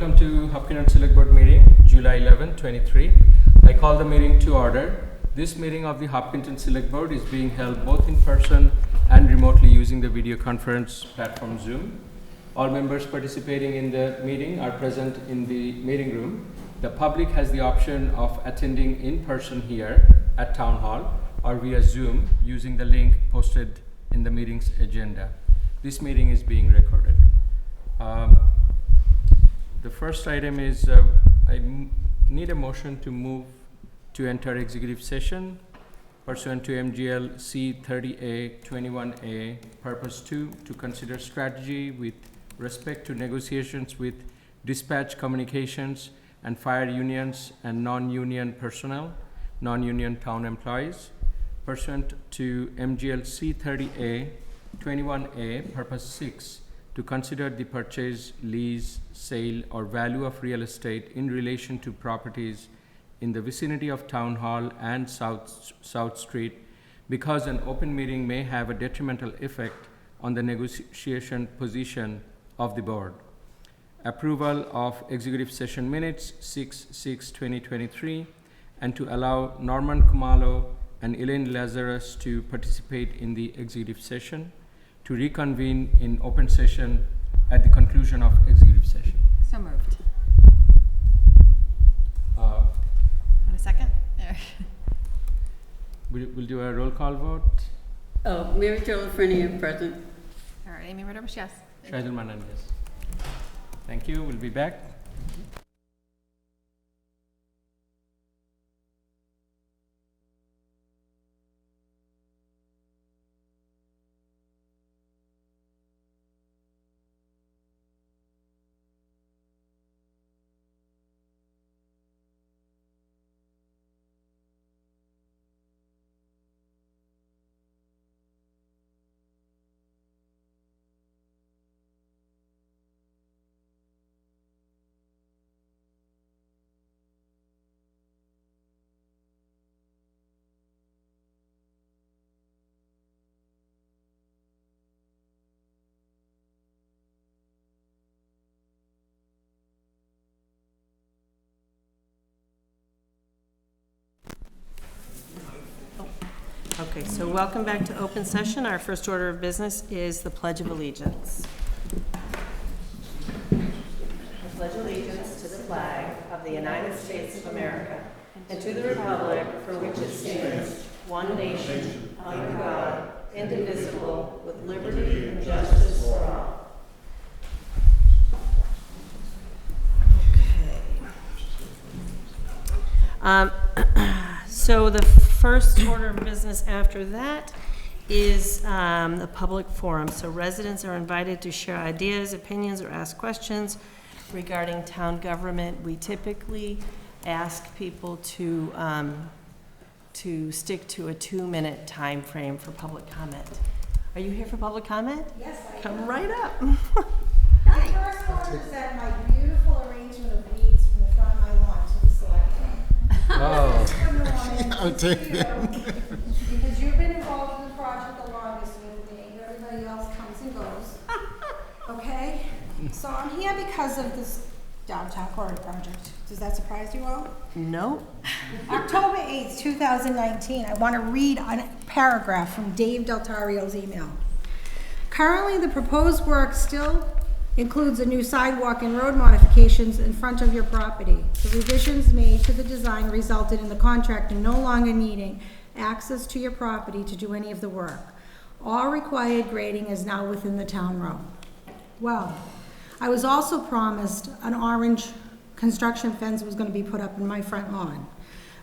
Welcome to Hopkinton Select Board meeting, July 11, 23. I call the meeting to order. This meeting of the Hopkinton Select Board is being held both in person and remotely using the video conference platform Zoom. All members participating in the meeting are present in the meeting room. The public has the option of attending in person here at Town Hall or via Zoom using the link posted in the meeting's agenda. This meeting is being recorded. The first item is I need a motion to move to enter executive session pursuant to MGL C30A 21A Purpose 2 to consider strategy with respect to negotiations with dispatch communications and fire unions and non-union personnel, non-union town employees, pursuant to MGL C30A 21A Purpose 6 to consider the purchase, lease, sale, or value of real estate in relation to properties in the vicinity of Town Hall and South Street, because an open meeting may have a detrimental effect on the negotiation position of the board. Approval of executive session minutes 6/6/2023, and to allow Norman Kumalo and Elaine Lazarus to participate in the executive session, to reconvene in open session at the conclusion of executive session. So moved. Uh, Want a second? There. We'll do a roll call vote. Oh, Mary Jo Lafreniere, present. All right, Amy Roderbush, yes. Shahidul Manan, yes. Thank you. We'll be back. Okay, so welcome back to open session. Our first order of business is the Pledge of Allegiance. I pledge allegiance to the flag of the United States of America and to the republic for which it stands, one nation, under God, indivisible, with liberty and justice for all. Okay. So the first order of business after that is the public forum. So residents are invited to share ideas, opinions, or ask questions regarding town government. We typically ask people to stick to a 2-minute time frame for public comment. Are you here for public comment? Yes, I am. Come right up. I first want to present my beautiful arrangement of weeds from the front of my lawn to the selectmen. Oh. I'll take them. Because you've been involved in the project the longest with me. Everybody else comes and goes. Okay? So I'm here because of this downtown corridor project. Does that surprise you all? No. October 8th, 2019, I want to read a paragraph from Dave Deltario's email. Currently, the proposed work still includes a new sidewalk and road modifications in front of your property. The revisions made to the design resulted in the contractor no longer needing access to your property to do any of the work. All required grading is now within the town road. Well, I was also promised an orange construction fence was going to be put up in my front lawn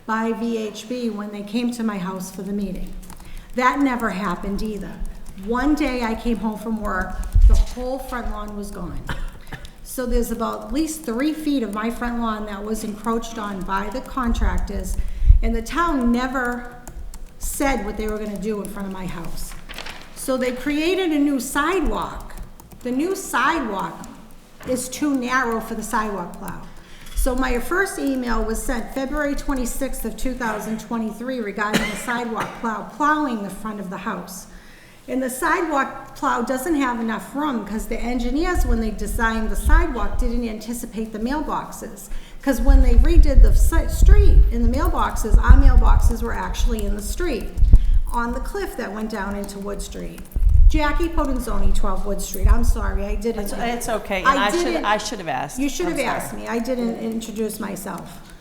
by VHB when they came to my house for the meeting. That never happened either. One day I came home from work, the whole front lawn was gone. So there's about at least 3 feet of my front lawn that was encroached on by the contractors, and the town never said what they were gonna do in front of my house. So they created a new sidewalk. The new sidewalk is too narrow for the sidewalk plow. So my first email was sent February 26th of 2023 regarding the sidewalk plowing the front of the house. And the sidewalk plow doesn't have enough room because the engineers, when they designed the sidewalk, didn't anticipate the mailboxes. Because when they redid the street in the mailboxes, our mailboxes were actually in the street, on the cliff that went down into Wood Street. Jackie Potenzoni, 12 Wood Street. I'm sorry, I didn't. It's okay, and I should have asked. You should have I'm sorry. asked me. I didn't introduce myself.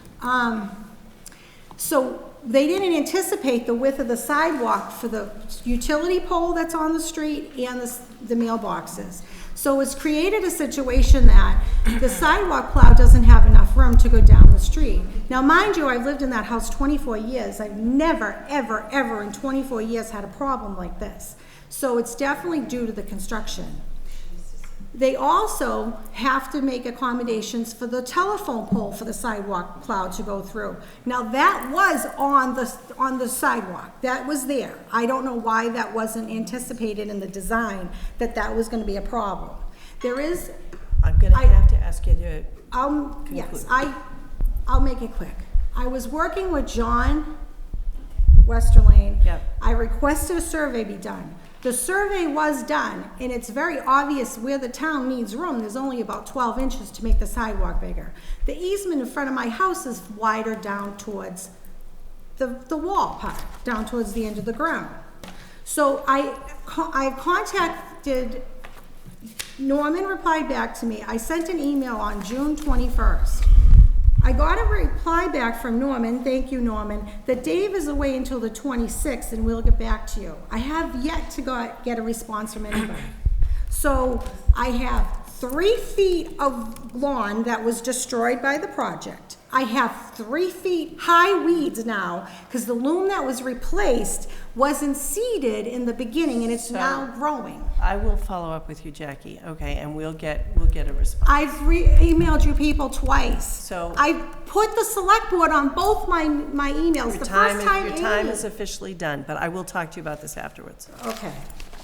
So they didn't anticipate the width of the sidewalk for the utility pole that's on the street and the mailboxes. So it's created a situation that the sidewalk plow doesn't have enough room to go down the street. Now, mind you, I've lived in that house 24 years. I've never, ever, ever in 24 years had a problem like this. So it's definitely due to the construction. They also have to make accommodations for the telephone pole for the sidewalk plow to go through. Now, that was on the sidewalk. That was there. I don't know why that wasn't anticipated in the design, that was gonna be a problem. There is, I'm gonna have to ask you to yes, I'll make it quick. I was working with John Westerlane. Yep. I requested a survey be done. The survey was done, and it's very obvious where the town needs room. There's only about 12 inches to make the sidewalk bigger. The easement in front of my house is wider down towards the wall part, down towards the end of the ground. So I contacted, Norman replied back to me. I sent an email on June 21st. I got a reply back from Norman, thank you, Norman, that Dave is away until the 26th and we'll get back to you. I have yet to get a response from anybody. So I have 3 feet of lawn that was destroyed by the project. I have 3 feet high weeds now because the loom that was replaced wasn't seeded in the beginning and it's now growing. I will follow up with you, Jackie, okay, and we'll get a response. I've emailed you people twice. So- I put the select board on both my emails. The first time Your time Amy- is officially done, but I will talk to you about this afterwards. Okay,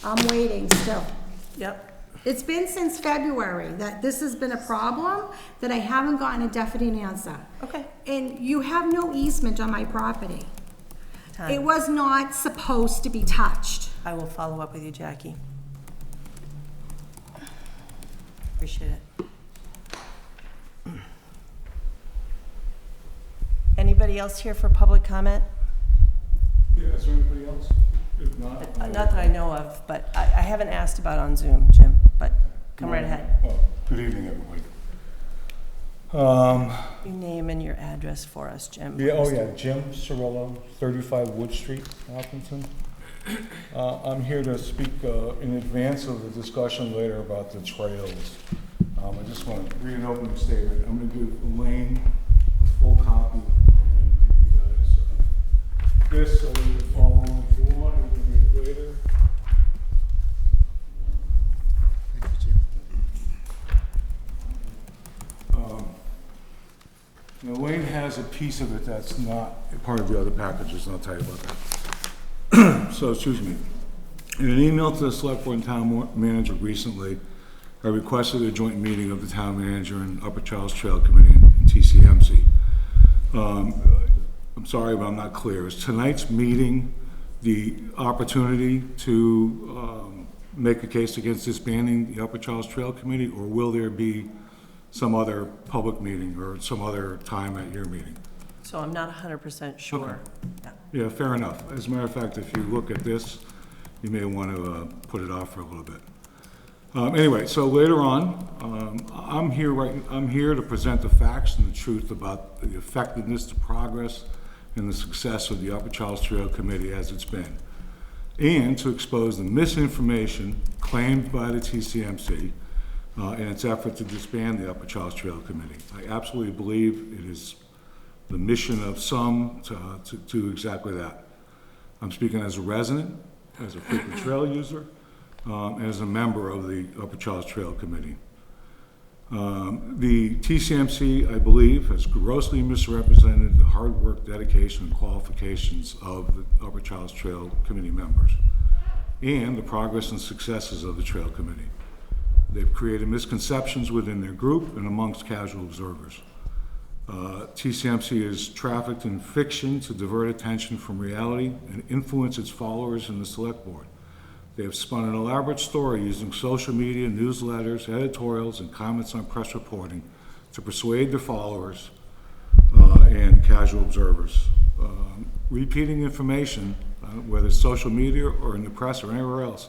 I'm waiting still. Yep. It's been since February that this has been a problem, that I haven't gotten a definite answer. Okay. And you have no easement on my property. Time. It was not supposed to be touched. I will follow up with you, Jackie. Appreciate it. Anybody else here for public comment? Yeah, is there anybody else? If not. Not that I know of, but I haven't asked about on Zoom, Jim, but come right ahead. Oh, good evening, everybody. Your name and your address for us, Jim. Yeah, oh yeah, Jim Cirillo, 35 Wood Street, Hopkinton. I'm here to speak in advance of the discussion later about the trails. I just want to read an opening statement. I'm going to give Elaine a full copy and then give you guys this so you can follow along if you want, or you can read it later. Now, Elaine has a piece of it that's not part of the other packages, and I'll tell you about that. So, excuse me. In an email to the select board and town manager recently, I requested a joint meeting of the town manager and Upper Charles Trail Committee and TCMC. I'm sorry, but I'm not clear. Is tonight's meeting the opportunity to make a case against disbanding the Upper Charles Trail Committee, or will there be some other public meeting or some other time at your meeting? So I'm not 100% sure. Okay. Yeah. Yeah, fair enough. As a matter of fact, if you look at this, you may want to put it off for a little bit. Anyway, so later on, I'm here to present the facts and the truth about the effectiveness, the progress, and the success of the Upper Charles Trail Committee as it's been, and to expose the misinformation claimed by the TCMC in its effort to disband the Upper Charles Trail Committee. I absolutely believe it is the mission of some to do exactly that. I'm speaking as a resident, as a frequent trail user, and as a member of the Upper Charles Trail Committee. The TCMC, I believe, has grossly misrepresented the hard work, dedication, and qualifications of the Upper Charles Trail Committee members, and the progress and successes of the Trail Committee. They've created misconceptions within their group and amongst casual observers. TCMC is trafficked in fiction to divert attention from reality and influence its followers in the select board. They have spun an elaborate story using social media, newsletters, editorials, and comments on press reporting to persuade their followers and casual observers. Repeating information, whether it's social media or in the press or anywhere else,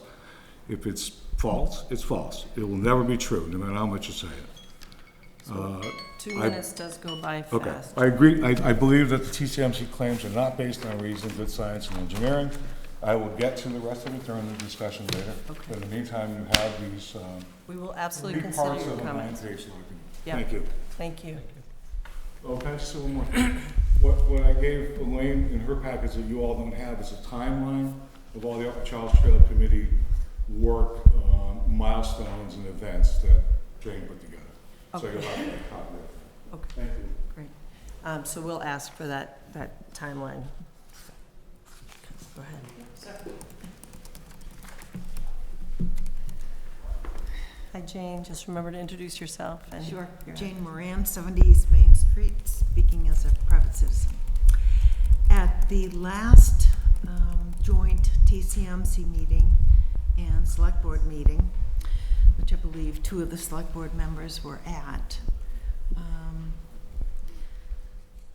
if it's false, it's false. It will never be true, no matter how much you say it. 2 minutes does go by Okay, fast. I agree. I believe that the TCMC claims are not based on reason, good science, and engineering. I will get to the rest of it during the discussion later. Okay. But in the meantime, you have these We will absolutely big consider parts your of the comments. nine-page document. Yeah. Thank you. Thank you. Oh, can I just say one more? What I gave Elaine in her package that you all don't have is a timeline of all the Upper Charles Trail Committee work, milestones and events that Jane put together. So you'll have a copy of it. Okay. Thank you. Great. So we'll ask for that timeline. Go ahead. Hi, Jane. Just remember to introduce yourself. And Sure. your- Jane Moran, 70 East Main Street, speaking as a private citizen. At the last joint TCMC meeting and select board meeting, which I believe 2 of the select board members were at,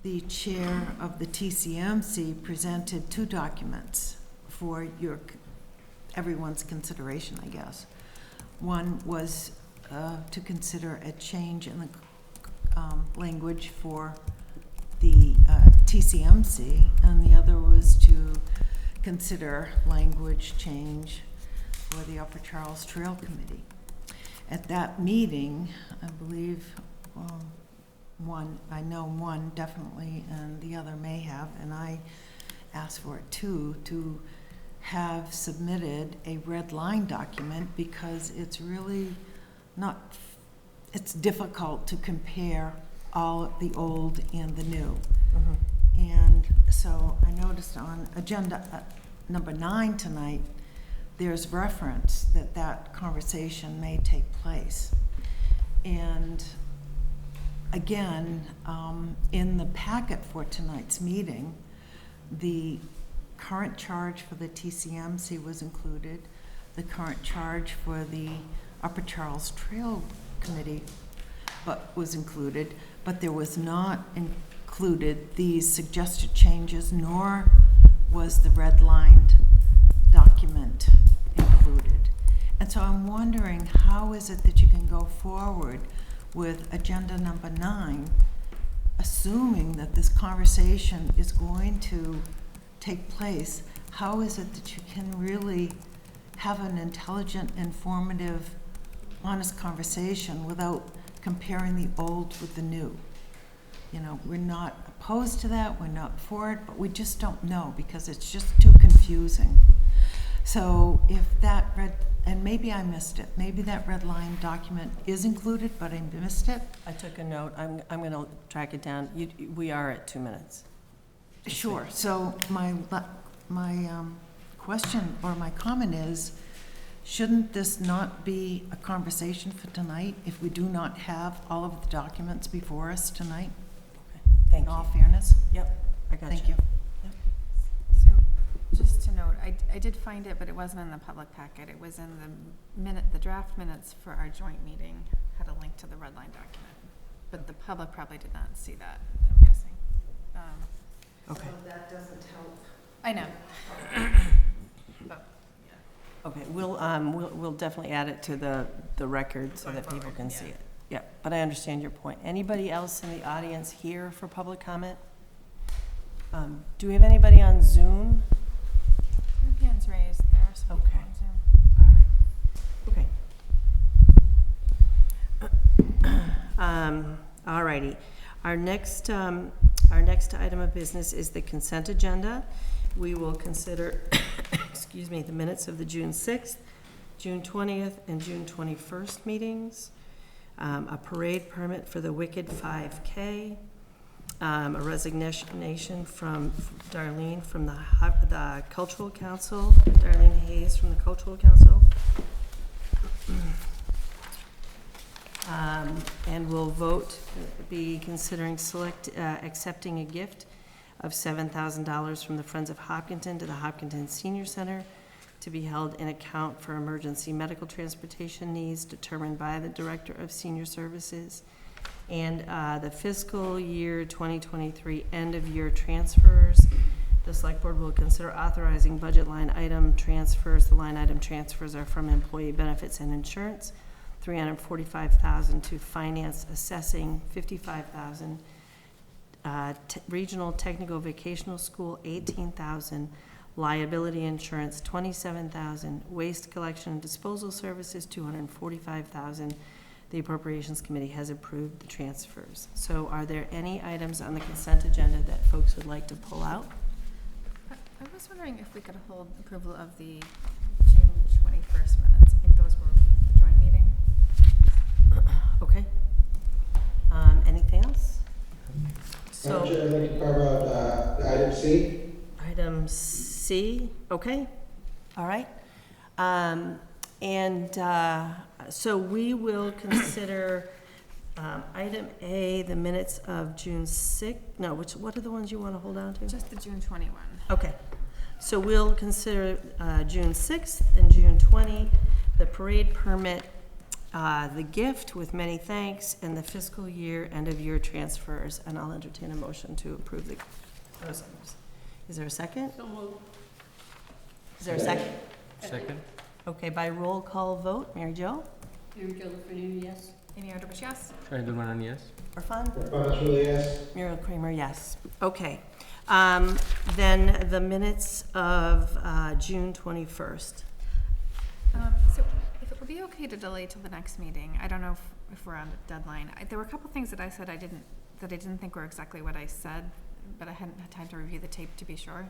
the chair of the TCMC presented 2 documents for everyone's consideration, I guess. One was to consider a change in the language for the TCMC, and the other was to consider language change for the Upper Charles Trail Committee. At that meeting, I believe I know one definitely, and the other may have, and I asked for it too, to have submitted a red line document because it's really not, it's difficult to compare all the old and the new. And so I noticed on agenda number 9 tonight, there's reference that that conversation may take place. And again, in the packet for tonight's meeting, the current charge for the TCMC was included, the current charge for the Upper Charles Trail Committee was included, but there was not included these suggested changes, nor was the redlined document included. And so I'm wondering, how is it that you can go forward with agenda number 9, assuming that this conversation is going to take place? How is it that you can really have an intelligent, informative, honest conversation without comparing the old with the new? You know, we're not opposed to that, we're not for it, but we just don't know because it's just too confusing. So if that and maybe I missed it, maybe that red line document is included, but I missed it. I took a note. I'm going to track it down. We are at 2 minutes. Sure, so my question or my comment is, shouldn't this not be a conversation for tonight if we do not have all of the documents before us tonight? Thank In all you. fairness? Yep, I got you. Thank you. So, just to note, I did find it, but it wasn't in the public packet. It was in the draft minutes for our joint meeting, had a link to the red line document. But the public probably did not see that, I'm guessing. Okay. That doesn't help. I know. But, Okay, we'll definitely add it to the record so Going that people forward, can yeah. see it. Yeah, but I understand your point. Anybody else in the audience here for public comment? Do we have anybody on Zoom? your hands raised, there are some people Okay. on Zoom. All right. All righty. Our next item of business is the consent agenda. We will consider, excuse me, the minutes of the June 6th, June 20th, and June 21st meetings, a parade permit for the Wicked 5K, a resignation from Darlene from the Cultural Council, Darlene Hayes from the Cultural Council. And we'll be considering accepting a gift of $7,000 from the Friends of Hopkinton to the Hopkinton Senior Center to be held in account for emergency medical transportation needs determined by the Director of Senior Services, and the fiscal year 2023 end-of-year transfers. The Select Board will consider authorizing budget line item transfers. The line item transfers are from employee benefits and insurance, $345,000 to finance assessing, $55,000, regional technical vocational school, $18,000, liability insurance, $27,000, waste collection and disposal services, $245,000. The Appropriations Committee has approved the transfers. So are there any items on the consent agenda that folks would like to pull out? I was wondering if we could hold approval of the June 21st minutes. I think those were a joint meeting. Okay. Anything else? So, Chair, I'd like to carve out item C. item C, okay, all right. So we will consider item A, the minutes of June 6th, no, what are the ones you want to hold on to? Just the June 21. Okay, so we'll consider June 6th and June 20, the parade permit, the gift with many thanks, and the fiscal year end-of-year transfers, and I'll entertain a motion to approve those items. Is there a second? So moved. Is there a second? Second? Okay, by roll call vote, Mary Jo? Mary Jo Lefreniere, yes. Amy Artibush, yes? Shahidul Manan, yes. Irfan? Rafael Truly, yes. Muriel Kramer, yes. Okay. Then the minutes of June 21st. So if it would be okay to delay till the next meeting, I don't know if we're on a deadline. There were a couple things that I said I didn't think were exactly what I said, but I hadn't had time to review the tape to be sure.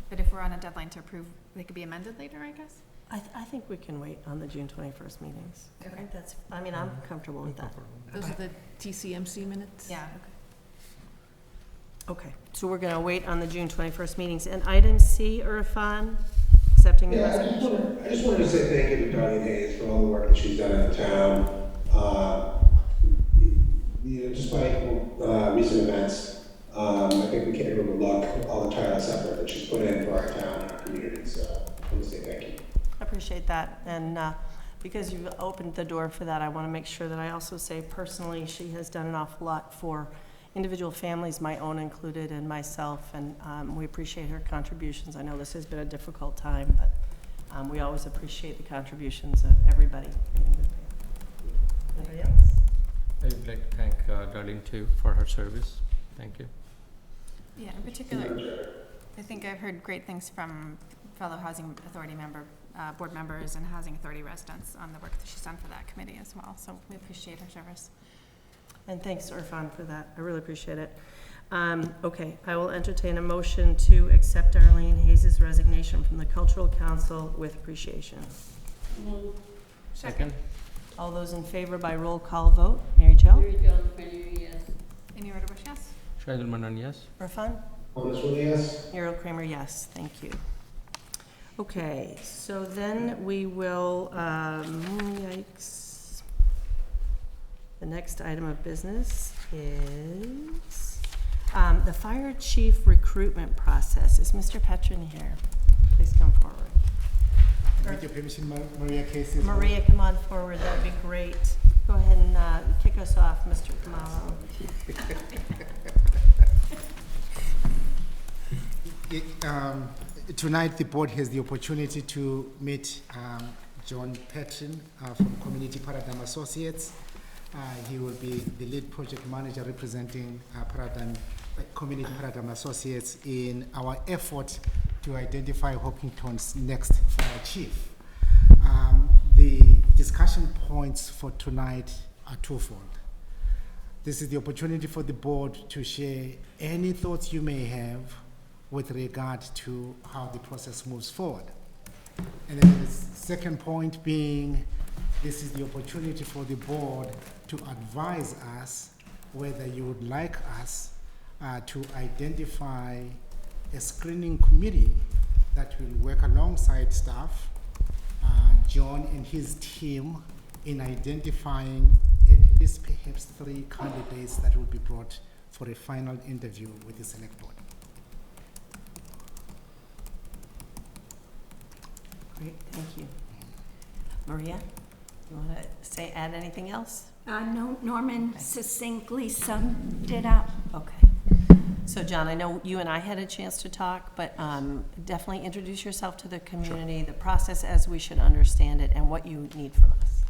But if we're on a deadline to approve, they could be amended later, I guess? I think we can wait on the June 21st meetings. I think that's, I'm comfortable with that. Those are the TCMC minutes? Yeah. Okay, so we're gonna wait on the June 21st meetings. And item C, Irfan, accepting the Yeah, resignation. I just wanted to say thank you to Darlene Hayes for all the work that she's done in the town. Despite recent events, I think we can't overlook all the tireless effort that she's put in for our town and our community, so I want to say thank you. I appreciate that, and because you've opened the door for that, I want to make sure that I also say personally, she has done an awful lot for individual families, my own included, and myself, and we appreciate her contributions. I know this has been a difficult time, but we always appreciate the contributions of everybody. Anybody else? I would like to thank Darlene too for her service. Thank you. Yeah, in particular, I think I've heard great things from fellow Housing Authority board members and Housing Authority residents on the work that she's done for that committee as well. So we appreciate her service. And thanks, Irfan, for that. I really appreciate it. Okay, I will entertain a motion to accept Darlene Hayes' resignation from the Cultural Council with appreciation. Second? All those in favor by roll call vote. Mary Jo? Mary Jo Lefreniere, yes. Amy Artibush, yes? Shahidul Manan, yes. Irfan? Rafael Truly, yes. Muriel Kramer, yes. Thank you. Okay, so then we will, yikes. The next item of business is the fire chief recruitment process. Is Mr. Petrin here? Please come forward. With your permission, Maria Casey. Maria, come on forward. That'd be great. Go ahead and kick us off, Mr. Kamalo. Tonight, the board has the opportunity to meet John Petrin from Community Paradigm Associates. He will be the lead project manager representing Community Paradigm Associates in our effort to identify Hopkinton's next fire chief. The discussion points for tonight are twofold. This is the opportunity for the board to share any thoughts you may have with regard to how the process moves forward. And then the second point being, this is the opportunity for the board to advise us whether you would like us to identify a screening committee that will work alongside staff, John and his team, in identifying at least perhaps 3 candidates that will be brought for a final interview with the select board. Great, thank you. Maria, you want to add anything else? No, Norman succinctly summed it up. Okay. So John, I know you and I had a chance to talk, but definitely introduce yourself to the community, the process as we should understand it, and what you need from us.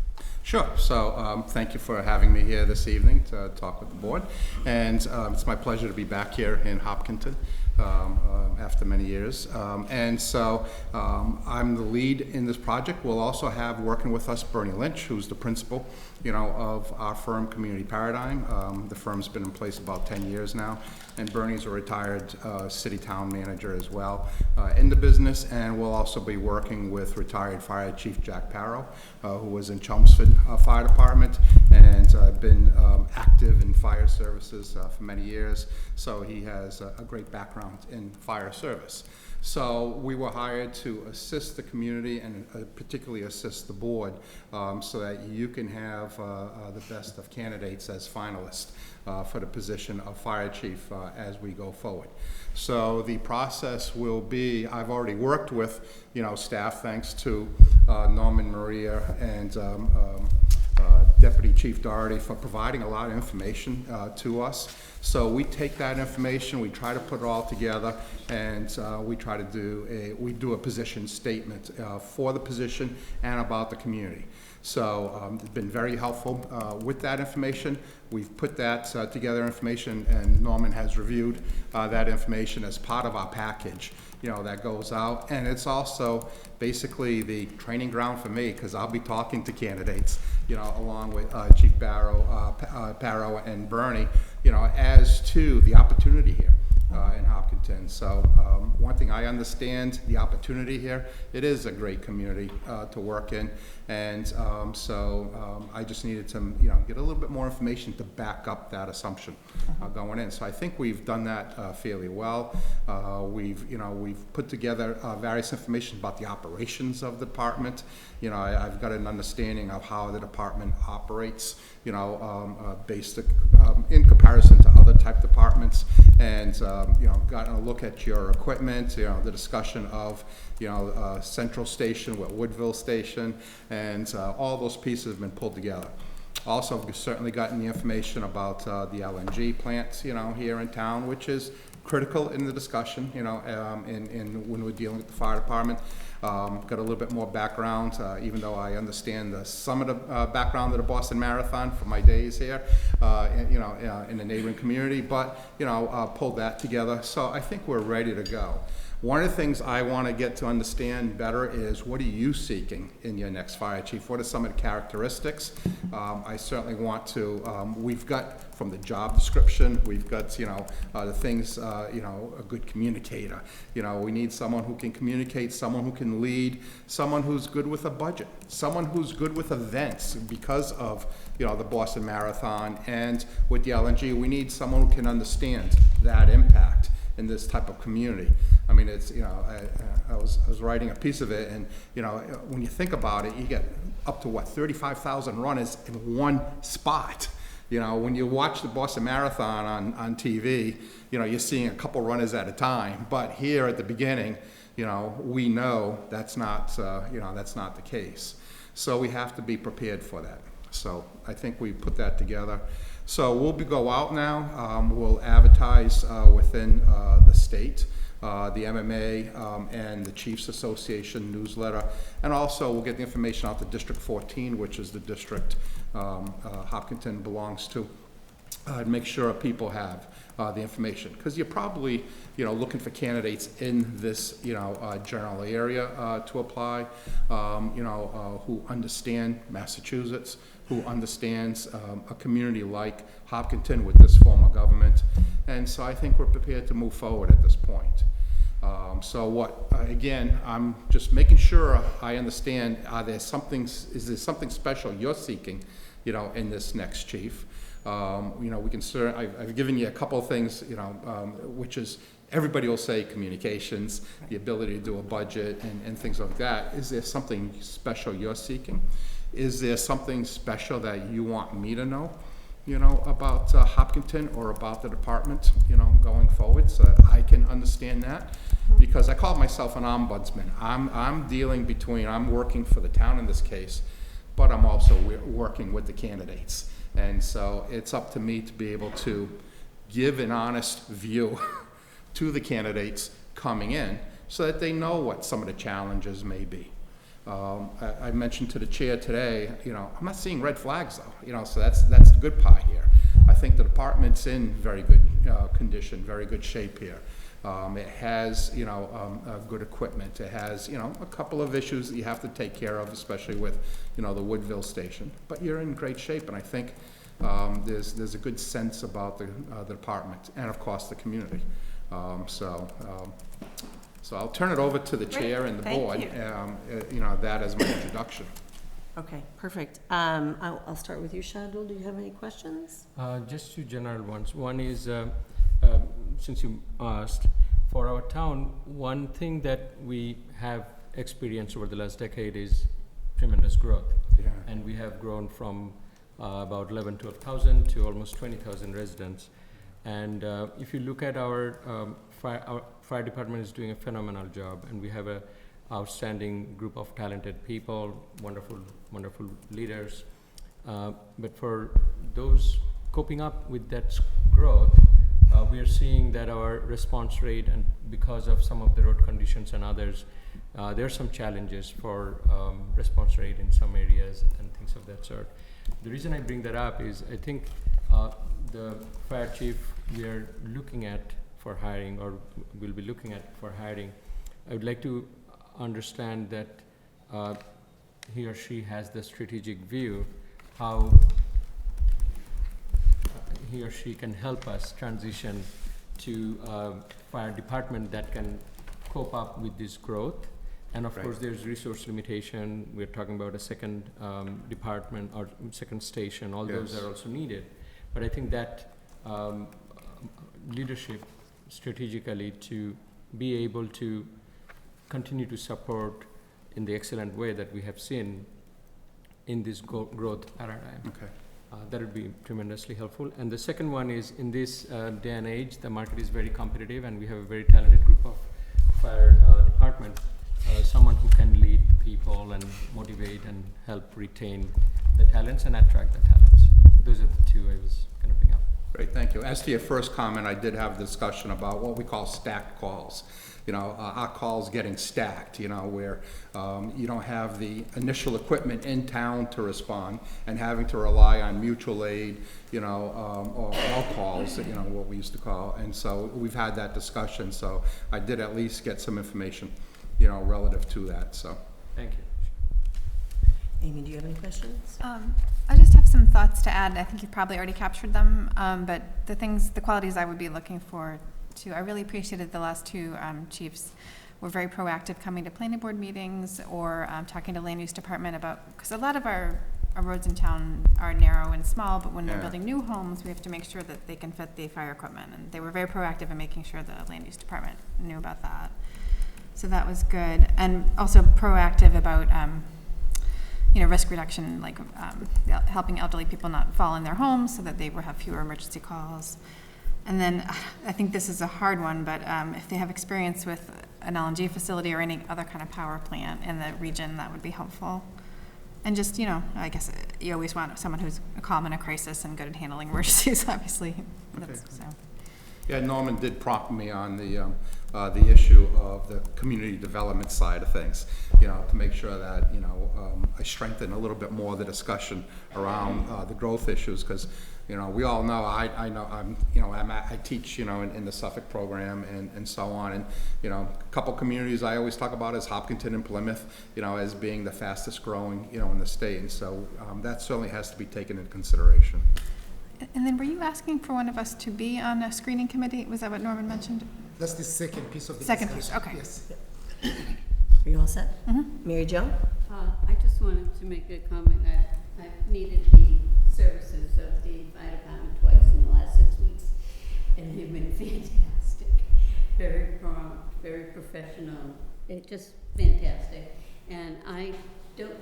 Sure. So thank you for having me here this evening to talk with the board. And it's my pleasure to be back here in Hopkinton after many years. And so I'm the lead in this project. We'll also have working with us Bernie Lynch, who's the principal, of our firm, Community Paradigm. The firm's been in place about 10 years now. And Bernie's a retired city town manager as well in the business. And we'll also be working with retired Fire Chief Jack Parrow, who was in Chelmsford Fire Department and been active in fire services for many years. So he has a great background in fire service. So we were hired to assist the community and particularly assist the board so that you can have the best of candidates as finalists for the position of fire chief as we go forward. So the process will be, I've already worked with, staff, thanks to Norman, Maria, and Deputy Chief Doherty for providing a lot of information to us. So we take that information, we try to put it all together, and we try to do a position statement for the position and about the community. So it's been very helpful with that information. We've put that together information, and Norman has reviewed that information as part of our package, that goes out. And it's also basically the training ground for me, because I'll be talking to candidates, along with Chief Parrow and Bernie, as to the opportunity here in Hopkinton. So one thing, I understand the opportunity here. It is a great community to work in, and so I just needed to get a little bit more information to back up that assumption going in. So I think we've done that fairly well. We've put together various information about the operations of the department. I've got an understanding of how the department operates, based in comparison to other type departments, and gotten a look at your equipment, the discussion of Central Station with Woodville Station, and all those pieces have been pulled together. Also, we've certainly gotten the information about the LNG plants, here in town, which is critical in the discussion, when we're dealing with the fire department. Got a little bit more background, even though I understand some of the background of the Boston Marathon from my days here, in the neighboring community, but, pulled that together. So I think we're ready to go. One of the things I want to get to understand better is, what are you seeking in your next fire chief? What are some of the characteristics? I certainly want to, we've got from the job description, we've got, the things, a good communicator. We need someone who can communicate, someone who can lead, someone who's good with a budget, someone who's good with events because of, the Boston Marathon, and with the LNG, we need someone who can understand that impact in this type of community. I mean, it's, I was writing a piece of it, and, when you think about it, you get up to, 35,000 runners in one spot. When you watch the Boston Marathon on TV, you're seeing a couple runners at a time, but here at the beginning, we know that's not, that's not the case. So we have to be prepared for that. So I think we put that together. So we'll go out now. We'll advertise within the state, the MMA and the Chiefs Association newsletter, and also we'll get the information out to District 14, which is the district Hopkinton belongs to, make sure people have the information, because you're probably looking for candidates in this general area to apply, who understand Massachusetts, who understands a community like Hopkinton with this form of government. And so I think we're prepared to move forward at this point. Again, I'm just making sure I understand, is there something special you're seeking, in this next chief? We can I've given you a couple of things, which is, everybody will say communications, the ability to do a budget and things like that. Is there something special you're seeking? Is there something special that you want me to know, about Hopkinton or about the department, going forward, so that I can understand that? because I call myself an ombudsman. I'm dealing between, I'm working for the town in this case, but I'm also working with the candidates. And so it's up to me to be able to give an honest view to the candidates coming in so that they know what some of the challenges may be. I mentioned to the chair today, you know, I'm not seeing red flags though, you know, so that's the good part here. I think the department's in very good condition, very good shape here. It has, you know, good equipment. It has, you know, a couple of issues that you have to take care of, especially with, you know, the Woodville station. But you're in great shape, and I think there's a good sense about the department and, of course, the community. So I'll turn it over to the chair and the board. You know, that as my introduction. Okay, perfect. I'll start with you, Shadul. Do you have any questions? Just two general ones. One is, since you asked, for our town, one thing that we have experienced over the last decade is tremendous growth. Yeah. And we have grown from about 11,000 to 12,000 to almost 20,000 residents. And if you look at our fire department is doing a phenomenal job, and we have a outstanding group of talented people, wonderful leaders. But for those coping up with that growth, we are seeing that our response rate, and because of some of the road conditions and others, there are some challenges for response rate in some areas and things of that sort. The reason I bring that up is I think the fire chief we are looking at for hiring, or will be looking at for hiring, I would like to understand that he or she has the strategic view, how he or she can help us transition to a fire department that can cope up with this growth. And of course, there's resource limitation. We're talking about a second department or second station. All those are also needed. But I think that leadership strategically to be able to continue to support in the excellent way that we have seen in this growth paradigm. Okay. That would be tremendously helpful. And the second one is, in this day and age, the market is very competitive, and we have a very talented group of fire department. Someone who can lead people and motivate and help retain the talents and attract the talents. Those are the two I was going to bring up. Great, thank you. As to your first comment, I did have a discussion about what we call stacked calls. You know, our calls getting stacked, you know, where you don't have the initial equipment in town to respond and having to rely on mutual aid, you know, or all calls, you know, what we used to call. And so we've had that discussion, so I did at least get some information, you know, relative to that, so. Thank you. Amy, do you have any questions? I just have some thoughts to add. I think you've probably already captured them, but the qualities I would be looking for too. I really appreciated the last two chiefs were very proactive coming to planning board meetings or talking to land use department about, because a lot of our roads in town are narrow and small, but when they're building new homes, we have to make sure that they can fit the fire equipment. And they were very proactive in making sure the land use department knew about that. So that was good. And also proactive about you know, risk reduction, like helping elderly people not fall in their homes so that they will have fewer emergency calls. And then I think this is a hard one, but if they have experience with an LNG facility or any other kind of power plant in the region, that would be helpful. And just, you know, I guess you always want someone who's calm in a crisis and good at handling emergencies, obviously. Okay. So. Yeah, Norman did prompt me on the issue of the community development side of things, you know, to make sure that, you know, I strengthen a little bit more the discussion around the growth issues, because, you know, we all know, I know, I teach, you know, in the Suffolk program and so on, and, you know, a couple communities I always talk about is Hopkinton and Plymouth, you know, as being the fastest growing, you know, in the state, and so that certainly has to be taken into consideration. And then were you asking for one of us to be on a screening committee? Was that what Norman mentioned? That's the second piece of the Second discussion. piece, okay. Yes. Are you all set? Mm-hmm. Mary Jo? I just wanted to make a comment. I've needed the services of the fire department twice in the last 6 weeks, and they've been fantastic. Very prompt, very professional. It's just fantastic. And I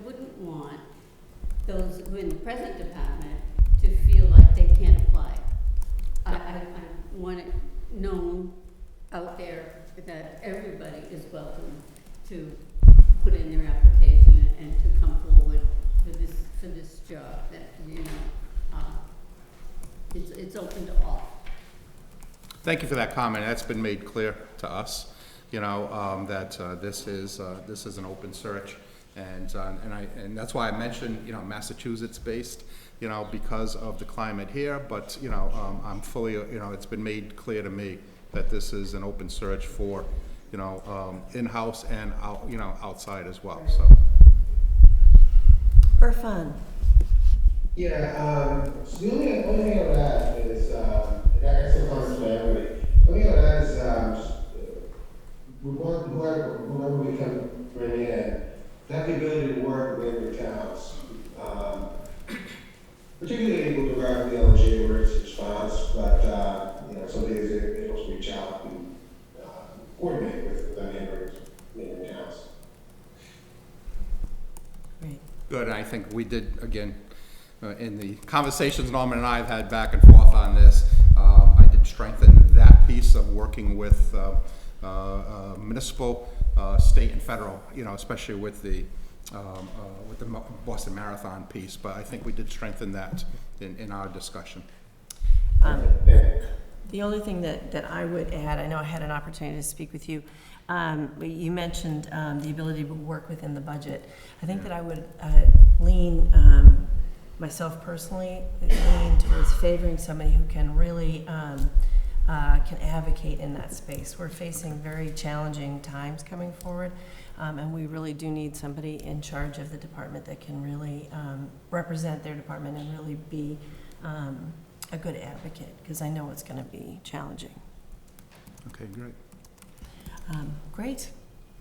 wouldn't want those who are in the present department to feel like they can't apply. I want it known out there that everybody is welcome to put in their application and to come forward for this job, that, you know, it's open to all. Thank you for that comment. That's been made clear to us, you know, that this is an open search. And that's why I mentioned, you know, Massachusetts-based, you know, because of the climate here. But, you know, I'm fully, you know, it's been made clear to me that this is an open search for, you know, in-house and out, you know, outside as well. So. Irfan. Yeah, so the only thing I would add is, I got some comments by everybody. The only thing I would add is, whoever we can bring in, to have the ability to work with neighboring towns, particularly able to drive the LNG where it's response, but, you know, somebody is able to reach out and coordinate with the neighboring towns. Great. Good, and I think we did, again, in the conversations Norman and I have had back and forth on this, I did strengthen that piece of working with municipal, state and federal, you know, especially with the Boston Marathon piece, but I think we did strengthen that in our discussion. The only thing that I would add, I know I had an opportunity to speak with you. You mentioned the ability to work within the budget. I think that I would lean, myself personally, lean towards favoring somebody who can really can advocate in that space. We're facing very challenging times coming forward, and we really do need somebody in charge of the department that can really represent their department and really be a good advocate, because I know it's going to be challenging. Okay, great. Great.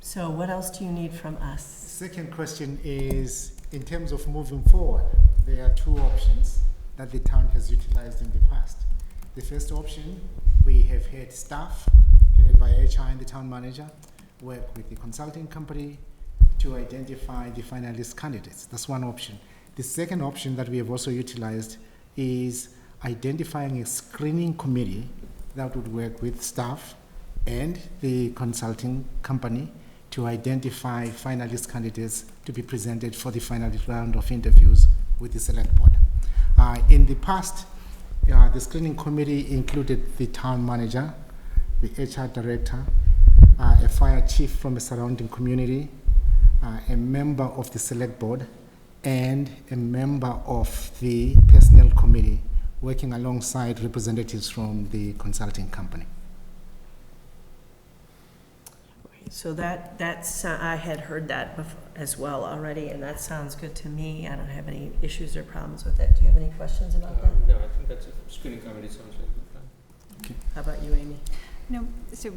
So what else do you need from us? Second question is, in terms of moving forward, there are two options that the town has utilized in the past. The first option, we have had staff headed by HR and the town manager work with the consulting company to identify the finalist candidates. That's one option. The second option that we have also utilized is identifying a screening committee that would work with staff and the consulting company to identify finalist candidates to be presented for the final round of interviews with the select board. In the past, the screening committee included the town manager, the HR director, a fire chief from a surrounding community, a member of the select board, and a member of the personnel committee, working alongside representatives from the consulting company. So that's I had heard that before as well already, and that sounds good to me. I don't have any issues or problems with it. Do you have any questions about that? No, I think that's a screening committee sounds like a good plan. Okay. How about you, Amy? No, so,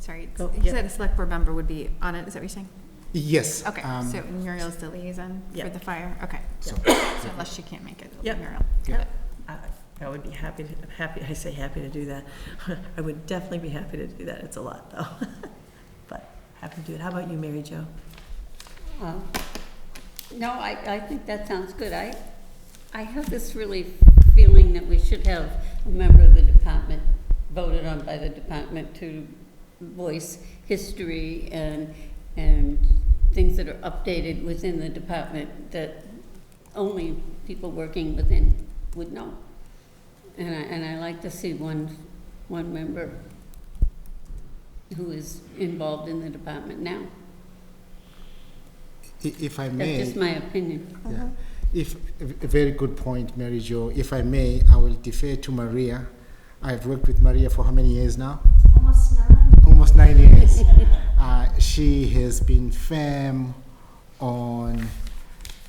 sorry, Go, you said a select board member would be on it, is that what you're saying? Yes. Okay, so Muriel's the liaison Yeah. for the fire, okay. So, So unless she can't make it, it'll be Yep. Muriel. Yeah. I would be happy to do that. I would definitely be happy to do that. It's a lot, though. But happy to do it. How about you, Mary Jo? No, I think that sounds good. I have this really feeling that we should have a member of the department voted on by the department to voice history and things that are updated within the department that only people working within would know. And I like to see one member who is involved in the department now. If I may. That's just my opinion. Yeah. If a very good point, Mary Jo. If I may, I will defer to Maria. I've worked with Maria for how many years now? Almost 9. Almost 9 years. She has been firm on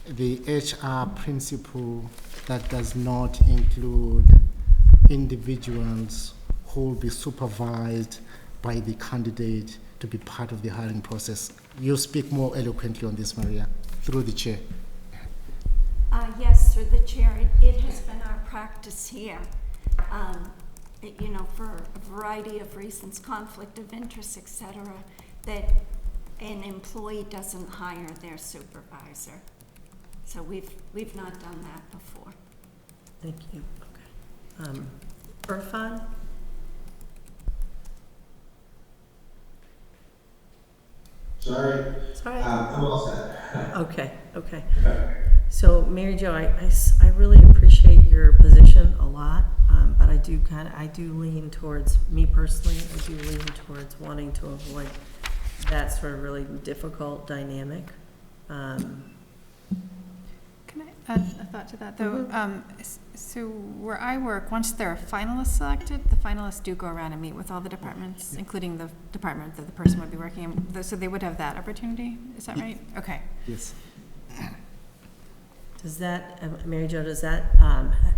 the HR principle that does not include individuals who will be supervised by the candidate to be part of the hiring process. You speak more eloquently on this, Maria, through the chair. Yes, through the chair. It has been our practice here, you know, for a variety of reasons, conflict of interest, et cetera, that an employee doesn't hire their supervisor. So we've not done that before. Thank you. Okay. Irfan? Sorry. Sorry. I'm all set. Okay, okay. So, Mary Jo, I really appreciate your position a lot, but I do lean towards, me personally, I do lean towards wanting to avoid that sort of really difficult dynamic. Can I add a thought to that, though? So where I work, once there are finalists selected, the finalists do go around and meet with all the departments, including the department that the person would be working in. So they would have that opportunity, is that right? Okay. Yes. Does that, Mary Jo, does that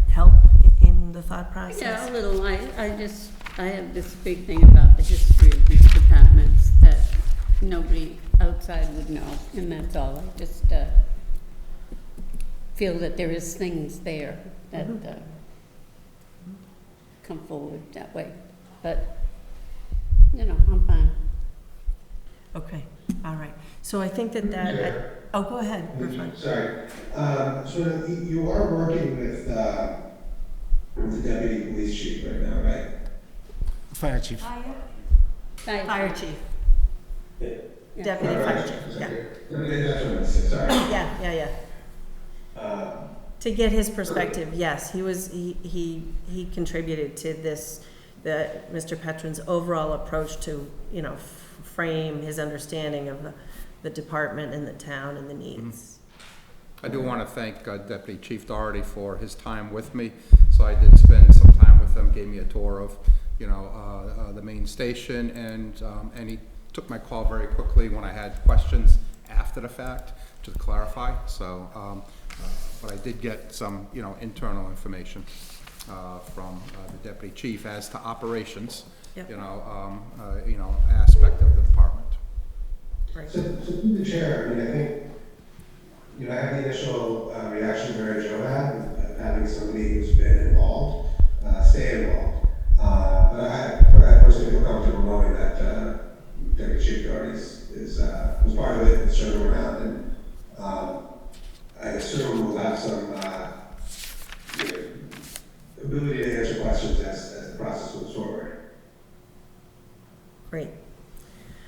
help in the thought process? Yeah, a little. I have this big thing about the history of these departments that nobody outside would know, and that's all. I just feel that there is things there that come forward that way. But, I'm fine. Okay, all right. So I think that oh, go ahead. We're fine. Sorry. So you are working with the deputy police chief right now, right? Fire chief. Fire chief, Yeah. deputy fire chief, yeah. That's what I'm saying, sorry. Yeah. To get his perspective, yes, he contributed to this, Mr. Petron's overall approach to, frame his understanding of the department and the town and the needs. I do want to thank Deputy Chief Doherty for his time with me. So I did spend some time with him, gave me a tour of, the main station, and he took my call very quickly when I had questions after the fact to clarify. So, but I did get some, internal information from the Deputy Chief as to operations, Yep. aspect of the department. Right. So through the chair, I think, I have the initial reaction Mary Jo had, of having somebody who's been involved, stay involved. But I personally feel comfortable knowing that Deputy Chief Doherty was part of it, showed him around, and I assume we'll have some ability to answer questions as the process moves forward. Great.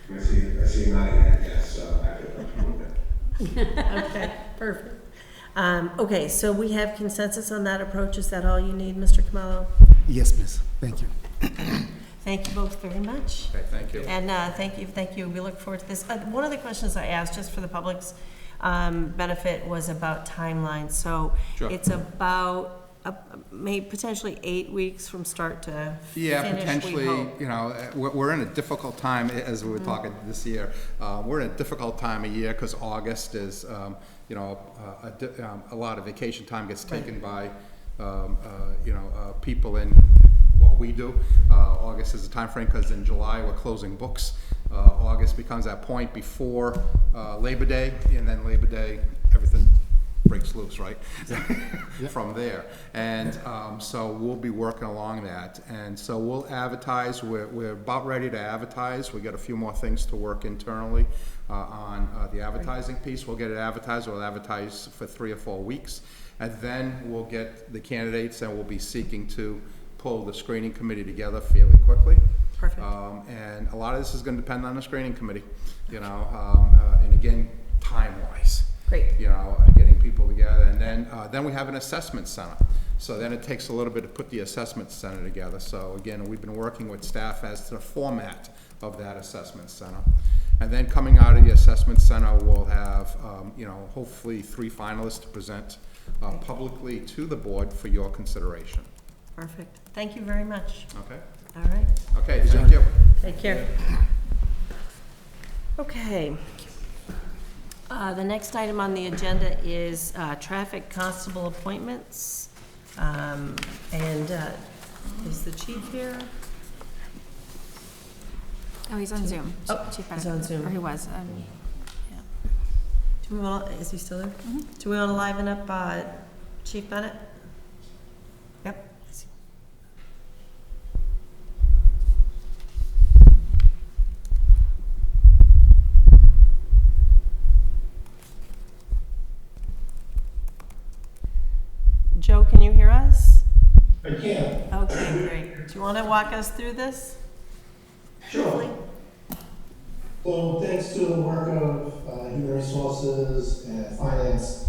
I see you nodding at yes, so I feel comfortable with it. Okay, perfect. Okay, so we have consensus on that approach. Is that all you need, Mr. Camello? Yes, miss. Thank you. Thank you both very much. Okay, thank you. And thank you. We look forward to this. One of the questions I asked, just for the public's benefit, was about timeline. So Sure. it's about maybe potentially 8 weeks from start to Yeah, finish, we potentially, hope. we're in a difficult time, as we were talking this year. We're in a difficult time of year because August is, a lot of vacation time gets taken by, people in what we do. August is a time frame because in July we're closing books. August becomes that point before Labor Day, and then Labor Day, everything breaks loose, right? From there. And so we'll be working along that. And so we'll advertise. We're about ready to advertise. We got a few more things to work internally on the advertising piece. We'll get it advertised. We'll advertise for 3 or 4 weeks. And then we'll get the candidates, and we'll be seeking to pull the screening committee together fairly quickly. Perfect. And a lot of this is going to depend on the screening committee, and again, time-wise. Great. Getting people together, and then we have an assessment center. So then it takes a little bit to put the assessment center together. So again, we've been working with staff as to the format of that assessment center. And then coming out of the assessment center, we'll have, hopefully 3 finalists to present publicly to the board for your consideration. Perfect. Thank you very much. Okay? All right. Okay, thank you. Take care. Okay. The next item on the agenda is traffic constable appointments. Is the chief here? Oh, he's on Zoom. Oh, Chief he's Bennett. on Zoom. Or he was. Do we want? Is he still there? Do we want to liven up Chief Bennett? Yep. Joe, can you hear us? I can. Okay, great. Do you want to walk us through this? Sure. So thanks to the work of Human Resources and Finance,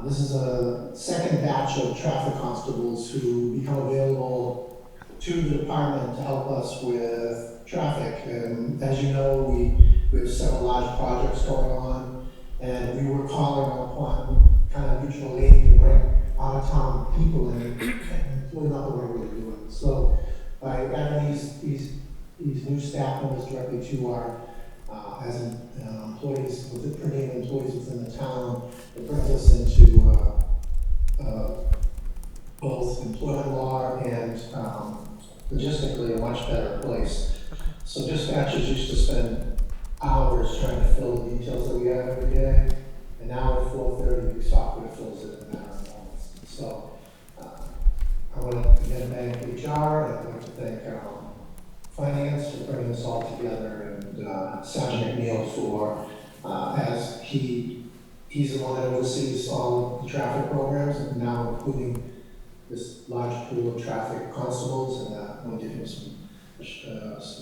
this is a second batch of traffic constables who become available to the department to help us with traffic. And as you know, we have several large projects going on, and we were calling upon kind of mutual aid to bring out-of-town people in, and it's really not the way we're doing. So by adding these new staff members directly to our as employees, bringing employees within the town, it brings us into both employment law and logistically a much better place. So dispatchers used to spend hours trying to fill the details that we have every day, and now at 4:30, the software fills it in a matter of moments. So I want to again thank HR, and I'd like to thank Finance for bringing this all together, and Sergeant McNeil for, as he's the one that oversees all of the traffic programs, and now including this large pool of traffic constables, and I want to give him some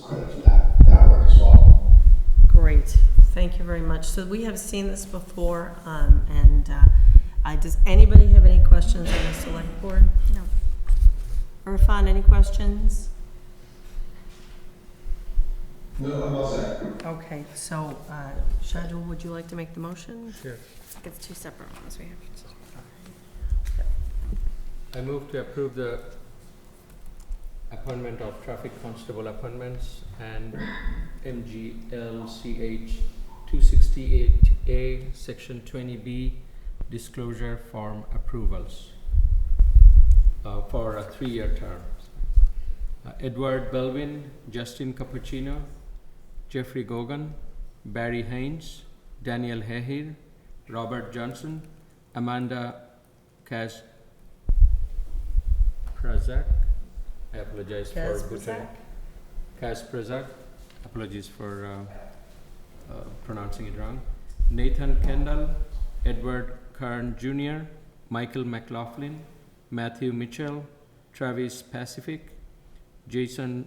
credit for that work as well. Great, thank you very much. So we have seen this before, and does anybody have any questions on the select board? No. Irfan, any questions? No, I'm all set. Okay, so, Shadul, would you like to make the motion? Sure. It's two separate ones we have. I move to approve the appointment of traffic constable appointments and MGLCH 268A, Section 20B, disclosure form approvals for a 3-year term. Edward Belvin, Justin Cappuccino, Jeffrey Gogan, Barry Haynes, Daniel Hahir, Robert Johnson, Amanda Kasprzak, I apologize for butchering. Kasprzak, apologies for pronouncing it wrong. Nathan Kendall, Edward Kern Jr., Michael McLaughlin, Matthew Mitchell, Travis Pacific, Jason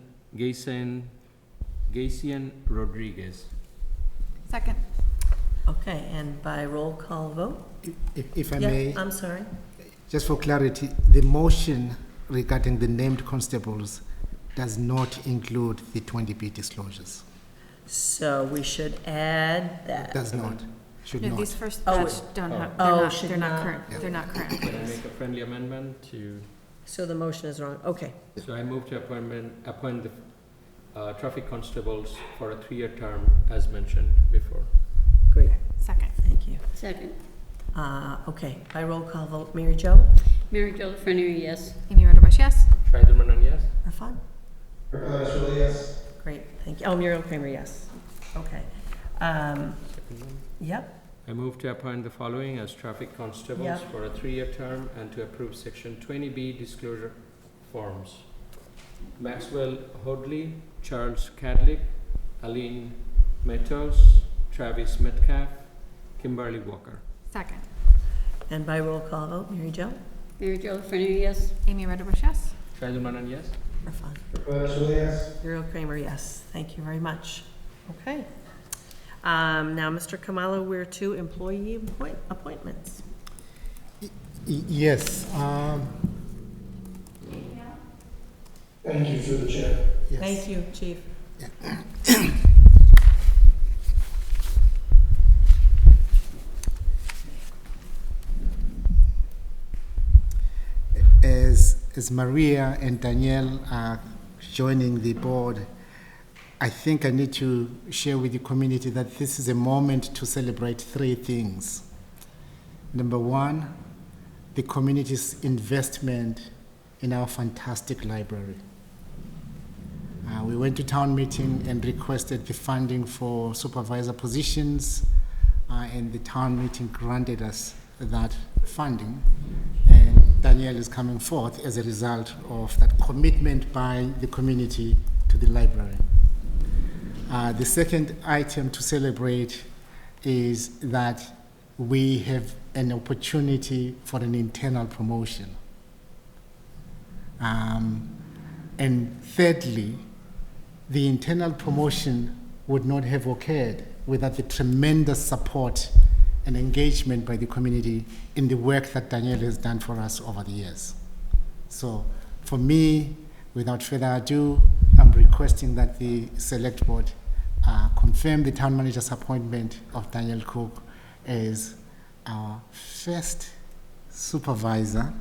Gaysian Rodriguez. Second. Okay, and by roll call vote? If I Yeah, may, I'm sorry. just for clarity, the motion regarding the named constables does not include the 20B disclosures. So we should add that. Does not, should No, not. these first Oh, batch don't have, should they're not not. current, they're not current. Can I make a friendly amendment to, So the motion is wrong, okay. so I move to appoint the traffic constables for a 3-year term as mentioned before. Great, Second. thank you. Second. Okay, by roll call vote, Mary Jo? Mary Jo LaFreniere, yes. Amy Roderbush, yes? Shahidul Manan, yes? Irfan? Really, yes. Great, thank you. Oh, Muriel Kramer, yes. Okay. Second one. Yep, I move to appoint the following as traffic constables Yeah. for a 3-year term and to approve Section 20B disclosure forms. Maxwell Hoadley, Charles Cadlick, Aline Metos, Travis Metcalf, Kimberly Walker. Second. and by roll call vote, Mary Jo? Mary Jo LaFreniere, yes. Amy Roderbush, yes? Shahidul Manan, yes? Irfan? Really, yes. Muriel Kramer, yes. Thank you very much. Okay. Now, Mr. Kamala, we're to employee appointments. Yes, Thank you through the chair. yes. Thank you, Chief. As Maria and Danielle are joining the board, I think I need to share with the community that this is a moment to celebrate 3 things. Number 1, the community's investment in our fantastic library. We went to town meeting and requested the funding for supervisor positions, and the town meeting granted us that funding. And Danielle is coming forth as a result of that commitment by the community to the library. The second item to celebrate is that we have an opportunity for an internal promotion. And thirdly, the internal promotion would not have occurred without the tremendous support and engagement by the community in the work that Danielle has done for us over the years. So for me, without further ado, I'm requesting that the select board confirm the town manager's appointment of Danielle Cook as our first supervisor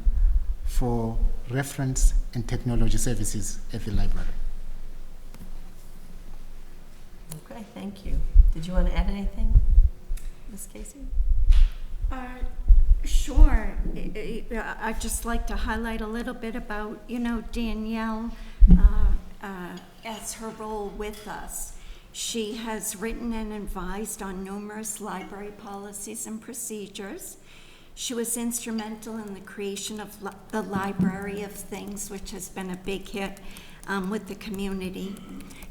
for reference and technology services at the library. Okay, thank you. Did you want to add anything, Ms. Casey? Sure. I'd just like to highlight a little bit about, Danielle, as her role with us. She has written and advised on numerous library policies and procedures. She was instrumental in the creation of the Library of Things, which has been a big hit with the community.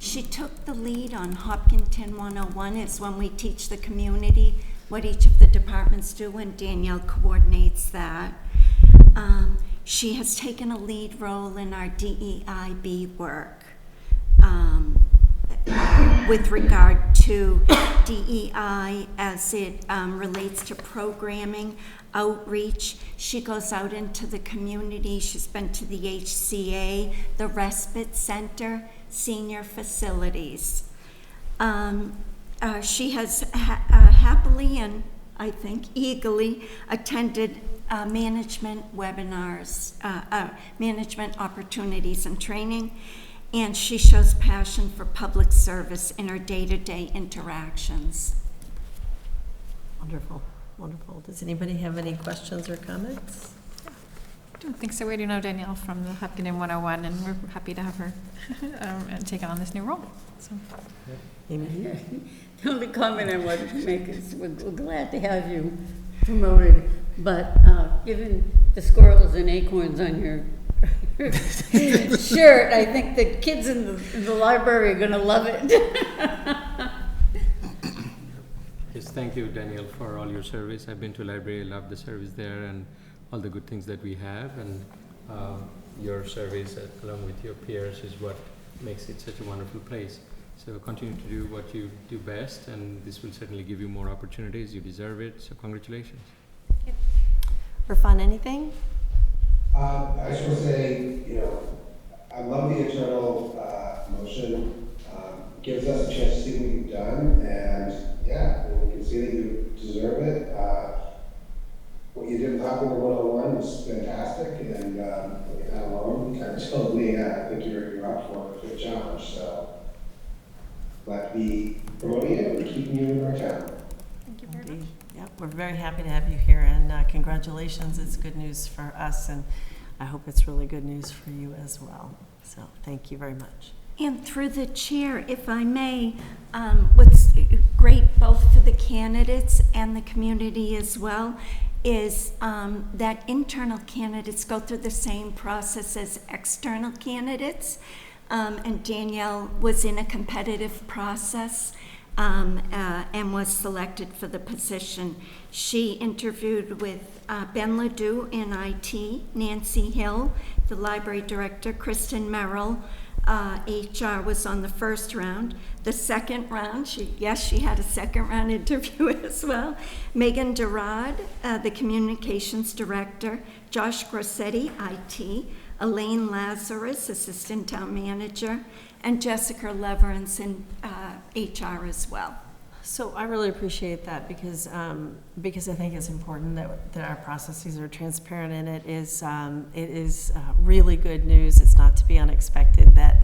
She took the lead on Hopkinton 101. It's when we teach the community what each of the departments do, and Danielle coordinates that. She has taken a lead role in our DEIB work with regard to DEI as it relates to programming, outreach. She goes out into the community. She's been to the HCA, the Respite Center, senior facilities. She has happily and I think eagerly attended management webinars, management opportunities and training, and she shows passion for public service in her day-to-day interactions. Wonderful, wonderful. Does anybody have any questions or comments? I don't think so. We do know Danielle from the Hopkinton 101, and we're happy to have her and take on this new role. So. Amy? The only comment I wanted to make is we're glad to have you promoted, but given the squirrels and acorns on your shirt, I think the kids in the library are going to love it. Yes, thank you, Danielle, for all your service. I've been to library, love the service there and all the good things that we have, and your service along with your peers is what makes it such a wonderful place. So continue to do what you do best, and this will certainly give you more opportunities. You deserve it, so congratulations. Irfan, anything? I just want to say, I love the internal motion. Gives us a chance to see what you've done, and yeah, we can see that you deserve it. What you did with Hopkinton 101 was fantastic, and what you had alone kind of told me I think you're up for a good challenge. So glad to be promoting it and keeping you in our town. Thank you very much. Yep, we're very happy to have you here, and congratulations. It's good news for us, and I hope it's really good news for you as well. So thank you very much. And through the chair, if I may, what's great both for the candidates and the community as well is that internal candidates go through the same process as external candidates. And Danielle was in a competitive process and was selected for the position. She interviewed with Ben Ledoux in IT, Nancy Hill, the library director, Kristen Merrill. HR was on the first round. The second round, she had a second round interview as well. Megan Durad, the communications director, Josh Grossetti, IT, Elaine Lazarus, assistant town manager, and Jessica Leverance in HR as well. So I really appreciate that because I think it's important that our processes are transparent, and it is really good news. It's not to be unexpected that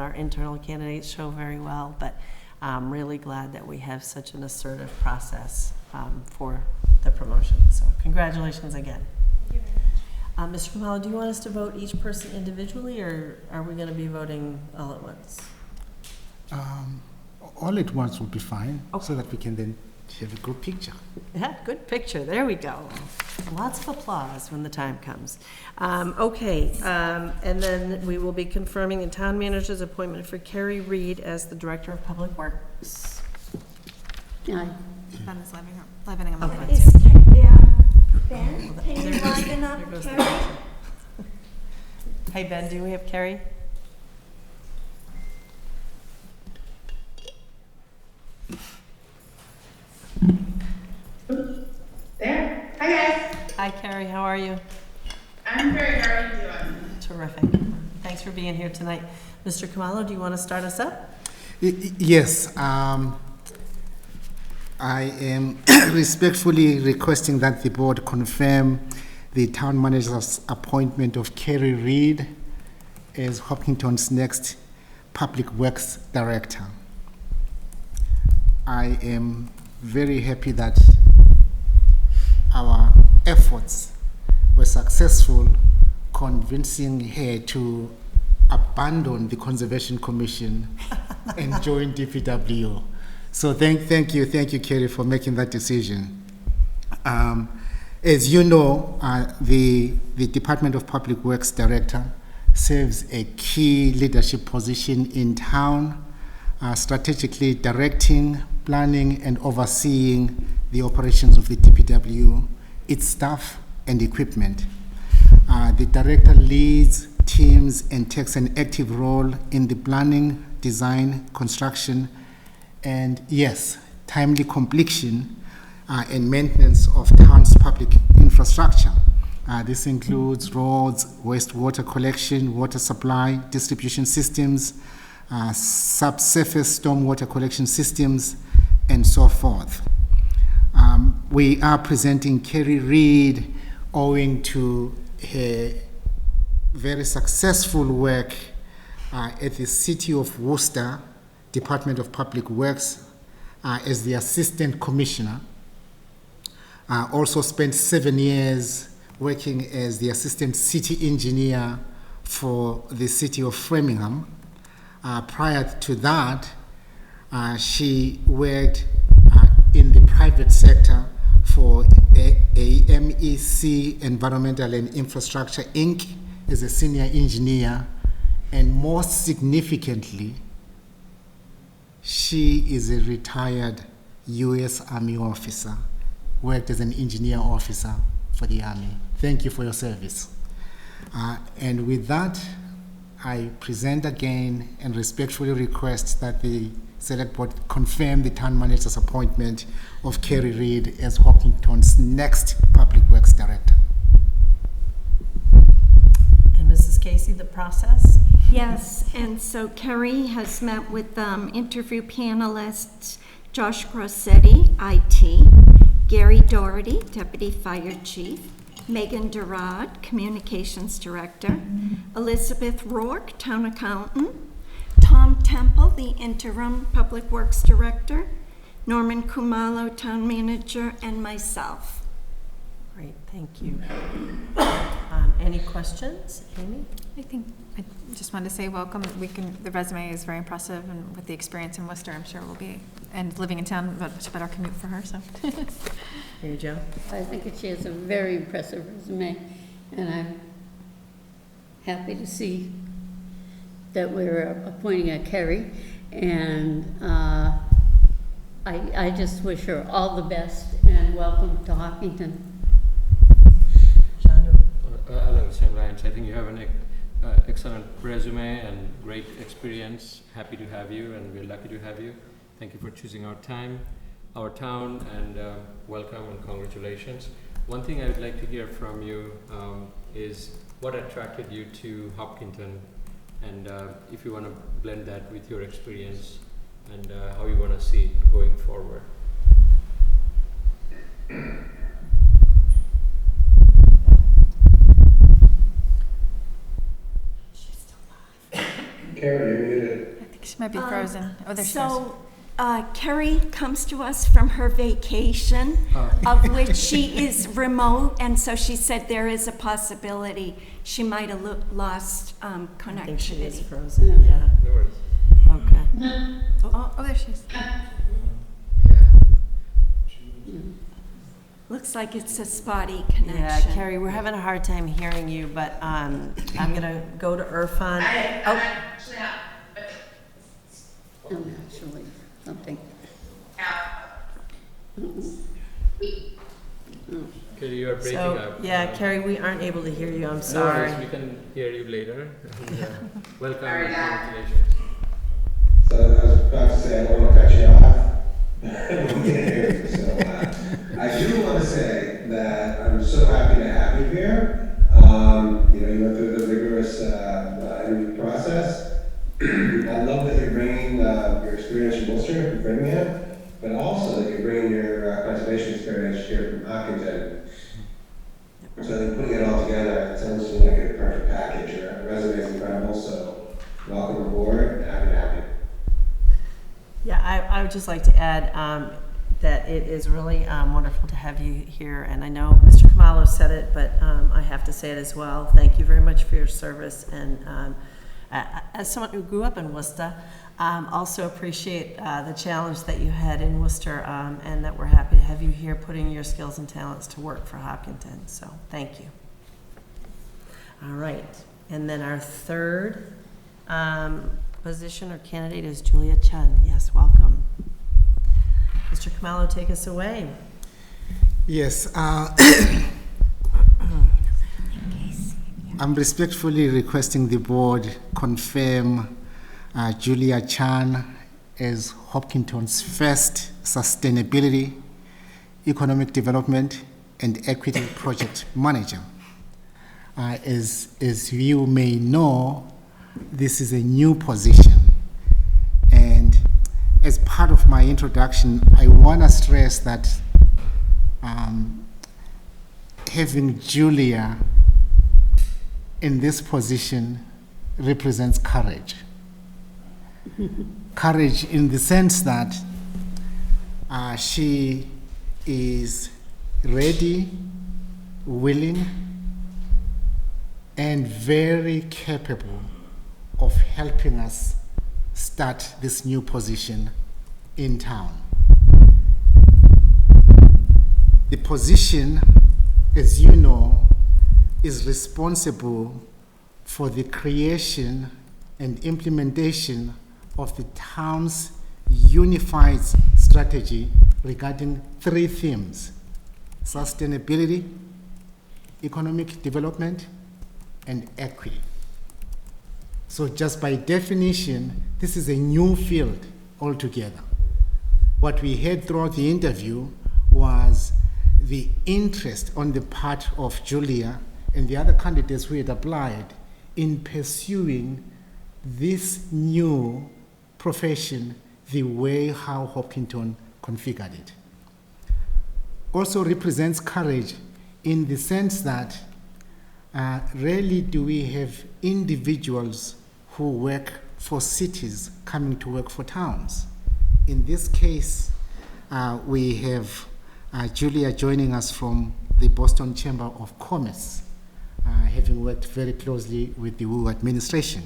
our internal candidates show very well, but I'm really glad that we have such an assertive process for the promotion. So congratulations again. Thank you very much. Mr. Kamala, do you want us to vote each person individually, or are we going to be voting all at once? All at once would be fine, Okay. so that we can then have a good picture. Yeah, good picture. There we go. Lots of applause when the time comes. And then we will be confirming the town manager's appointment for Carrie Reed as the Director of Public Works. Aye. Ben is leveling him up. Okay. Ben, can you liven up, There goes the Carrie? picture. Hey, Ben, do we have Carrie? Hi guys, Hi, Carrie, how are you? I'm great. How are you doing? Terrific. Thanks for being here tonight. Mr. Kamalo, do you want to start us up? Yes, I am respectfully requesting that the board confirm the town manager's appointment of Kerry Reed as Hopkinton's next Public Works Director. I am very happy that our efforts were successful convincing her to abandon the Conservation Commission and join DPW. So thank you, Kerry, for making that decision. As you know, the Department of Public Works Director serves a key leadership position in town, strategically directing, planning, and overseeing the operations of the DPW, its staff, and equipment. The director leads teams and takes an active role in the planning, design, construction, and yes, timely completion and maintenance of town's public infrastructure. This includes roads, wastewater collection, water supply, distribution systems, subsurface stormwater collection systems, and so forth. We are presenting Kerry Reed owing to her very successful work at the City of Worcester Department of Public Works as the Assistant Commissioner. Also spent 7 years working as the Assistant City Engineer for the City of Framingham. Prior to that, she worked in the private sector for MEC Environmental and Infrastructure Inc. as a senior engineer, and most significantly, she is a retired U.S. Army officer, worked as an engineer officer for the Army. Thank you for your service. And with that, I present again and respectfully request that the Select Board confirm the town manager's appointment of Kerry Reed as Hopkinton's next Public Works Director. And Mrs. Casey, the process? Yes, and so Kerry has met with interview panelists Josh Grossetti, IT, Gary Doherty, Deputy Fire Chief, Megan Durad, Communications Director, Elizabeth Rourke, Town Accountant, Tom Temple, the Interim Public Works Director, Norman Kumalo, Town Manager, and myself. Great, thank you. Any questions, Amy? I just wanted to say welcome. The resume is very impressive, and with the experience in Worcester, I'm sure it will be, and living in town, much better commute for her, so. Here, Joe. I think she has a very impressive resume, and I'm happy to see that we're appointing a Kerry, and I just wish her all the best and welcome to Hopkinton. Along the same lines, I think you have an excellent resume and great experience. Happy to have you, and we're lucky to have you. Thank you for choosing our town, and welcome and congratulations. One thing I would like to hear from you is what attracted you to Hopkinton, and if you want to blend that with your experience and how you want to see it going forward. Carrie, you're muted. I think she might be frozen. Oh, there she is. So, Kerry comes to us from her vacation, of which she is remote, and so she said there is a possibility she might have lost I think she is connectivity. frozen, yeah. No worries. Okay. Oh, there she is. Looks like it's a spotty connection. Yeah, Carrie, we're having a hard time hearing you, but I'm gonna go to Irfan. Oh, Actually, something. Okay, you are breaking so, up. yeah, Carrie, we aren't able to hear you, I'm No sorry. worries, we can hear you later. Welcome and congratulations. So I was about to say, I don't want to cut you off. I do want to say that I'm so happy to have you here. You went through the rigorous interview process. I love that you're bringing your experience from Worcester, from Framingham, but also that you're bringing your conservation experience here from Hopkinton. So I think putting it all together, it sounds to me like a perfect package. Your resume is incredible, so welcome aboard. Happy to have you. Yeah, I would just like to add that it is really wonderful to have you here. And I know Mr. Khumalo said it, but I have to say it as well. Thank you very much for your service. And as someone who grew up in Worcester, also appreciate the challenge that you had in Worcester, and that we're happy to have you here putting your skills and talents to work for Hopkinton. So thank you. All right. And then our third position or candidate is Julia Chen. Yes, welcome. Mr. Khumalo, take us away. Yes. I'm respectfully requesting the board confirm Julia Chan as Hopkinton's first Sustainability, Economic Development, and Equity Project Manager. As you may know, this is a new position. And as part of my introduction, I want to stress that having Julia in this position represents courage. Courage in the sense that she is ready, willing, and very capable of helping us start this new position in town. The position, as you know, is responsible for the creation and implementation of the town's unified strategy regarding 3 themes: sustainability, economic development, and equity. So just by definition, this is a new field altogether. What we heard throughout the interview was the interest on the part of Julia and the other candidates who had applied in pursuing this new profession the way how Hopkinton configured it. Also represents courage in the sense that rarely do we have individuals who work for cities coming to work for towns. In this case, we have Julia joining us from the Boston Chamber of Commerce, having worked very closely with the Wu administration.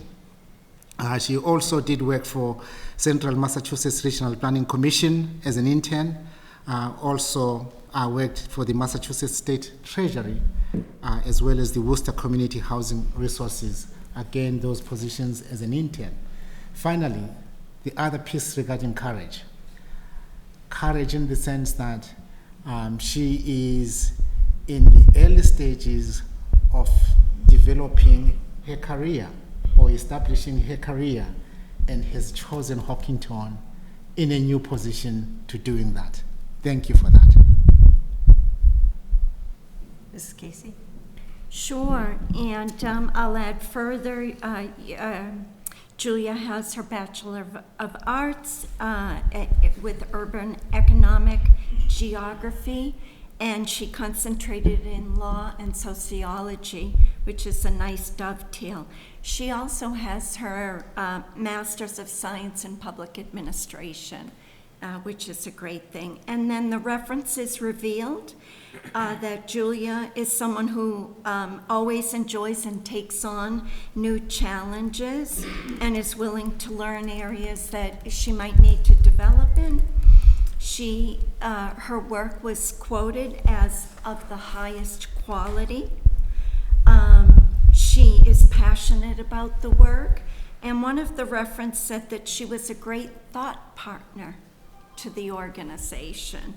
She also did work for Central Massachusetts Regional Planning Commission as an intern, also worked for the Massachusetts State Treasury, as well as the Worcester Community Housing Resources, again, those positions as an intern. Finally, the other piece regarding courage. Courage in the sense that she is in the early stages of developing her career or establishing her career, and has chosen Hopkinton in a new position to doing that. Thank you for that. Mrs. Casey? Sure, and I'll add further, Julia has her Bachelor of Arts with Urban Economic Geography, and she concentrated in law and sociology, which is a nice dovetail. She also has her Master's of Science in Public Administration, which is a great thing. And then the references revealed that Julia is someone who always enjoys and takes on new challenges and is willing to learn areas that she might need to develop in. Her work was quoted as of the highest quality. She is passionate about the work, and one of the references said that she was a great thought partner to the organization.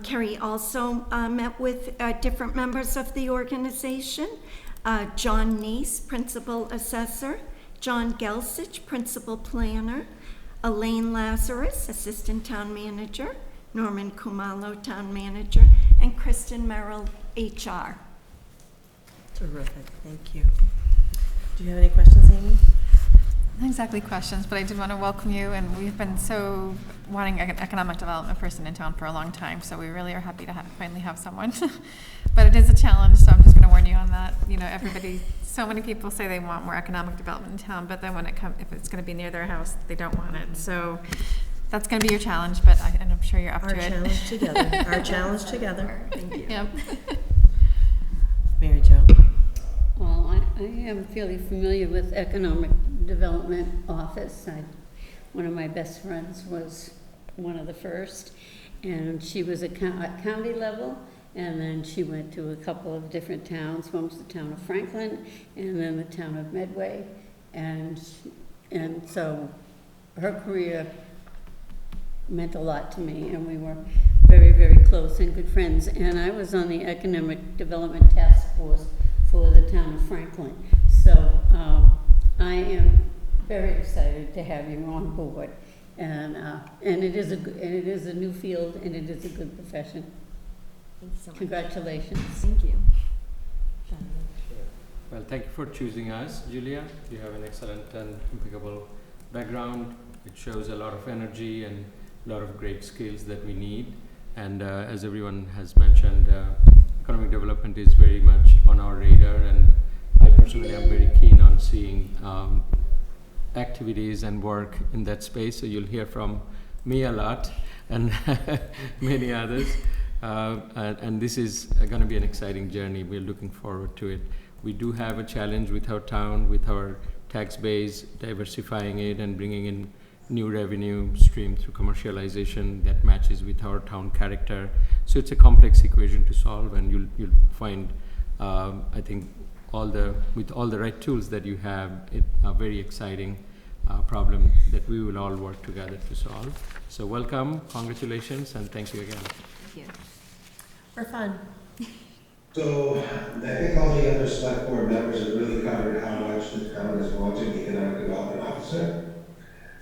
Carrie also met with different members of the organization. John Neese, Principal Assessor, John Gelsich, Principal Planner, Elaine Lazarus, Assistant Town Manager, Norman Khumalo, Town Manager, and Kristen Merrill, HR. Terrific, thank you. Do you have any questions, Amy? Not exactly questions, but I did want to welcome you, and we've been so wanting an economic development person in town for a long time, so we really are happy to finally have someone. But it is a challenge, so I'm just going to warn you on that. You know, so many people say they want more economic development in town, but then when if it's going to be near their house, they don't want it. So that's going to be your challenge, but and I'm sure you're up to it. Our challenge together. Thank you. Yep. Mary Jo. Well, I am fairly familiar with Economic Development Office. One of my best friends was one of the first, and she was at county level, and then she went to a couple of different towns. One was the town of Franklin, and then the town of Medway, and so her career meant a lot to me, and we were very, very close and good friends. And I was on the Economic Development Task Force for the town of Franklin. So I am very excited to have you on board, and it is a new field, and it is a good profession. Thanks so much. Congratulations. Thank you. Well, thank you for choosing us, Julia. You have an excellent and impeccable background. It shows a lot of energy and a lot of great skills that we need. And as everyone has mentioned, economic development is very much on our radar, and I personally am very keen on seeing activities and work in that space. So you'll hear from me a lot and many others. And this is going to be an exciting journey. We're looking forward to it. We do have a challenge with our town, with our tax base, diversifying it and bringing in new revenue stream through commercialization that matches with our town character. So it's a complex equation to solve, and you'll find, I think, with all the right tools that you have, a very exciting problem that we will all work together to solve. So welcome, congratulations, and thank you again. Thank you. For fun. So I think all the other select board members have really covered how much the town has wanted an economic development officer.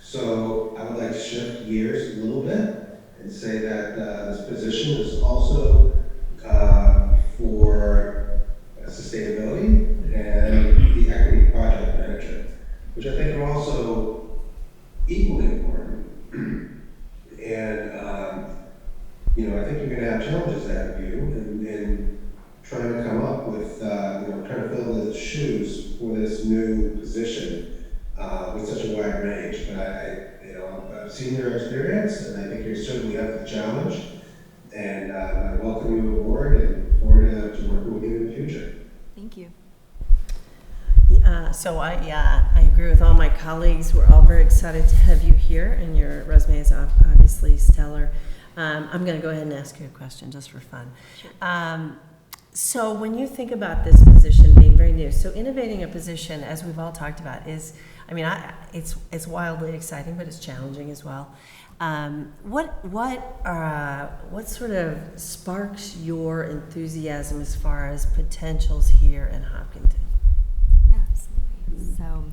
So I would like to shift gears a little bit and say that this position is also for sustainability and the equity project manager, which I think are also equally important. And I think you're going to have challenges ahead of you in trying to come up with, trying to fill the shoes for this new position with such a wide range. But I've seen your experience, and I think you're certainly up to the challenge. And I welcome you aboard and look forward to working with you in the future. Thank you. So I agree with all my colleagues. We're all very excited to have you here, and your resume is obviously stellar. I'm going to go ahead and ask you a question just for fun. Sure. So when you think about this position being very new, so innovating a position, as we've all talked about, is, it's wildly exciting, but it's challenging as well. What sort of sparks your enthusiasm as far as potentials here in Hopkinton? Yeah, absolutely. So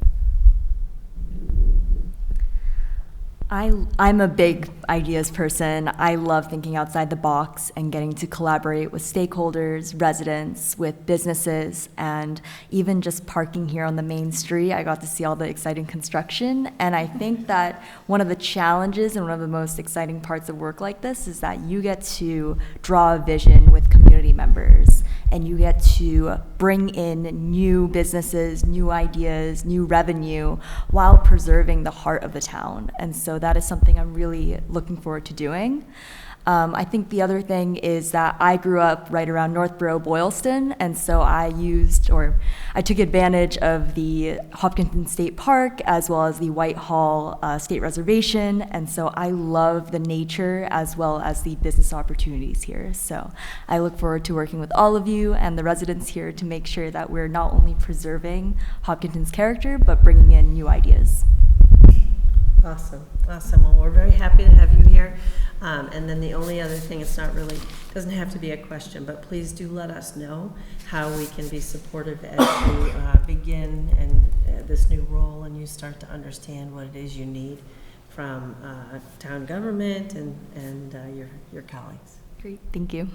I'm a big ideas person. I love thinking outside the box and getting to collaborate with stakeholders, residents, with businesses, and even just parking here on the main street, I got to see all the exciting construction. And I think that one of the challenges and one of the most exciting parts of work like this is that you get to draw a vision with community members, and you get to bring in new businesses, new ideas, new revenue, while preserving the heart of the town. And so that is something I'm really looking forward to doing. I think the other thing is that I grew up right around Northborough, Boylston, and so I took advantage of the Hopkinton State Park as well as the Whitehall State Reservation, and so I love the nature as well as the business opportunities here. So I look forward to working with all of you and the residents here to make sure that we're not only preserving Hopkinton's character, but bringing in new ideas. Awesome. Well, we're very happy to have you here. And then the only other thing, doesn't have to be a question, but please do let us know how we can be supportive as you begin this new role and you start to understand what it is you need from town government and your colleagues. Great, thank you.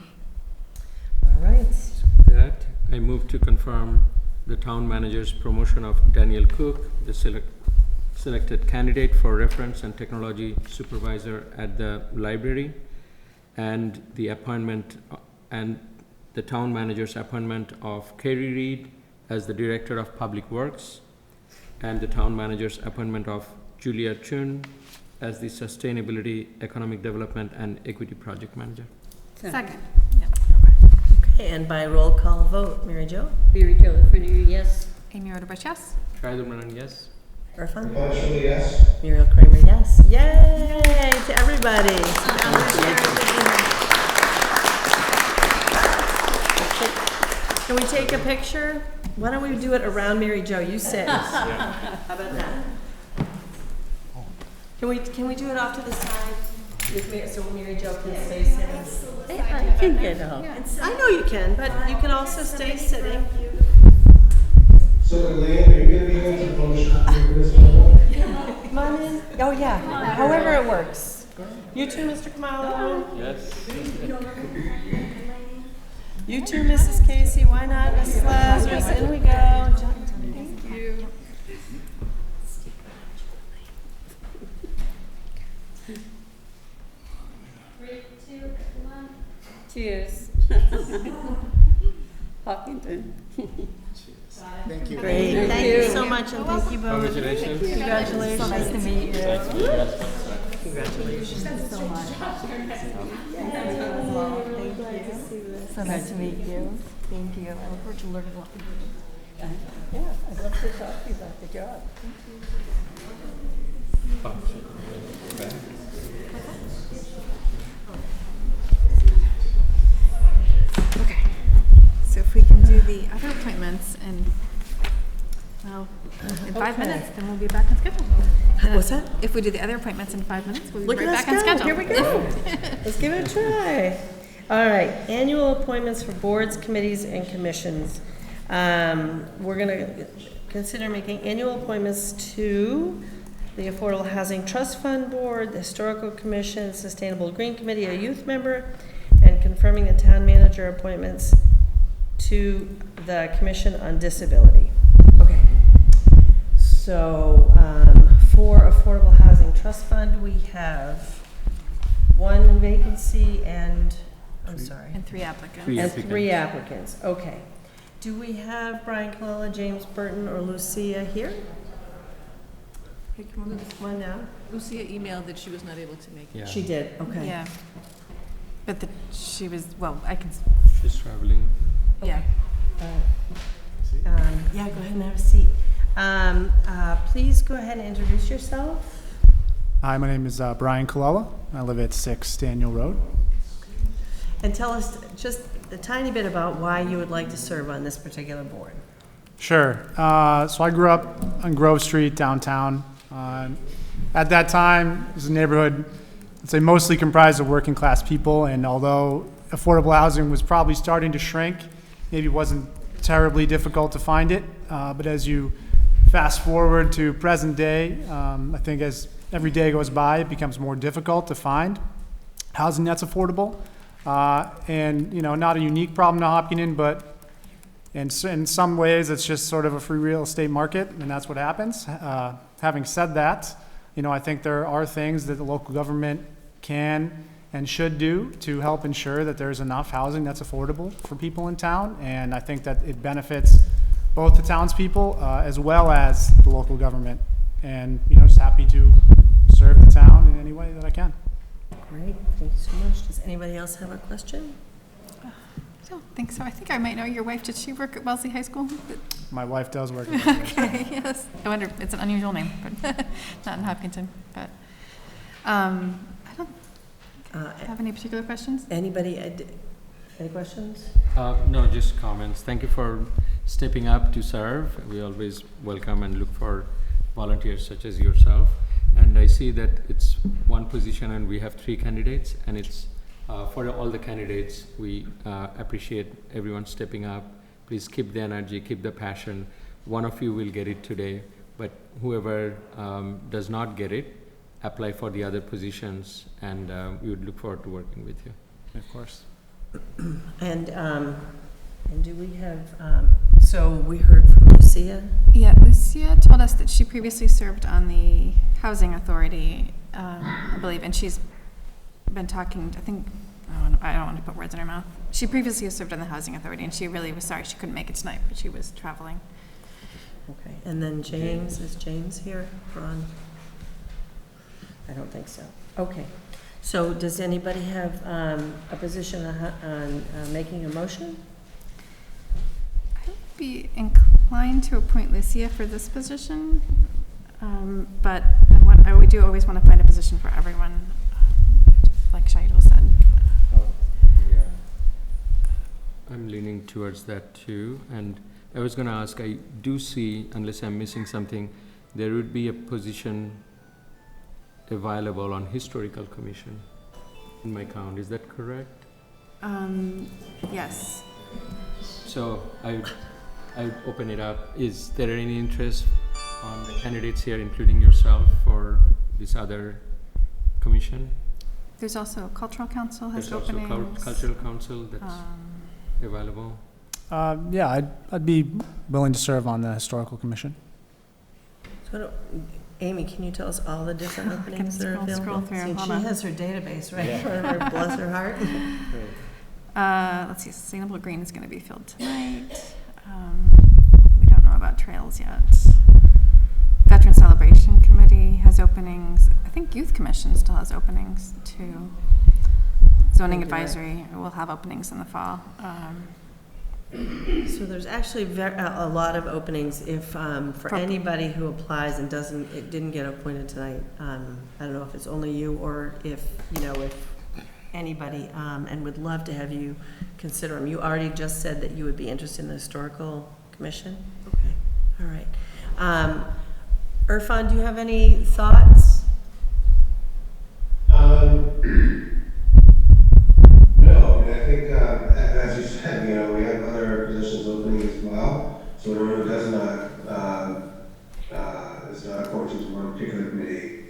I move to confirm the town manager's promotion of Daniel Cook, the selected candidate for reference and technology supervisor at the library, and the appointment and the town manager's appointment of Kerry Reed as the director of public works, and the town manager's appointment of Julia Chun as the sustainability, economic development, and equity project manager. Second. Okay, and by roll call vote, Mary Jo? Mary Jo Lefreniere, yes. Amy Roderbush, yes? Shahidul Manan, yes. Irfan? Eventually, yes. Muriel Kramer, yes. Yay to everybody. Can we take a picture? Why don't we do it around Mary Jo? You sit. How about that? Can we do it off to the side? So Mary Jo can stay sitting. I can get up. I know you can, but you can also stay sitting. So Elaine, are you gonna be able to Photoshop this photo? Come on in. Oh, yeah. However it works. You too, Mr. Kamalo. Yes. You too, Mrs. Casey. Why not, Mrs. Lazarus? In we go. Thank you. Cheers. Hopkinton. Thank you. Great. Thank you so much, and thank you both. Congratulations. Congratulations. So nice to meet you. Congratulations. So much. So nice to meet you. Thank you. I look forward to learning a lot from you. Yeah, I'd love to talk to you about the job. Okay. So if we can do the other appointments in 5 minutes, then we'll be back on schedule. What's that? If we do the other appointments in 5 minutes, we'll be Look right at us back on go. schedule. Here we go. Let's give it a try. All right, annual appointments for boards, committees, and commissions. We're going to consider making annual appointments to the Affordable Housing Trust Fund Board, the Historical Commission, Sustainable Green Committee, a youth member, and confirming the town manager appointments to the Commission on Disability. Okay. So, for Affordable Housing Trust Fund, we have one vacancy and, I'm sorry, And 3 applicants. and 3 applicants. Okay. Do we have Brian Colella, James Burton, or Lucia here? Hey, come on. Come on now. Lucia emailed that she was not able to make it. Yeah. She did, okay. Yeah. But she was, well, I can, She's traveling. yeah. Yeah, go ahead and have a seat. Please go ahead and introduce yourself. Hi, my name is Brian Colella. I live at 6 Daniel Road. And tell us just a tiny bit about why you would like to serve on this particular board. Sure. So I grew up on Grove Street downtown. At that time, it was a neighborhood, I'd say, mostly comprised of working class people. And although affordable housing was probably starting to shrink, maybe it wasn't terribly difficult to find it. But as you fast forward to present day, I think as every day goes by, it becomes more difficult to find housing that's affordable. And, you know, not a unique problem to Hopkinton, but in some ways, it's just sort of a free real estate market, and that's what happens. Having said that, you know, I think there are things that the local government can and should do to help ensure that there's enough housing that's affordable for people in town, and I think that it benefits both the townspeople as well as the local government. And, you know, just happy to serve the town in any way that I can. Great, thank you so much. Does anybody else have a question? I don't think so. I think I might know your wife. Did she work at Wellesley High School? My wife does work at Wellesley. Okay, yes. I wonder, it's an unusual name, but not in Hopkinton. But I don't have any particular questions. Anybody, any questions? No, just comments. Thank you for stepping up to serve. We always welcome and look for volunteers such as yourself. And I see that it's one position and we have 3 candidates, and it's for all the candidates, we appreciate everyone stepping up. Please keep the energy, keep the passion. One of you will get it today, but whoever does not get it, apply for the other positions, and we would look forward to working with you. Of course. And And do we have, so we heard from Lucia? Yeah, Lucia told us that she previously served on the Housing Authority, I believe, and she's been talking, I think, I don't want to put words in her mouth. She previously served on the Housing Authority, and she really was sorry she couldn't make it tonight, but she was traveling. Okay, and then James, is James here? Ron? I don't think so. Okay, so does anybody have a position on making a motion? I would be inclined to appoint Lucia for this position, but we do always want to find a position for everyone, like Shaido said. Yeah. I'm leaning towards that too, and I was gonna ask, I do see, unless I'm missing something, there would be a position available on Historical Commission in my count, is that correct? Yes. So I open it up. Is there any interest on the candidates here, including yourself, for this other commission? There's also Cultural Council has There's also openings. Cultural Council that's available. Yeah, I'd be willing to serve on the Historical Commission. So, Amy, can you tell us all the different openings that are available? Scroll through. See, Hold she on. has her database right in front of her, bless her heart. Let's see, Sustainable Green is going to be filled tonight. We don't know about trails yet. Veteran Celebration Committee has openings. I think Youth Commission still has openings too. Zoning Advisory will have openings in the fall. So there's actually a lot of openings if, for anybody who applies and didn't get appointed tonight. I don't know if it's only you or if anybody, and would love to have you consider them. You already just said that you would be interested in the Historical Commission? Okay, all right. Irfan, do you have any thoughts? No, and I think, as you said, we have other positions opening as well. So anyone who does not, is not appointed to one particular committee,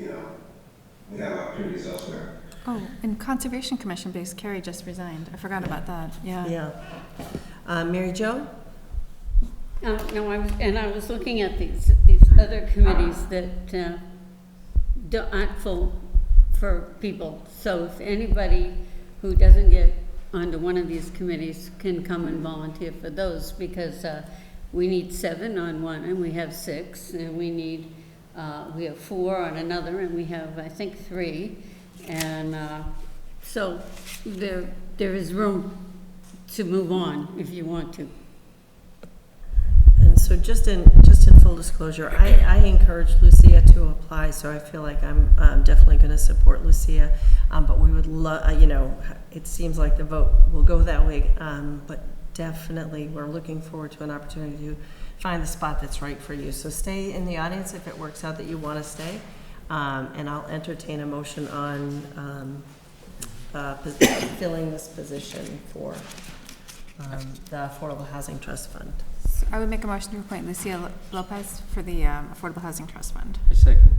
we have opportunities elsewhere. Oh, and Conservation Commission base, Carrie just resigned. I forgot about that. Yeah. Yeah. Mary Jo? No, I was looking at these other committees that aren't full for people. So if anybody who doesn't get onto one of these committees can come and volunteer for those, because we need 7 on one and we have 6, and we have 4 on another, and we have, I think, 3. And so there is room to move on if you want to. And so just in full disclosure, I encouraged Lucia to apply, so I feel like I'm definitely going to support Lucia. But we would love, it seems like the vote will go that way. But definitely we're looking forward to an opportunity to find the spot that's right for you. So stay in the audience if it works out that you want to stay. And I'll entertain a motion on filling this position for the Affordable Housing Trust Fund. So I would make a motion to appoint Lucia Lopez for the Affordable Housing Trust Fund. A second.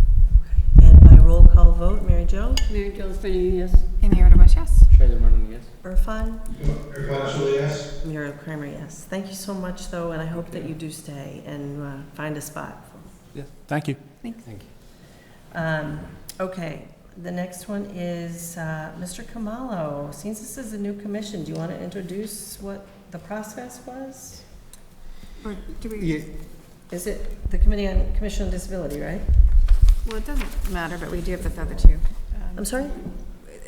And by roll call vote, Mary Jo? Mary Jo Finnegan, yes. Amy Ardabush, yes. Shailen Martin, yes. Irfan? Irfan, yes. Muriel Kramer, yes. Thank you so much, though, and I hope that you do stay and find a spot. Yeah. Thank you. Thanks. Thank you. Okay, the next one is Mr. Kamalo. Since this is a new commission, do you want to introduce what the process was? Or do we? Yeah, Is it the Commission on Disability, right? Well, it doesn't matter, but we do have the other two. I'm sorry?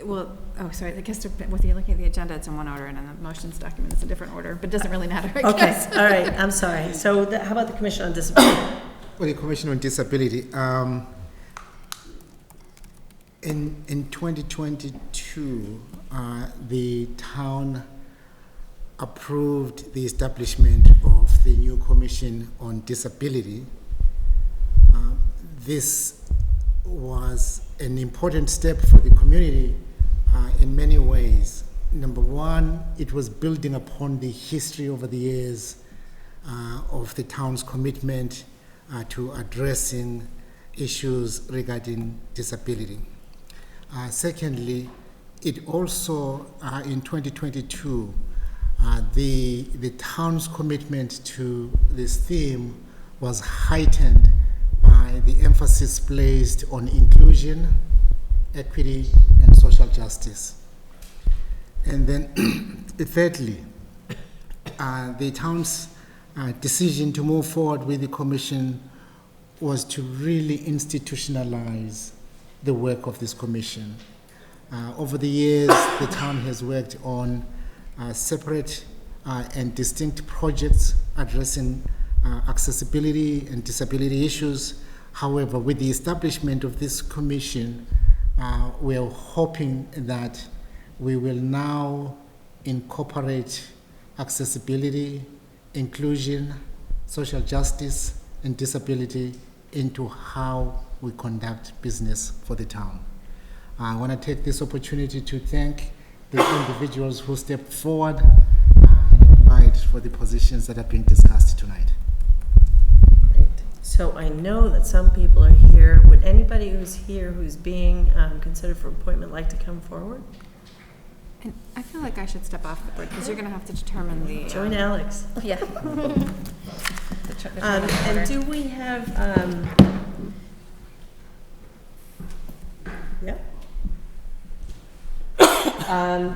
Well, sorry. I guess with you looking at the agenda, it's in one order, and in the motions document, it's a different order. But it doesn't really matter. I Okay, guess. all right, I'm sorry. So how about the Commission on Disability? well, the Commission on Disability. In 2022, the town approved the establishment of the new Commission on Disability. This was an important step for the community in many ways. Number one, it was building upon the history over the years of the town's commitment to addressing issues regarding disability. Secondly, it also, in 2022, the town's commitment to this theme was heightened by the emphasis placed on inclusion, equity, and social justice. And then thirdly, the town's decision to move forward with the commission was to really institutionalize the work of this commission. Over the years, the town has worked on separate and distinct projects addressing accessibility and disability issues. However, with the establishment of this commission, we are hoping that we will now incorporate accessibility, inclusion, social justice, and disability into how we conduct business for the town. I want to take this opportunity to thank the individuals who stepped forward and applied for the positions that are being discussed tonight. Great. So I know that some people are here. Would anybody who's here who's being considered for appointment like to come forward? And I feel like I should step off the board because you're going to have to determine the. Join Alex. Yeah. And do we have,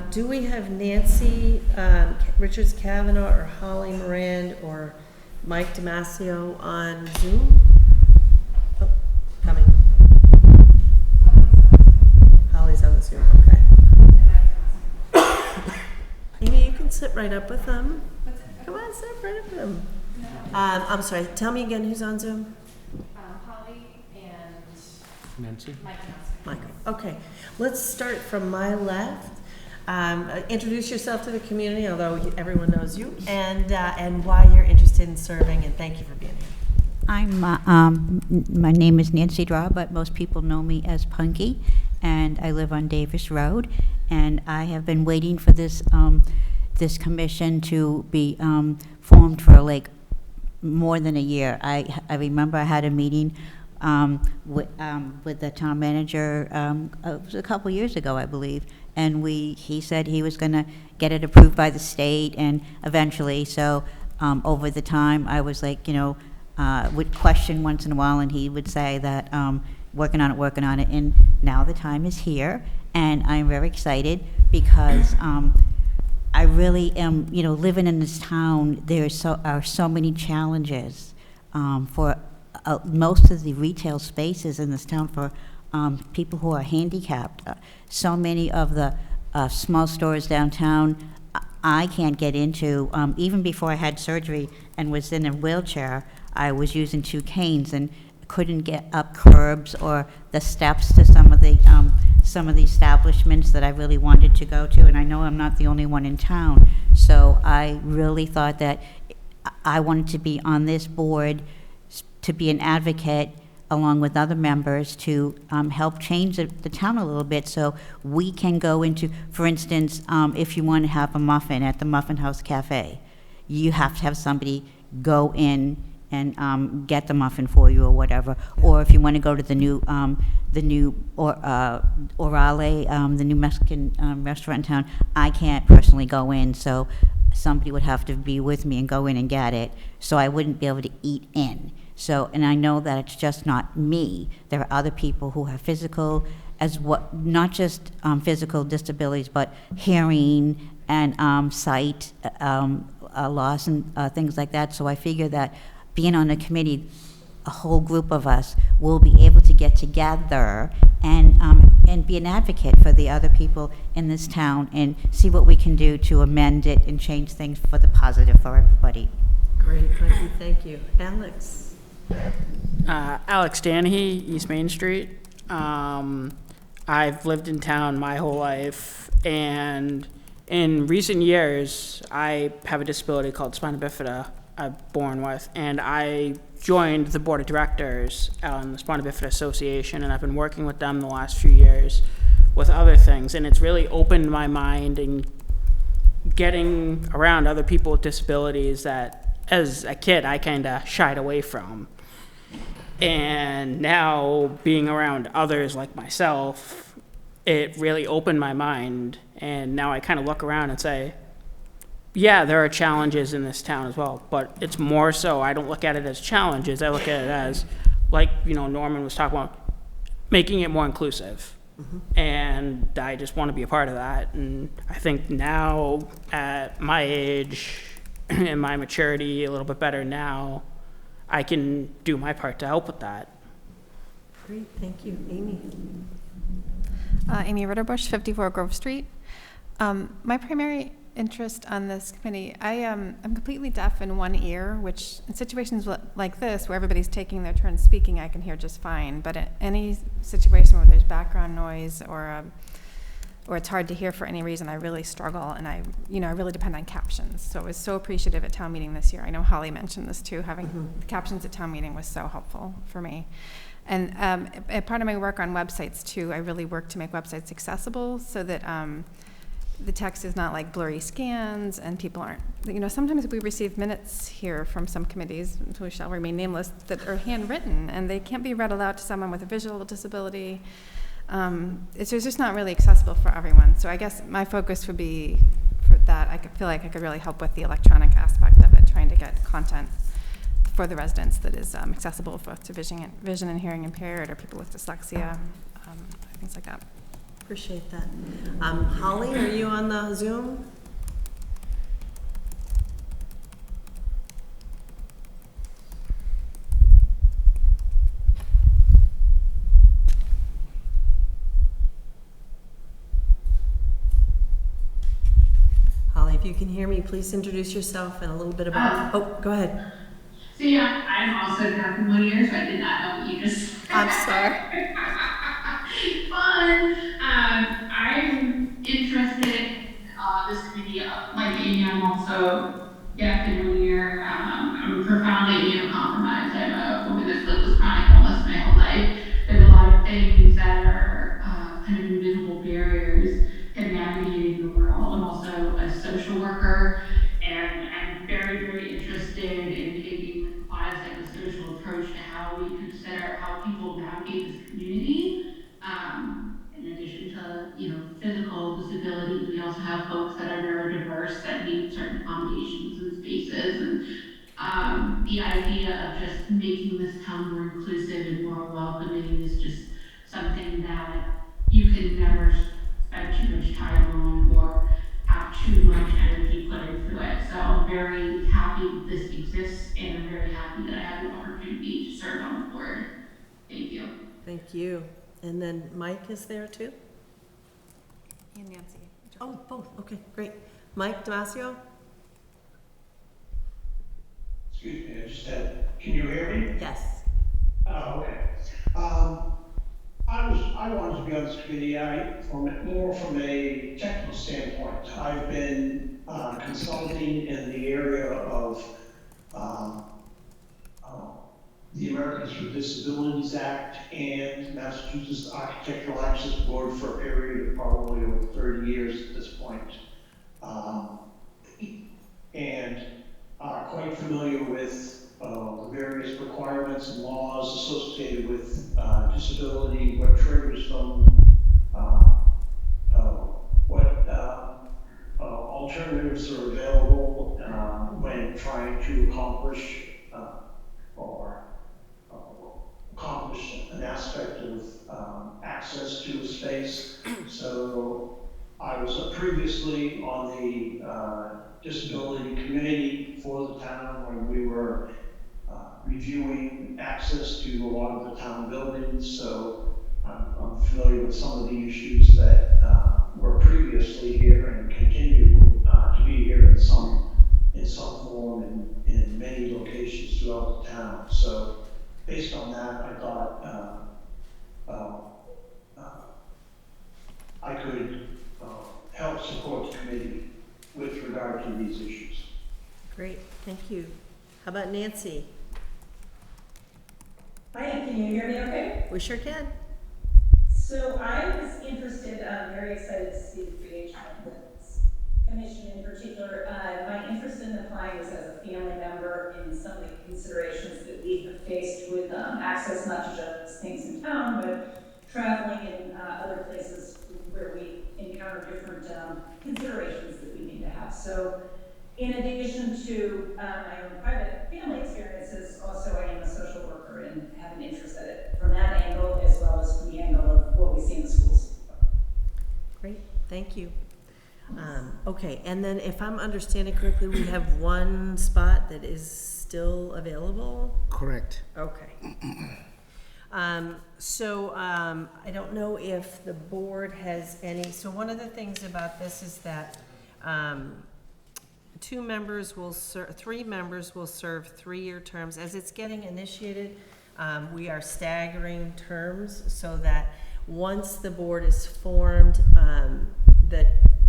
do we have Nancy Richards Kavanaugh or Holly Moran or Mike Damasio on Zoom? Oh, coming. Holly's on the Zoom, okay. Amy, you can sit right up with them. Come on, sit right up with them. I'm sorry, tell me again who's on Zoom? Holly and Nancy? Michael. Okay, let's start from my left. Introduce yourself to the community, although everyone knows you, and why you're interested in serving, and thank you for being here. My name is Nancy Draw, but most people know me as Punky, and I live on Davis Road, and I have been waiting for this this commission to be formed for like more than a year. I remember I had a meeting with the town manager it was a couple years ago, I believe, and he said he was going to get it approved by the state, and eventually, so over the time, I was like, would question once in a while, and he would say that working on it, and now the time is here, and I'm very excited because I really am, living in this town, there are so many challenges for most of the retail spaces in this town for people who are handicapped. So many of the small stores downtown I can't get into. Even before I had surgery and was in a wheelchair, I was using 2 canes and couldn't get up curbs or the steps to some of the establishments that I really wanted to go to, and I know I'm not the only one in town. So I really thought that I wanted to be on this board to be an advocate along with other members to help change the town a little bit so we can go into, for instance, if you want to have a muffin at the Muffin House Cafe, you have to have somebody go in and get the muffin for you or whatever. Or if you want to go to the new Orale, the new Mexican restaurant in town, I can't personally go in, so somebody would have to be with me and go in and get it, so I wouldn't be able to eat in. So, and I know that it's just not me. There are other people who have not just physical disabilities, but hearing and sight loss and things like that. So I figure that being on a committee, a whole group of us will be able to get together and be an advocate for the other people in this town and see what we can do to amend it and change things for the positive for everybody. Great, thank you. Alex? Alex Danahy, East Main Street. I've lived in town my whole life, and in recent years, I have a disability called spina bifida I'm born with, and I joined the board of directors on the Spina Bifida Association, and I've been working with them the last few years with other things, and it's really opened my mind and getting around other people with disabilities that, as a kid, I kind of shied away from. And now, being around others like myself, it really opened my mind, and now I kind of look around and say, yeah, there are challenges in this town as well, but it's more so, I don't look at it as challenges, I look at it as, like, Norman was talking about, making it more inclusive. And I just want to be a part of that. And I think now, at my age and my maturity, a little bit better now, I can do my part to help with that. Great, thank you. Amy? Amy Ritterbusch, 54 Grove Street. My primary interest on this committee, I'm completely deaf in one ear, which in situations like this where everybody's taking their turn speaking, I can hear just fine. But in any situation where there's background noise or it's hard to hear for any reason, I really struggle, and I really depend on captions. So I was so appreciative at town meeting this year. I know Holly mentioned this too. Having the captions at town meeting was so helpful for me. And part of my work on websites too, I really work to make websites accessible so that the text is not like blurry scans and people aren't, sometimes we receive minutes here from some committees, who shall remain nameless, that are handwritten and they can't be read aloud to someone with a visual disability. It's just not really accessible for everyone. So I guess my focus would be for that. I feel like I could really help with the electronic aspect of it, trying to get content for the residents that is accessible both to vision and hearing impaired or people with dyslexia, things like that. Appreciate that. Holly, are you on the Zoom? Holly, if you can hear me, please introduce yourself and a little bit about, go ahead. So yeah, I'm also deaf in one ear, so I did not know what you just said. I'm sorry. Fun. I'm interested, this committee, like Amy, I'm also deaf in one ear. I'm profoundly immunocompromised. I'm a woman that's lived with chronic illness my whole life. There's a lot of things that are kind of invisible barriers in navigating the world. I'm also a social worker, and I'm very, very interested in taking a biopsychosocial approach to how we consider how people navigate this community. In addition to, physical disabilities, we also have folks that are neurodiverse that need certain accommodations and spaces. And the idea of just making this town more inclusive and more welcoming is just something that you can never spend too much time on or have too much energy put into it. So I'm very happy that this exists, and I'm very happy that I have the opportunity to serve on the board. Thank you. Thank you. And then Mike is there too? And Nancy. Oh, both. Okay, great. Mike Damasio? Excuse me, I just had, can you hear me? Yes. Oh, okay. I wanted to be on this committee, more from a technical standpoint. I've been consulting in the area of the Americans with Disabilities Act and Massachusetts Architectural Access Board for a period of probably over 30 years at this point. And quite familiar with the various requirements and laws associated with disability, what triggers them, what alternatives are available when trying to accomplish an aspect of access to a space. So I was previously on the disability committee for the town when we were reviewing access to a lot of the town buildings. So I'm familiar with some of the issues that were previously here and continue to be here in some form in many locations throughout the town. So based on that, I thought I could help support the committee with regard to these issues. Great, thank you. How about Nancy? Hi, can you hear me okay? We sure can. So I was interested, very excited to see the creation of this commission in particular. My interest in applying was as a family member in some of the considerations that we have faced with access, not to just things in town, but traveling in other places where we encounter different considerations that we need to have. So In addition to my own private family experiences, also I am a social worker and have an interest in it from that angle as well as from the angle of what we see in the schools. Great, thank you. Okay, and then if I'm understanding correctly, we have one spot that is still available? Correct. Okay. I don't know if the board has any, so one of the things about this is that, 3 members will serve 3-year terms. As it's getting initiated, we are staggering terms so that once the board is formed,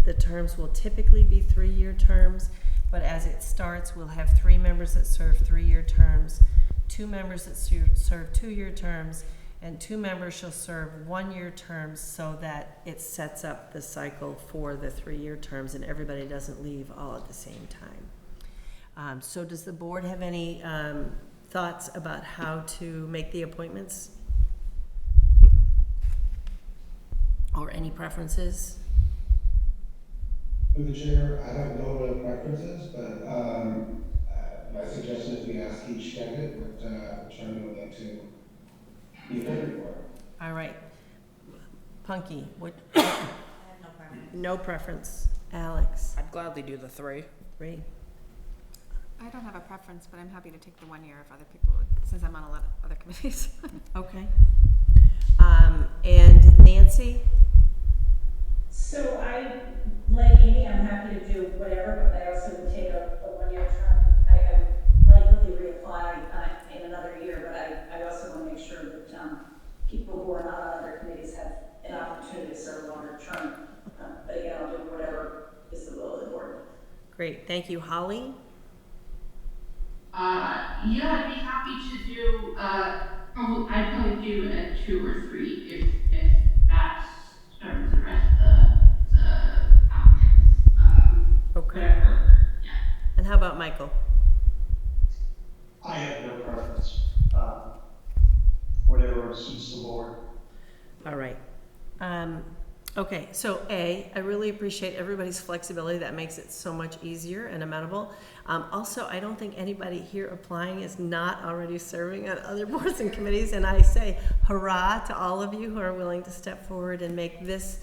the terms will typically be 3-year terms, but as it starts, we'll have 3 members that serve 3-year terms, 2 members that serve 2-year terms, and 2 members shall serve 1-year terms so that it sets up the cycle for the 3-year terms and everybody doesn't leave all at the same time. So does the board have any thoughts about how to make the appointments? Or any preferences? Through the chair, I don't know what a preference is, but my suggestion is we ask each candidate what term they would like to be appointed for. All right. Punky, what? I have no preference. No preference. Alex? I'd gladly do the 3. 3. I don't have a preference, but I'm happy to take the 1 year if other people would, since I'm on a lot of other committees. Okay. And Nancy? So like Amy, I'm happy to do whatever, but I also would take a 1-year term. I likely reapply in another year, but I also want to make sure that people who are not on other committees have an opportunity to serve a longer term. But again, I'll do whatever is the will of the board. Great, thank you. Holly? Yeah, I'd be happy to do, I'd probably do a 2 or 3 if that serves the rest of the applicants. Okay. Whatever, yeah. And how about Michael? I have no preference. Whatever suits the board. All right. Okay, so I really appreciate everybody's flexibility. That makes it so much easier and amenable. Also, I don't think anybody here applying is not already serving on other boards and committees, and I say hurrah to all of you who are willing to step forward and make this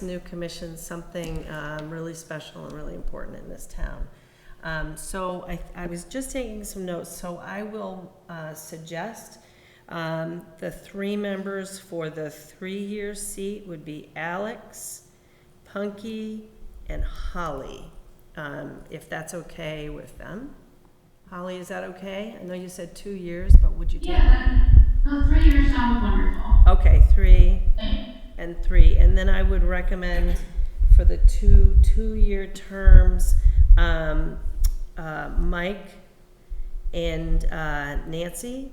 new commission something really special and really important in this town. So I was just taking some notes, so I will suggest the 3 members for the 3-year seat would be Alex, Punky, and Holly, if that's okay with them. Holly, is that okay? I know you said 2 years, but would you take? Yeah, the 3 years sounds wonderful. Okay, 3 Thanks. and 3. And then I would recommend for the 2-year terms, Mike and Nancy.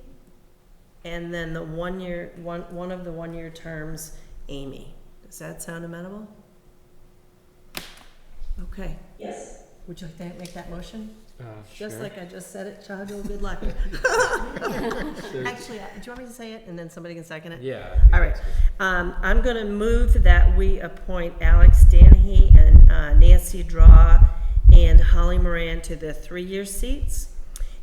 And then the 1 year, one of the 1-year terms, Amy. Does that sound amenable? Okay. Yes. Would you like to make that motion? Just Sure. like I just said it, Chad, good luck. Actually, do you want me to say it and then somebody can second it? Yeah. All right. I'm going to move that we appoint Alex Danahy and Nancy Draw and Holly Moran to the 3-year seats,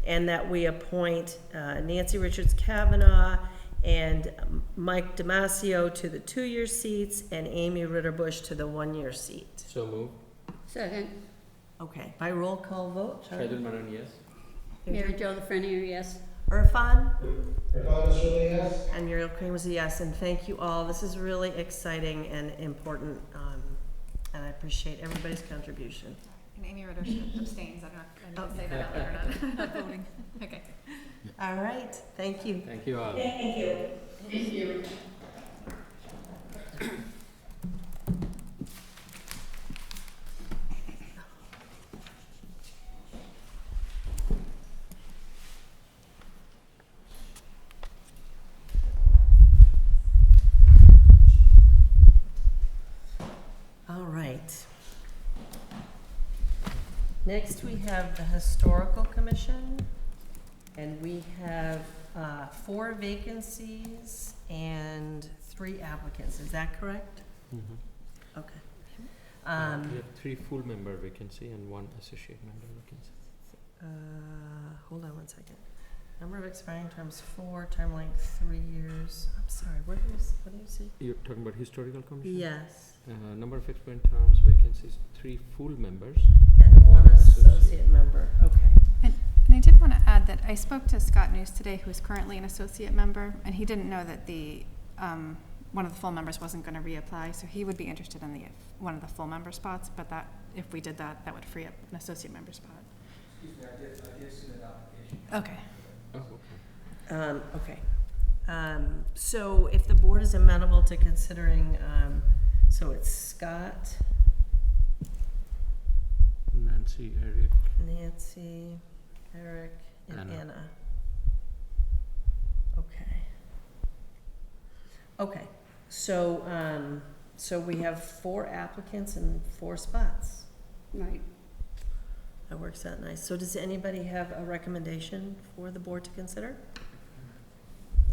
and that we appoint Nancy Richards Kavanaugh and Mike Damasio to the 2-year seats and Amy Ritterbush to the 1-year seat. So move. Second. Okay, by roll call vote, Charlie? Shadul Manan, yes. Mary Jo LaFreniere, yes. Irfan? Irfan is really yes. And Muriel Cream was a yes, and thank you all. This is really exciting and important, and I appreciate everybody's contribution. And Amy Ritter abstains. I don't know if I need to say that out loud or not. Not voting. Okay. All right, thank you. Thank you all. Thank you. Thank you. All right. Next, we have the Historical Commission, and we have 4 vacancies and 3 applicants. Is that correct? Mm-hmm. Okay. We have 3 full member vacancy and 1 associate member vacancy. Hold on one second. Number of expiring terms 4, term length 3 years. I'm sorry, what do you see? You're talking about historical commission? Yes. Number of expiring terms, vacancies, 3 full members. And 1 associate member, okay. And I did want to add that I spoke to Scott News today, who is currently an associate member, and he didn't know that the, one of the full members wasn't going to reapply, so he would be interested in one of the full member spots, but that, if we did that, that would free up an associate member spot. Excuse me, I did see that application. Okay. Oh, okay. Okay. So if the board is amenable to considering, so it's Scott, Nancy, Eric. Nancy, Eric, and Anna. Okay. Okay, so, so we have 4 applicants and 4 spots. Right. That works out nice. So does anybody have a recommendation for the board to consider?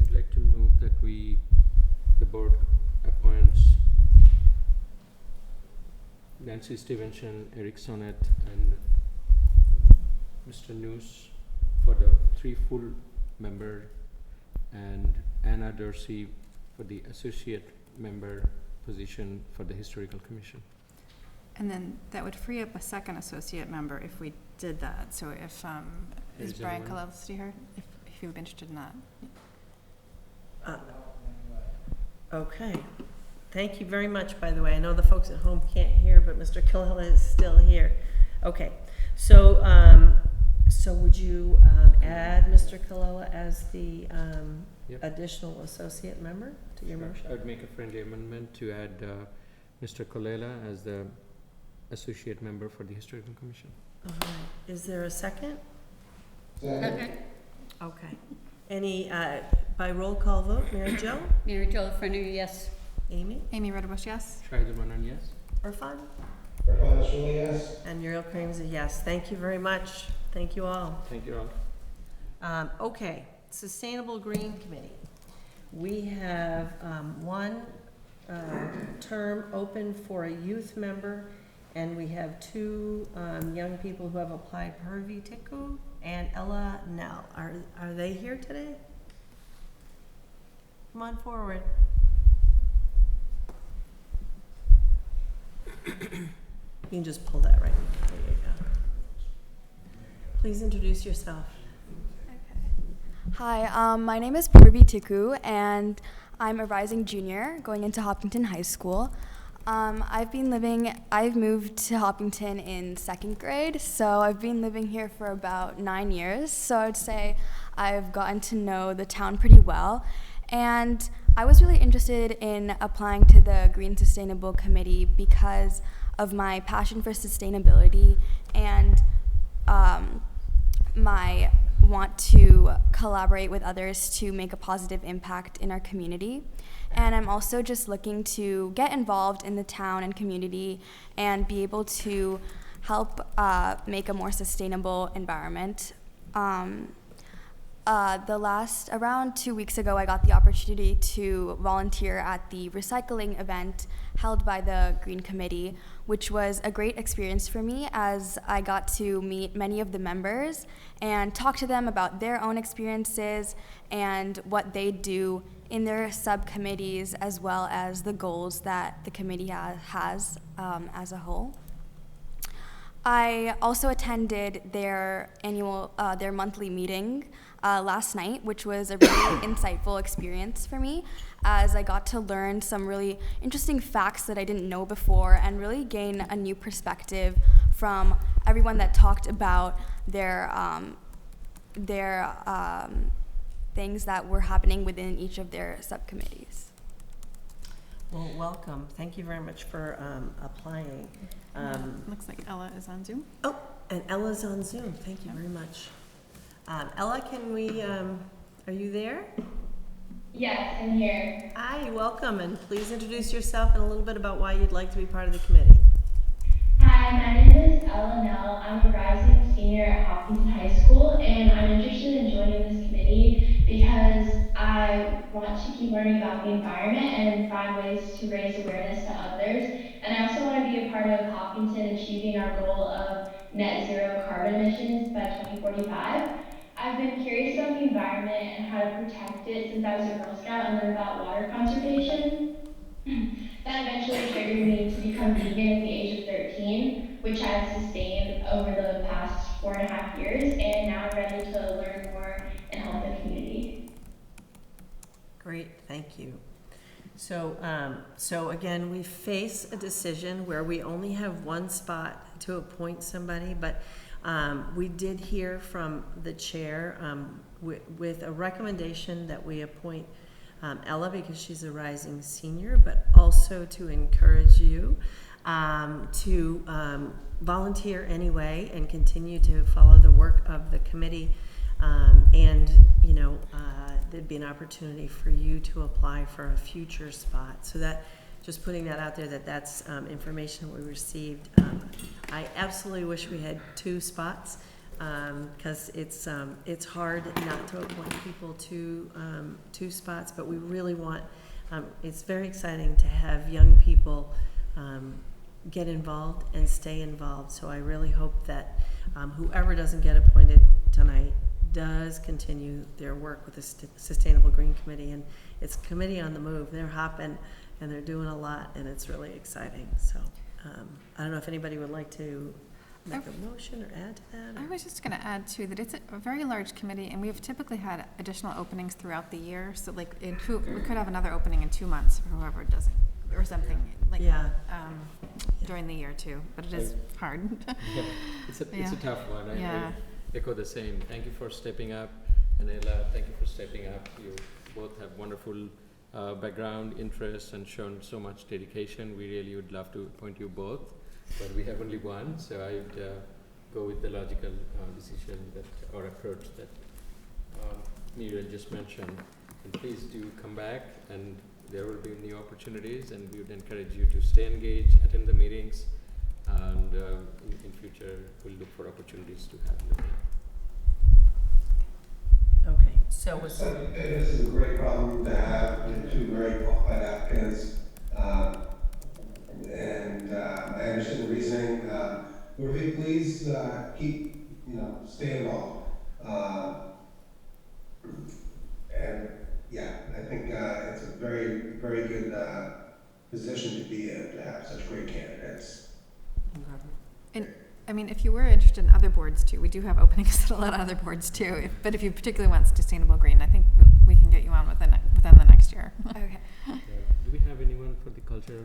I'd like to move that the board appoints Nancy Stevenson, Eric Sonnet, and Mr. News for the 3 full member, and Anna Dorsey for the associate member position for the Historical Commission. And then that would free up a second associate member if we did that. So if, is Is Brian anyone- Kalowski here? If you would be interested in that. Okay. Thank you very much, by the way. I know the folks at home can't hear, but Mr. Kalila is still here. Okay. So, so would you add Mr. Kalila as the Yep. additional associate member to your motion? I'd make a friendly amendment to add Mr. Kolela as the associate member for the Historical Commission. All right. Is there a second? Okay. Okay. Any, by roll call vote, Mary Jo? Mary Jo LaFreniere, yes. Amy? Amy Rodebush, yes? Shahid Manan, yes? Irfan? Irfan Ashwini, yes. And Muriel Cream's a yes. Thank you very much. Thank you all. Thank you all. Okay, Sustainable Green Committee. We have 1 term open for a youth member, and we have 2 young people who have applied, Purvi Tikku and Ella Nell. Are they here today? Come on forward. You can just pull that right. There you go. Please introduce yourself. Hi, my name is Purvi Tikku, and I'm a rising junior going into Hopkinton High School. I've moved to Hopkinton in 2nd grade, so I've been living here for about 9 years. So I'd say I've gotten to know the town pretty well. And I was really interested in applying to the Green Sustainable Committee because of my passion for sustainability and my want to collaborate with others to make a positive impact in our community. And I'm also just looking to get involved in the town and community and be able to help make a more sustainable environment. Around 2 weeks ago, I got the opportunity to volunteer at the recycling event held by the Green Committee, which was a great experience for me as I got to meet many of the members and talk to them about their own experiences and what they do in their subcommittees, as well as the goals that the committee has as a whole. I also attended their monthly meeting last night, which was a really insightful experience for me, as I got to learn some really interesting facts that I didn't know before and really gain a new perspective from everyone that talked about their things that were happening within each of their subcommittees. Well, welcome. Thank you very much for applying. Looks like Ella is on Zoom. Oh, and Ella's on Zoom. Thank you very much. Ella, are you there? Yes, I'm here. Hi, welcome, and please introduce yourself and a little bit about why you'd like to be part of the committee. Hi, my name is Ella Nell. I'm a rising senior at Hopkinton High School, and I'm interested in joining this committee because I want to keep learning about the environment and find ways to raise awareness to others. And I also want to be a part of 2045. I've been curious about the environment and how to protect it since I was a Girl Scout and learned about water conservation. That eventually triggered me to become vegan at the age of 13, which I've sustained over the past 4.5 years, and now I'm ready to learn more and help the community. Great, thank you. So, so again, we face a decision where we only have one spot to appoint somebody, but we did hear from the chair with a recommendation that we appoint Ella because she's a rising senior, but also to encourage you to volunteer anyway and continue to follow the work of the committee. And, you know, there'd be an opportunity for you to apply for a future spot. So that, just putting that out there, that's information we received. I absolutely wish we had 2 spots because it's hard not to appoint people to 2 spots, but we really want, it's very exciting to have young people get involved and stay involved. So I really hope that whoever doesn't get appointed tonight does continue their work with the Sustainable Green Committee, and it's a committee on the move. They're hopping and they're doing a lot, and it's really exciting. So I don't know if anybody would like to make a motion or add to that? I was just going to add too that it's a very large committee, and we've typically had additional openings throughout the year. So like we could have another opening in 2 months for whoever doesn't, or something like during the year too. But it is hard. Yeah. It's a tough one. I echo the same. Thank you for stepping up, and Ella, thank you for stepping up. You both have wonderful background, interests, and shown so much dedication. We really would love to appoint you both, but we have only one, so I would go with the logical decision that or approach that Muriel just mentioned. And please do come back, and there will be new opportunities, and we would encourage you to stay engaged, attend the meetings, and in future we'll look for opportunities to have you. Okay, so was this is a great problem to have, and 2 very qualified applicants, and I understand the reasoning. But if you please keep, stay involved, and I think it's a very, very good position to be in, to have such great candidates. And I mean, if you were interested in other boards too, we do have openings at a lot of other boards too. But if you particularly want Sustainable Green, I think we can get you on within the next year. Okay. Do we have anyone for the cultural?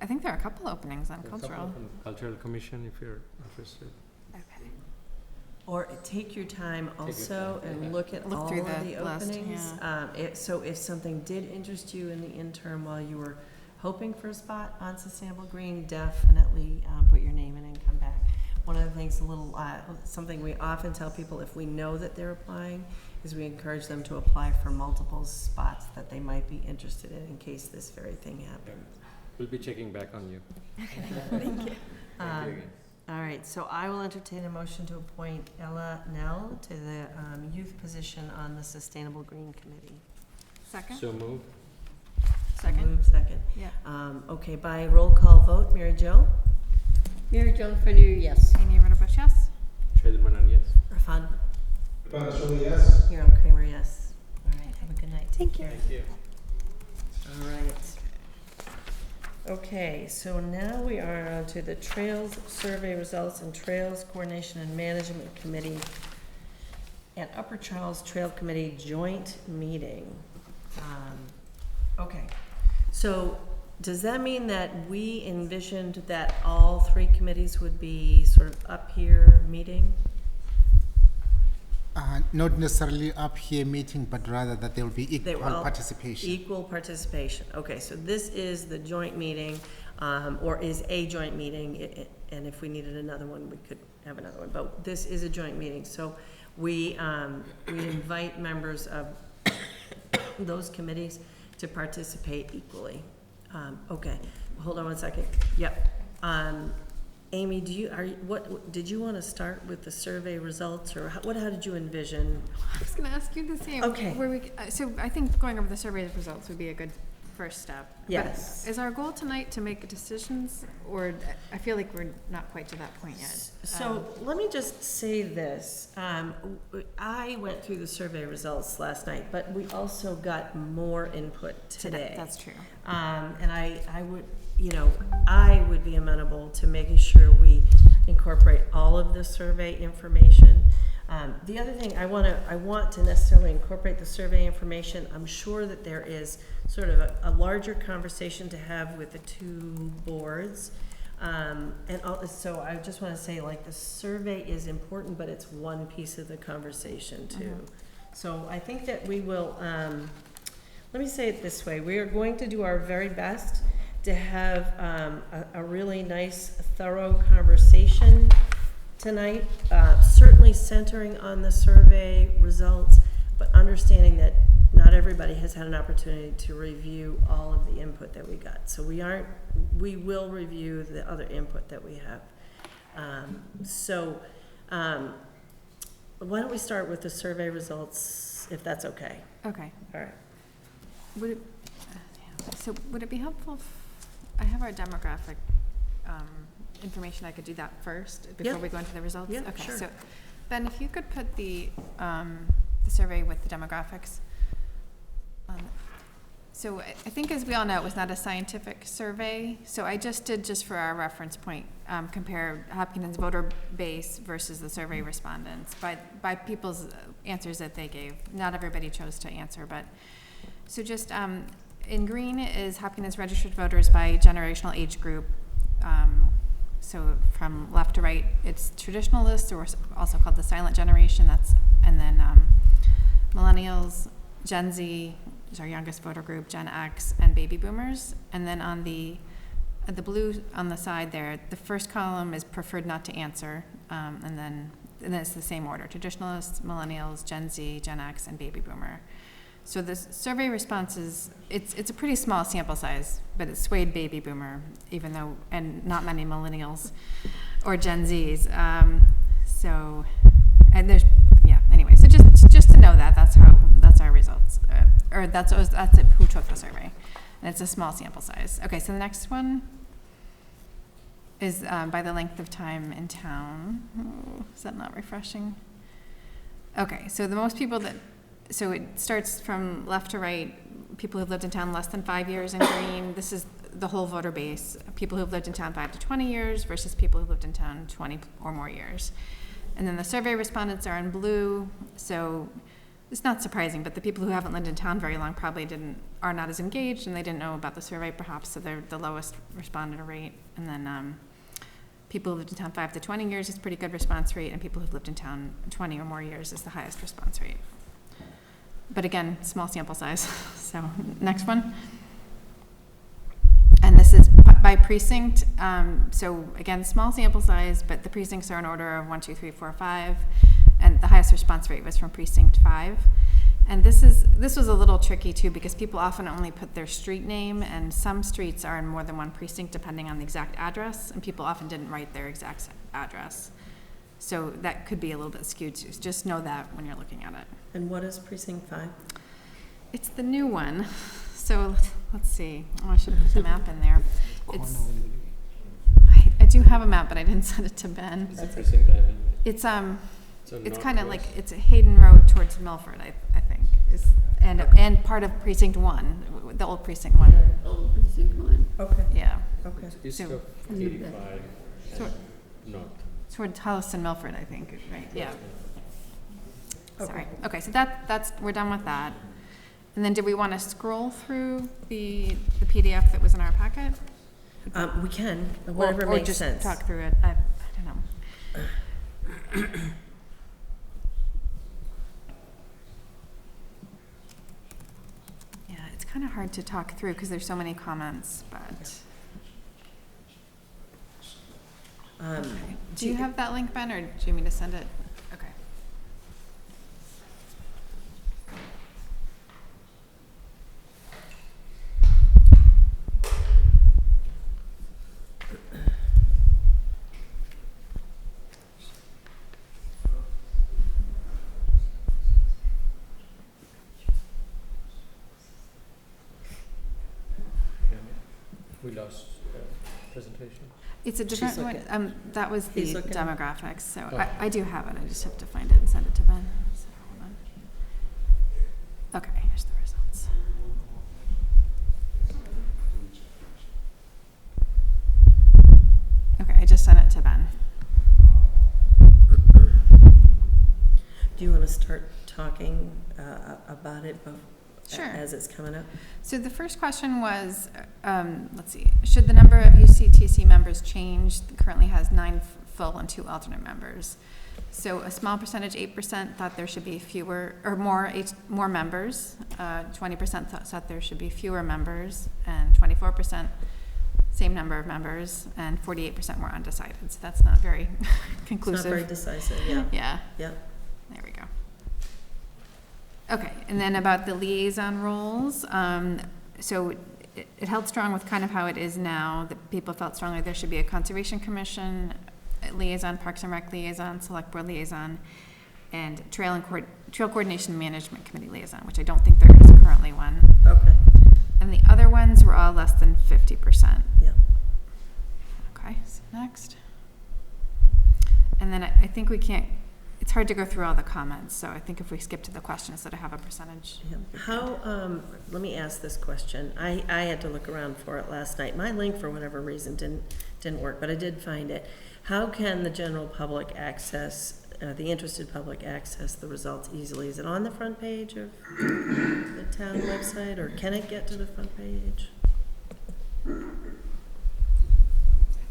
I think there are a couple openings on cultural. From the Cultural Commission, if you're interested. Okay. Or take your time also and look at all through of the list, openings. So if something did interest you in the interim while you were hoping for a spot on Sustainable Green, definitely put your name in and come back. One of the things, something we often tell people if we know that they're applying, is we encourage them to apply for multiple spots that they might be interested in case this very thing happens. We'll be checking back on you. Okay, thank you. Thank you again. All right, so I will entertain a motion to appoint Ella Nell to the youth position on the Sustainable Green Committee. Second? So move. Second? Move second. Yeah. Okay, by roll call vote, Mary Jo? Mary Jo Lefreniere, yes. Amy Ritterbush, yes? Shailen Manan, yes. Rafan? Yes. Hiram Kramer, yes. All right, have a good night. Take care. Thank you. All right. Okay, so now we are on to the Trails Survey Results and Trails Coordination and Management Committee and Upper Charles Trail Committee joint meeting. Okay, so does that mean that we envisioned that all 3 committees would be sort of up here meeting? Not necessarily up here meeting, but rather that there will be equal participation. Equal participation. Okay, so this is the joint meeting, or is a joint meeting, and if we needed another one, we could have another one. But this is a joint meeting, so we invite members of those committees to participate equally. Okay, hold on one second. Yep. Amy, did you want to start with the survey results, or how did you envision? I was going to ask you the same. Okay. So I think going over the survey results would be a good first step. But Yes. is our goal tonight to make decisions, or I feel like we're not quite to that point yet? So let me just say this. I went through the survey results last night, but we also got more input today. That's true. And I would, I would be amenable to making sure we incorporate all of the survey information. The other thing I want to necessarily incorporate the survey information. I'm sure that there is sort of a larger conversation to have with the two boards. So I just want to say, like, the survey is important, but it's one piece of the conversation too. So I think that we will, let me say it this way. We are going to do our very best to have a really nice, thorough conversation tonight, certainly centering on the survey results, but understanding that not everybody has had an opportunity to review all of the input that we got. So we will review the other input that we have. Why don't we start with the survey results, if that's okay? Okay. All right. Would it be helpful if I have our demographic information? I could do that first before we go into the results? Yeah, okay, sure. So Ben, if you could put the survey with the demographics. So I think, as we all know, it was not a scientific survey. So I just did, just for our reference point, compare Hopkinton's voter base versus the survey respondents by people's answers that they gave. Not everybody chose to answer, but so just in green is Hopkinton's registered voters by generational age group. So from left to right, it's traditionalists, or also called the silent generation. And then millennials, Gen Z is our youngest voter group, Gen X, and baby boomers. And then on the blue on the side there, the first column is preferred not to answer, and then it's the same order: traditionalists, millennials, Gen Z, Gen X, and baby boomer. So the survey responses, it's a pretty small sample size, but it swayed baby boomer, even though, and not many millennials or Gen Zs. And there's, anyway, so just to know that's our results, or that's who took the survey, and it's a small sample size. Okay, so the next one is by the length of time in town. Oh, is that not refreshing? Okay, so the most people so it starts from left to right. People who've lived in town less than 5 years in green. This is the whole voter base. People who've lived in town 5 to 20 years versus people who've lived in town 20 or more years. And then the survey respondents are in blue. So it's not surprising, but the people who haven't lived in town very long probably are not as engaged, and they didn't know about the survey perhaps, so they're the lowest responder rate. And then people who lived in town 5 to 20 years is pretty good response rate, and people who've lived in town 20 or more years is the highest response rate. But again, small sample size. So next one. And this is by precinct. So again, small sample size, but the precincts are in order of 1, 2, 3, 4, 5. And the highest response rate was from precinct 5. And this was a little tricky too, because people often only put their street name, and some streets are in more than one precinct depending on the exact address, and people often didn't write their exact address. So that could be a little bit skewed too. Just know that when you're looking at it. And what is precinct 5? It's the new one. So let's see. Oh, I should have put the map in there. I do have a map, but I didn't send it to Ben. That's precinct 5. It's kind of like, it's a Hayden Road towards Milford, I think, and part of precinct 1, the old precinct 1. Old precinct 1. Okay. Yeah. Okay. East So- of 85 and north. Towards Holliston Milford, I think, right? Yeah. Sorry. Okay, so that's we're done with that. And then did we want to scroll through the PDF that was in our packet? We can, whatever or makes just sense. talk through it. I don't know. Yeah, it's kind of hard to talk through because there's so many comments, but. Okay. Do you have that link, Ben, or do you want me to send it? Okay. We lost presentation. It's a different She's one. looking. That was the He's looking. demographics, so Oh. I do have it. I just have to find it and send it to Ben. So, hold on. Okay, here's the results. Okay, I just sent it to Ben. Do you want to start talking about it Sure. as it's coming up? So the first question was, let's see, should the number of UCTC members change? It currently has 9 full and 2 alternate members. So a small percentage, 8%, thought there should be fewer or more members. 20% thought there should be fewer members, and 24% same number of members, and 48% were undecided. So that's not very conclusive. It's not very decisive, yeah. Yeah. Yeah. There we go. Okay, and then about the liaison roles, so it held strong with kind of how it is now, that people felt strongly there should be a Conservation Commission liaison, Parks and Rec liaison, Select Board liaison, and Trail Coordination Management Committee liaison, which I don't think there is currently one. Okay. And the other ones were all less than 50%. Yep. Okay, so next. And then I think we can't, it's hard to go through all the comments, so I think if we skip to the questions that I have a percentage. How, let me ask this question. I had to look around for it last night. My link, for whatever reason, didn't work, but I did find it. How can the general public access, the interested public access the results easily? Is it on the front page of the town website, or can it get to the front page? I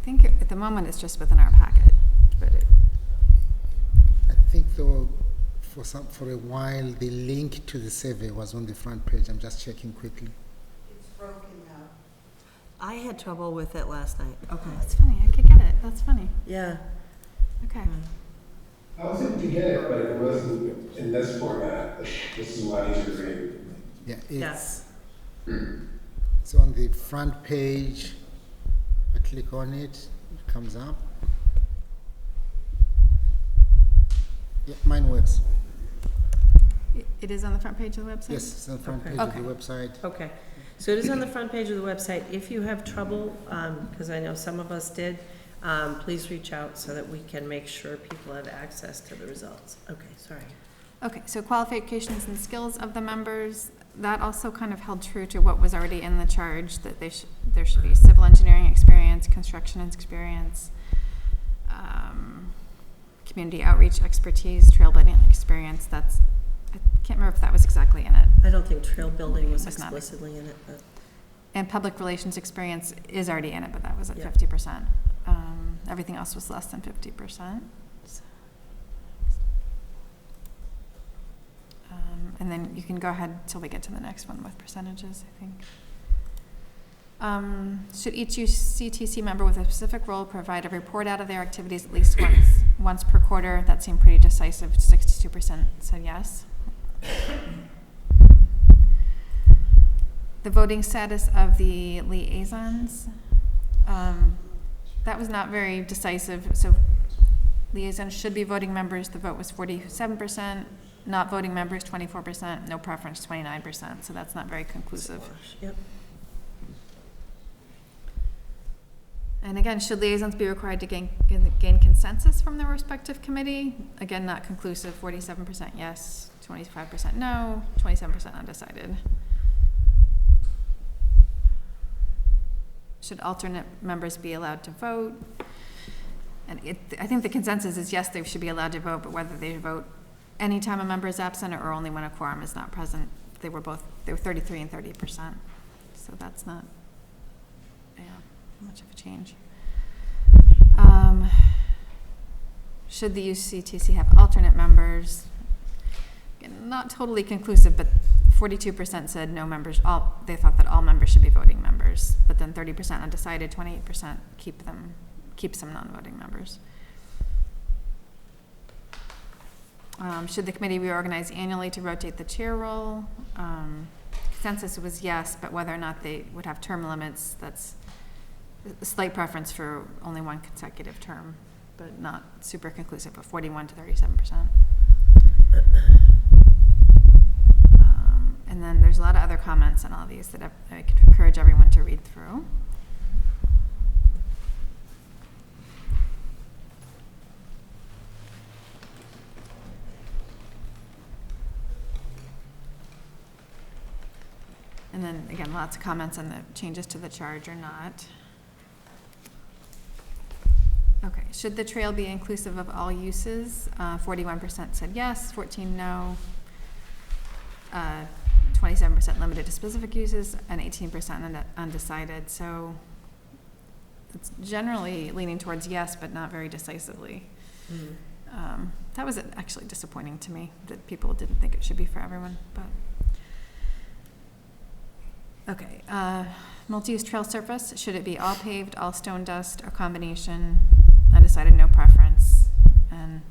think at the moment it's just within our packet, but I think though, for a while, the link to the survey was on the front page. I'm just checking quickly. It's broken now. I had trouble with it last night. Okay. that's funny. I could get it. That's funny. Yeah. Okay. I was able to get it, but it wasn't in this format. This is why I need to read. Yeah, Yes. it's on the front page. I click on it, it comes up. Yeah, mine works. It is on the front page of the website? Yes, it's on the front Okay. page of the website. Okay, so it is on the front page of the website. If you have trouble, because I know some of us did, please reach out so that we can make sure people have access to the results. Okay, sorry. Okay, so qualifications and skills of the members, that also kind of held true to what was already in the charge, that there should be civil engineering experience, construction experience, community outreach expertise, trailblazing experience. I can't remember if that was exactly in it. I don't think trail building was It's not. explicitly in it, but. And public relations experience is already in it, but that was at Yep. 50%. Everything else was less than 50%. And then you can go ahead till we get to the next one with percentages, I think. Should each UCTC member with a specific role provide a report out of their activities at least once per quarter? That seemed pretty decisive. 62% said yes. The voting status of the liaisons, that was not very decisive. So liaisons should be voting members. The vote was 47%. Not voting members, 24%. No preference, 29%. So that's not very conclusive. Yep. And again, should liaisons be required to gain consensus from their respective committee? Again, not conclusive. 47% yes, 25% no, 27% undecided. Should alternate members be allowed to vote? And I think the consensus is yes, they should be allowed to vote, but whether they vote anytime a member is absent or only when a quorum is not present, they were 33 and 30%. So that's not much of a change. Should the UCTC have alternate members? Again, not totally conclusive, but 42% said no members. They thought that all members should be voting members, but then 30% undecided, 28% keeps some non-voting members. Should the committee reorganize annually to rotate the chair role? Consensus was yes, but whether or not they would have term limits, that's a slight preference for only one consecutive term, but not super conclusive, but 41 to 37%. And then there's a lot of other comments on all these that I could encourage everyone to read through. And then, again, lots of comments on the changes to the charge or not. Okay, should the trail be inclusive of all uses? 41% said yes, 14 no, 27% limited to specific uses, and 18% undecided. So it's generally leaning towards yes, but not very decisively. That was actually disappointing to me, that people didn't think it should be for everyone, but. Okay, multi-use trail surface, should it be all paved, all stone dust, or combination? Undecided, no preference. And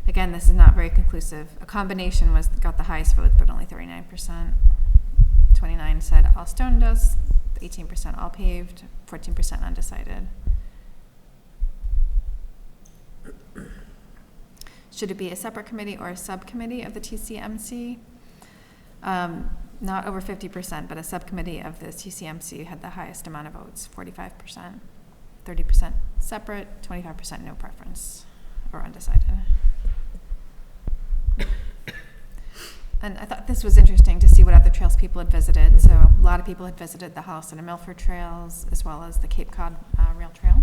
again, this is not very conclusive. A combination got the highest votes, but only 39%. 29 said all stone dust, 18% all paved, 14% undecided. Should it be a separate committee or a subcommittee of the TCMC? Not over 50%, but a subcommittee of the TCMC had the highest amount of votes, 45%. 30% separate, 25% no preference or undecided. And I thought this was interesting to see what other trails people had visited. So a lot of people had visited the Holliston and Milford trails, as well as the Cape Cod Rail Trail.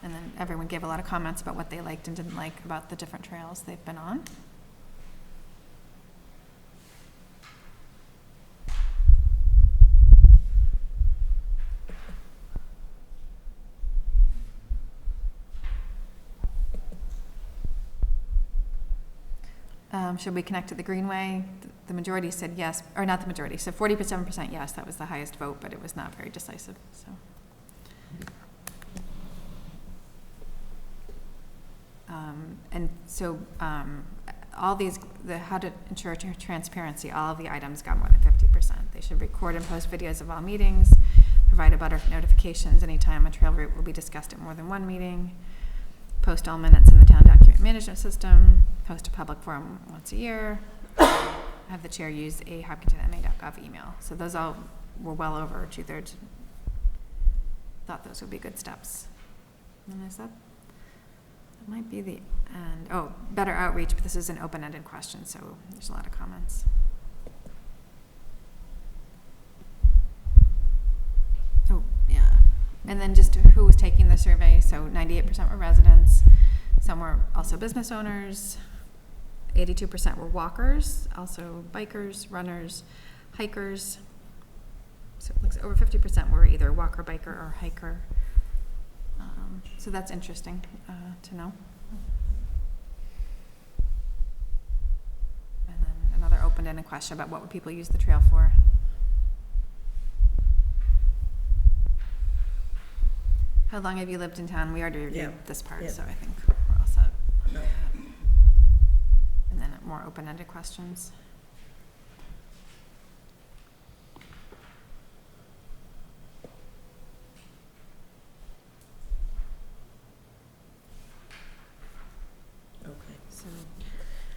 And then everyone gave a lot of comments about what they liked and didn't like about the different trails they've been on. Should we connect to the Greenway? The majority said yes, or not the majority, so 47% yes, that was the highest vote, but it was not very decisive, so. And so all these, how to ensure transparency, all of the items got more than 50%. They should record and post videos of all meetings, provide abutter notifications anytime a trail route will be discussed at more than one meeting, post all minutes in the town document management system, post a public forum once a year, have the chair use a hopkintonma.gov email. So those all were well over 2/3. Thought those would be good steps. And is that might be the end. Oh, better outreach, but this is an open-ended question, so there's a lot of comments. Oh, yeah. And then just who was taking the survey. So 98% were residents. Some were also business owners. 82% were walkers, also bikers, runners, hikers. So it looks over 50% were either walker, biker, or hiker. So that's interesting to know. And then another open-ended question about what would people use the trail for. How long have you lived in town? We already reviewed this part, so I think we're all set on that. And then more open-ended questions.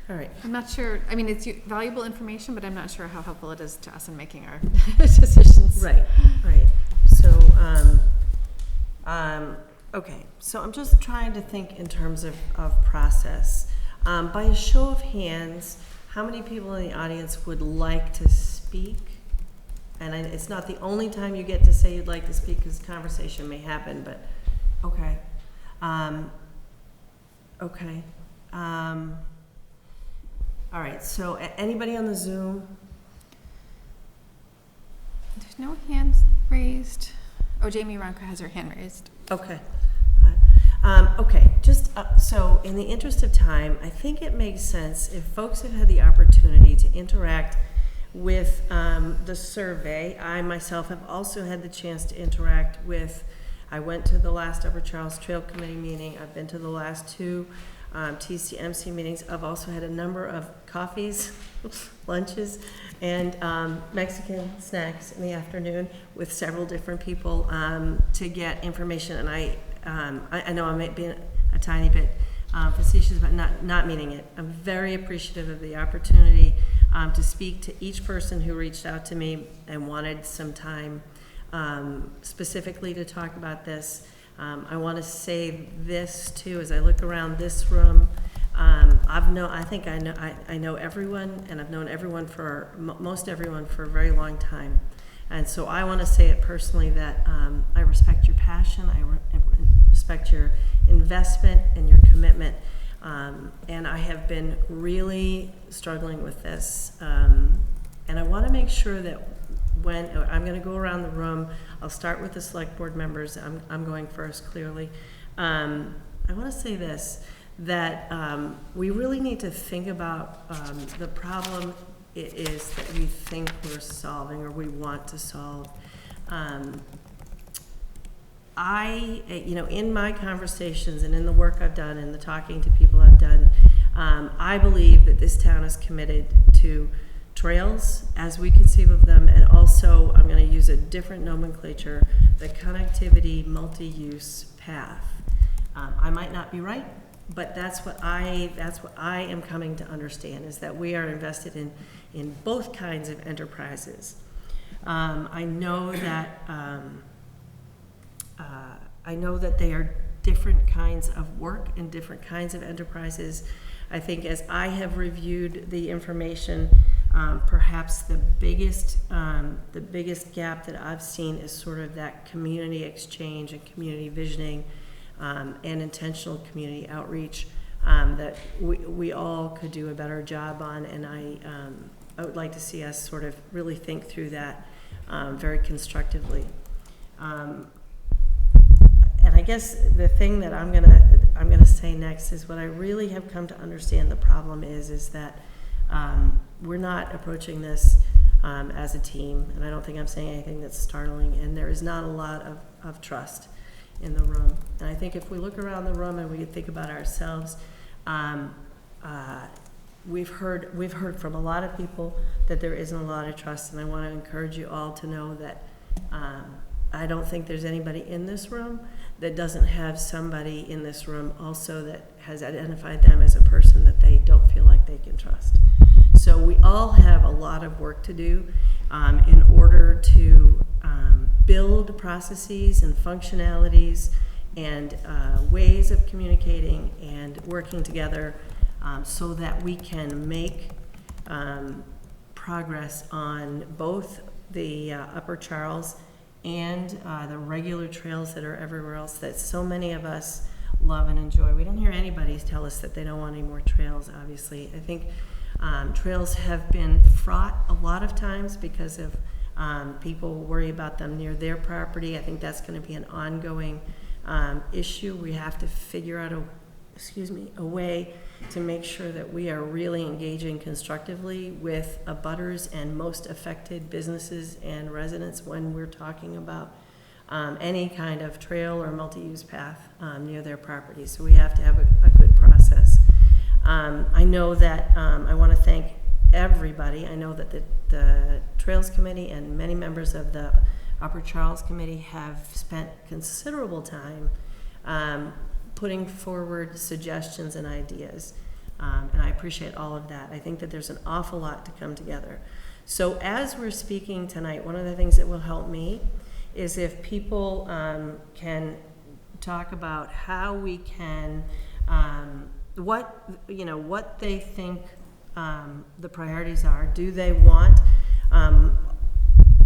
All right. I'm not sure, I mean, it's valuable information, but I'm not sure how helpful it is to us in making our decisions. Right, right. So, okay, so I'm just trying to think in terms of process. By a show of hands, how many people in the audience would like to speak? And it's not the only time you get to say you'd like to speak, because conversation may happen, but, okay. Okay. All right, so anybody on the Zoom? There's no hands raised. Oh, Jamie Ronka has her hand raised. Okay. Okay, just so in the interest of time, I think it makes sense if folks have had the opportunity to interact with the survey. I myself have also had the chance to interact with, I went to the last Upper Charles Trail Committee meeting. I've been to the last two TCMC meetings. I've also had a number of coffees, lunches, and Mexican snacks in the afternoon with several different people to get information. And I know I might be a tiny bit facetious, but not meaning it. I'm very appreciative of the opportunity to speak to each person who reached out to me and wanted some time specifically to talk about this. I want to say this too, as I look around this room, I know everyone, and I've known everyone most everyone for a very long time. And so I want to say it personally that I respect your passion, I respect your investment and your commitment. And I have been really struggling with this. And I want to make sure that when I'm going to go around the room, I'll start with the select board members. I'm going first, clearly. I want to say this, that we really need to think about the problem it is that we think we're solving or we want to solve. In my conversations and in the work I've done and the talking to people I've done, I believe that this town is committed to trails as we conceive of them, and also, I'm going to use a different nomenclature, the connectivity multi-use path. I might not be right, but that's what I am coming to understand, is that we are invested in both kinds of enterprises. I know that they are different kinds of work and different kinds of enterprises. I think as I have reviewed the information, perhaps the biggest gap that I've seen is sort of that community exchange and community visioning and intentional community outreach that we all could do a better job on, and I would like to see us sort of really think through that very constructively. And I guess the thing that I'm gonna say next is what I really have come to understand the problem is that we're not approaching this as a team, and I don't think I'm saying anything that's startling, and there is not a lot of trust in the room. And I think if we look around the room and we think about ourselves, we've heard from a lot of people that there isn't a lot of trust, and I want to encourage you all to know that I don't think there's anybody in this room that doesn't have somebody in this room also that has identified them as a person that they don't feel like they can trust. So we all have a lot of work to do in order to build processes and functionalities and ways of communicating and working together so that we can make progress on both the Upper Charles and the regular trails that are everywhere else that so many of us love and enjoy. We don't hear anybody tell us that they don't want any more trails, obviously. I think trails have been fraught a lot of times because of people worry about them near their property. I think that's going to be an ongoing issue. We have to figure out a way to make sure that we are really engaging constructively with abutters and most affected businesses and residents when we're talking about any kind of trail or multi-use path near their property. So we have to have a good process. I know that I want to thank everybody. I know that the Trails Committee and many members of the Upper Charles Committee have spent considerable time putting forward suggestions and ideas. And I appreciate all of that. I think that there's an awful lot to come together. So as we're speaking tonight, one of the things that will help me is if people can talk about how we can, what they think the priorities are. Do they want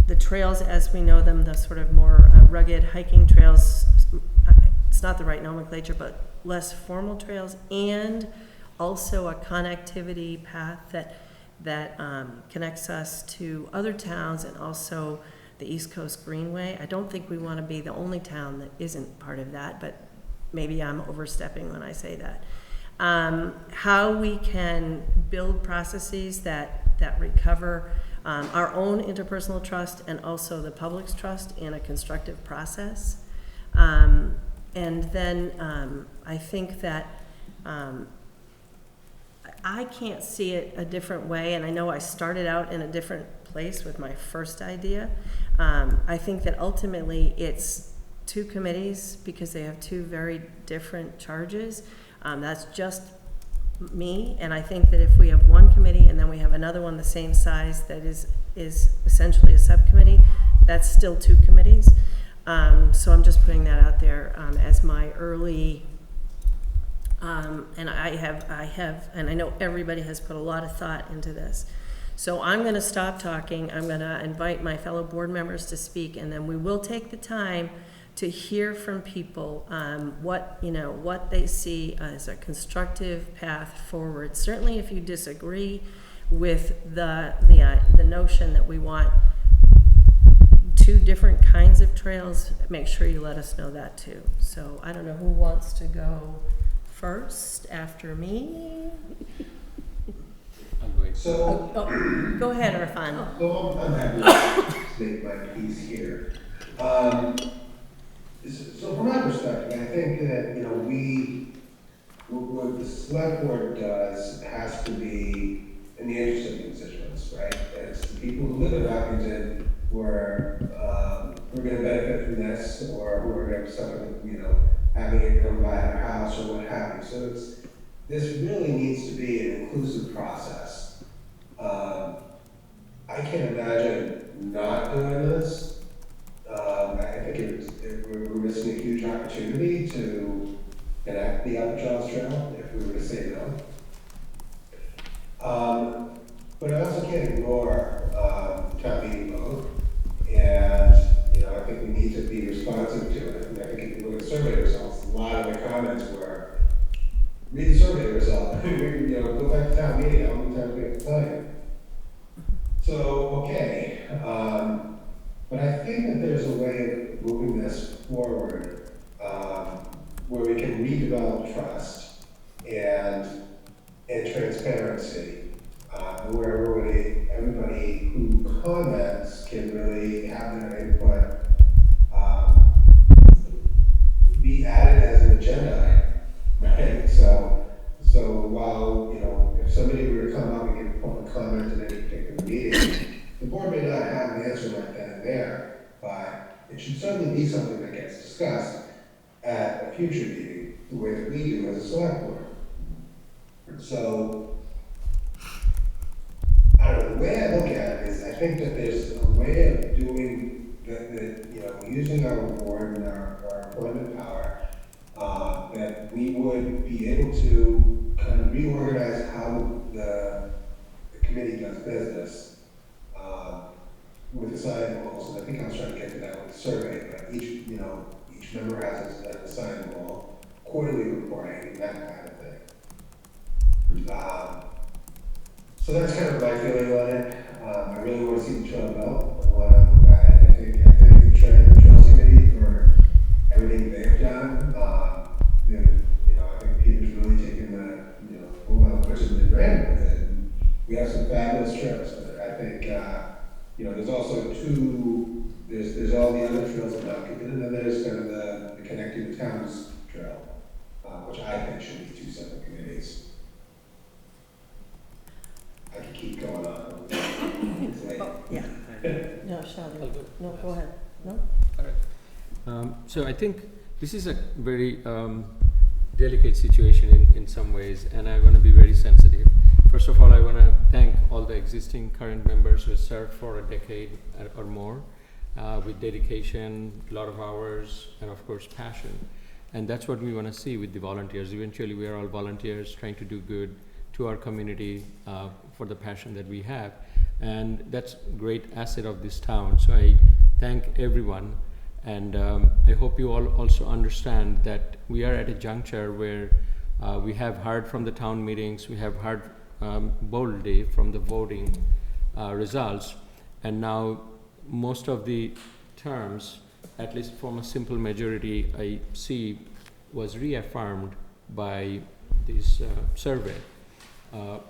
the trails as we know them, the sort of more rugged hiking trails, it's not the right nomenclature, but less formal trails, and also a connectivity path that connects us to other towns and also the East Coast Greenway. I don't think we want to be the only town that isn't part of that, but maybe I'm overstepping when I say that. How we can build processes that recover our own interpersonal trust and also the public's trust in a constructive process. And then I think that I can't see it a different way, and I know I started out in a different place with my first idea. I think that ultimately it's two committees because they have two very different charges. That's just me, and I think that if we have one committee and then we have another one the same size that is essentially a subcommittee, that's still two committees. So I'm just putting that out there as my early And I have, and I know everybody has put a lot of thought into this. So I'm gonna stop talking, I'm gonna invite my fellow board members to speak, and then we will take the time to hear from people, what they see as a constructive path forward. Certainly if you disagree with the notion that we want two different kinds of trails, make sure you let us know that too. So I don't know who wants to go first after me. So, go ahead, Irfan. So I'm happy to make my piece here. So from my perspective, I think that, what the select board does has to be in the interest of the constituents, right? It's the people who live in Hopkinton who are going to benefit from this, or who are going to suffer, having it come by their house or what have you. So this really needs to be an inclusive process. I can't imagine not doing this. I think we're missing a huge opportunity to connect the Upper Charles Trail if we were to say no. But I also can't ignore town meeting vote, and I think we need to be responsive to it. And I think if you look at survey results, a lot of the comments were, read the survey result. Go back to town meeting. How many times we have to tell you? So okay, but I think that there's a way of moving this forward where we can redevelop trust and transparency, where everybody who comments can really have their input be added as an agenda item, right? So while, if somebody were to come up and give a public comment in any particular meeting, the board may not have an answer right then and there, but it should certainly be something that gets discussed at a future meeting, the way that we do as a select board. So, I don't know, the way I look at it is I think that there's a way of doing that, using our board and our appointment power, that we would be able to kind of reorganize how the committee does business with assigned roles. And I think I was trying to get to that with the survey, but each member has an assigned role, quarterly reporting, that kind of thing. So that's kind of my feeling on it. I really want to see the trail built. I think the Trails Committee for everything they've done. I think Peter's really taken the which has been ran with it. And we have some fabulous trails, but I think there's also there's all the other trails in Hopkinton, and then there's kind of the Connecting the Towns Trail, which I think should be two separate committees. I could keep going on. It's late. Yeah. No, Shelley. No, go ahead. No? All right. So I think this is a very delicate situation in some ways, and I want to be very sensitive. First of all, I want to thank all the existing current members who have served for a decade or more with dedication, a lot of hours, and of course passion. And that's what we want to see with the volunteers. Eventually, we are all volunteers trying to do good to our community for the passion that we have. And that's a great asset of this town. So I thank everyone. And I hope you all also understand that we are at a juncture where we have heard from the town meetings, we have heard boldly from the voting results, and now most of the terms, at least from a simple majority, I see was reaffirmed by this survey.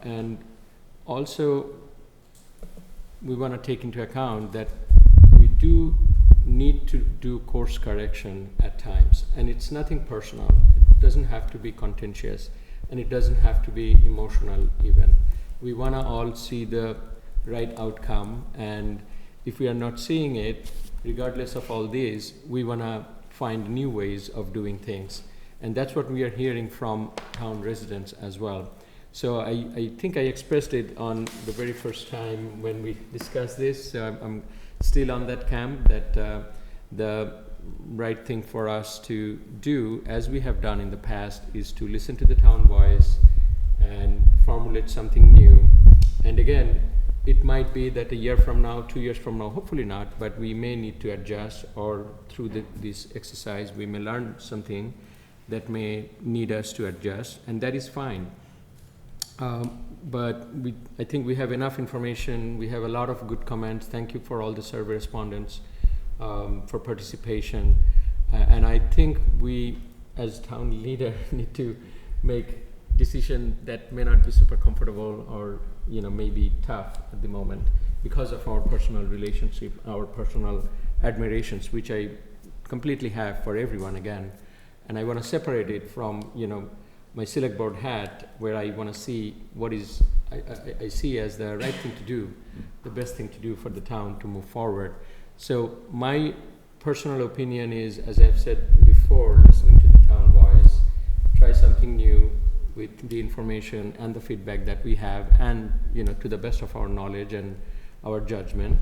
And also, we want to take into account that we do need to do course correction at times, and it's nothing personal. It doesn't have to be contentious, and it doesn't have to be emotional even. We want to all see the right outcome, and if we are not seeing it, regardless of all these, we want to find new ways of doing things. And that's what we are hearing from town residents as well. So I think I expressed it on the very first time when we discussed this. I'm still on that camp that the right thing for us to do, as we have done in the past, is to listen to the town voice and formulate something new. And again, it might be that a year from now, 2 years from now, hopefully not, but we may need to adjust, or through this exercise, we may learn something that may need us to adjust, and that is fine. But I think we have enough information. We have a lot of good comments. Thank you for all the survey respondents for participation. And I think we, as town leader, need to make decision that may not be super comfortable, or maybe tough at the moment, because of our personal relationship, our personal admirations, which I completely have for everyone again. And I want to separate it from my select board hat, where I want to see what is I see as the right thing to do, the best thing to do for the town to move forward. So my personal opinion is, as I've said before, listening to the town voice, try something new with the information and the feedback that we have, and to the best of our knowledge and our judgment,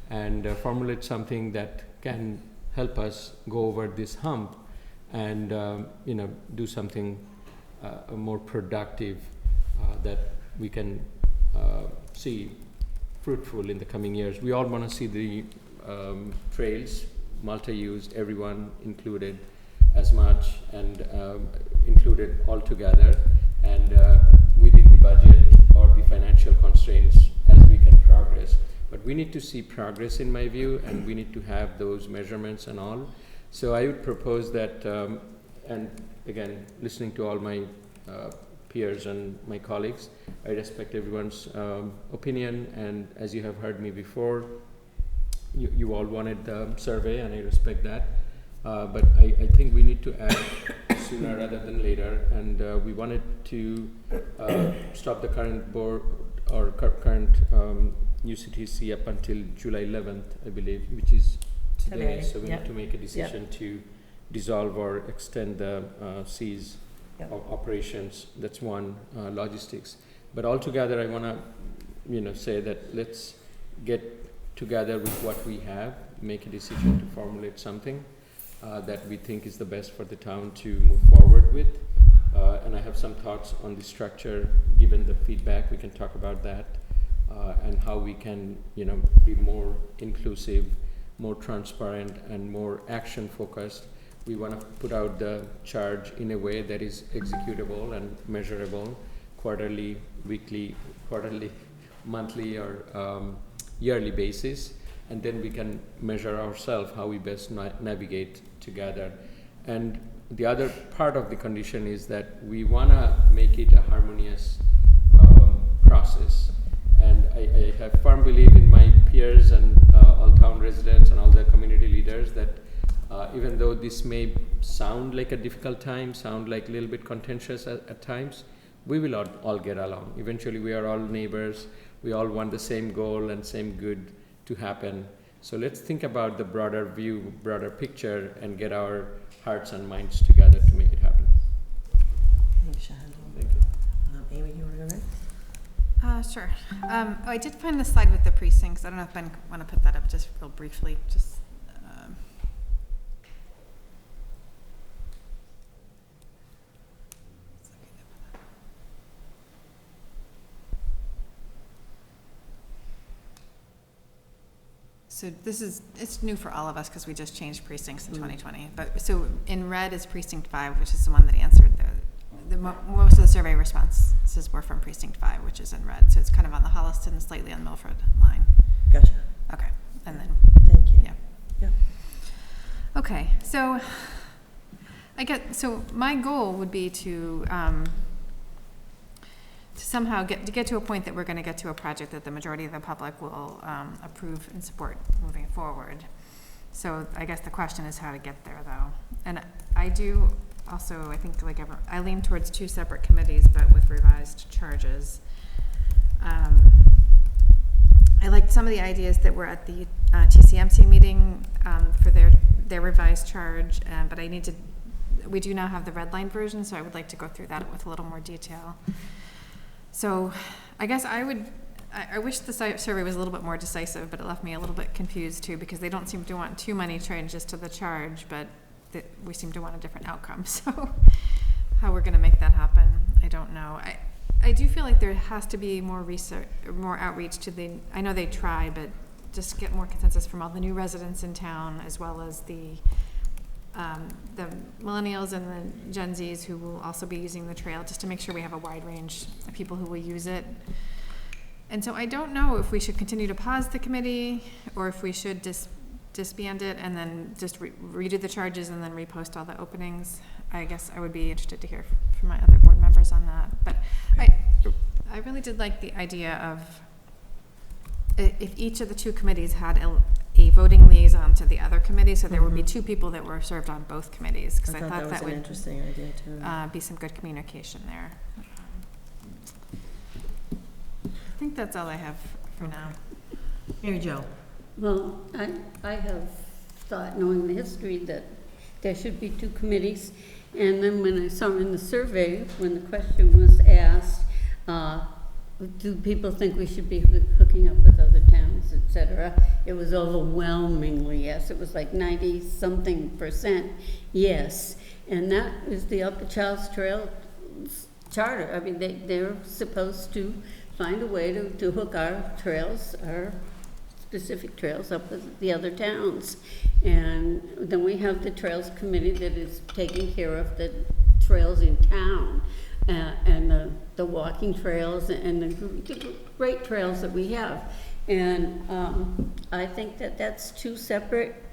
and formulate something that can help us go over this hump, and do something more productive that we can see fruitful in the coming years. We all want to see the trails multi-use, everyone included as much, and included all together, and within the budget or the financial constraints as we can progress. But we need to see progress, in my view, and we need to have those measurements and all. So I would propose that, and again, listening to all my peers and my colleagues, I respect everyone's opinion, and as you have heard me before, you all wanted the survey, and I respect that. But I think we need to act sooner rather than later, and we wanted to stop the current board or current UCTC up until July 11th, I believe, which is today. So we need to make a decision to dissolve or extend the C's operations. That's one, logistics. But altogether, I want to, say that let's get together with what we have, make a decision to formulate something that we think is the best for the town to move forward with. And I have some thoughts on the structure, given the feedback. We can talk about that, and how we can, be more inclusive, more transparent, and more action focused. We want to put out the charge in a way that is executable and measurable, quarterly, weekly, monthly, or yearly basis, and then we can measure ourselves how we best navigate together. And the other part of the condition is that we want to make it a harmonious process. And I have firm belief in my peers and all town residents and all the community leaders that even though this may sound like a difficult time, sound like a little bit contentious at times, we will all get along. Eventually, we are all neighbors. We all want the same goal and same good to happen. So let's think about the broader view, broader picture, and get our hearts and minds together to make it happen. Thanks, Shahid. Thank you. Amy, you want to go next? Sure. I did find the slide with the precincts. I don't know if Ben want to put that up just real briefly. So it's new for all of us because we just changed precincts in 2020. But so in red is precinct 5, which is the one that answered most of the survey responses were from precinct 5, which is in red. So it's kind of on the Holliston and slightly on Milford line. Gotcha. Okay, and then thank you. Yeah. Okay, so my goal would be to somehow get to a point that we're going to get to a project that the majority of the public will approve and support moving forward. So I guess the question is how to get there, though. And I do also, I think, I lean towards 2 separate committees, but with revised charges. I liked some of the ideas that were at the TCMC meeting for their revised charge, but we do now have the red line version, so I would like to go through that with a little more detail. So I guess I I wish the survey was a little bit more decisive, but it left me a little bit confused too, because they don't seem to want too many changes to the charge, but we seem to want a different outcome. So how we're gonna make that happen, I don't know. I do feel like there has to be more research, more outreach to I know they try, but just get more consensus from all the new residents in town, as well as the millennials and the Gen Zs who will also be using the trail, just to make sure we have a wide range of people who will use it. And so I don't know if we should continue to pause the committee, or if we should disband it and then just redo the charges and then repost all the openings. I guess I would be interested to hear from my other board members on that. But I really did like the idea of if each of the two committees had a voting liaison to the other committee, so there would be two people that were served on both committees, because I thought that was would an interesting idea too. Be some good communication there. I think that's all I have for now. Mary Jo. Well, I have thought, knowing the history, that there should be two committees. And then when I saw in the survey, when the question was asked, do people think we should be hooking up with other towns, et cetera, it was overwhelmingly yes. It was like 90-something% yes. And that is the Upper Charles Trail charter. I mean, they're supposed to find a way to hook our trails, our specific trails, up with the other towns. And then we have the Trails Committee that is taking care of the trails in town, and the walking trails and the great trails that we have. And I think that that's two separate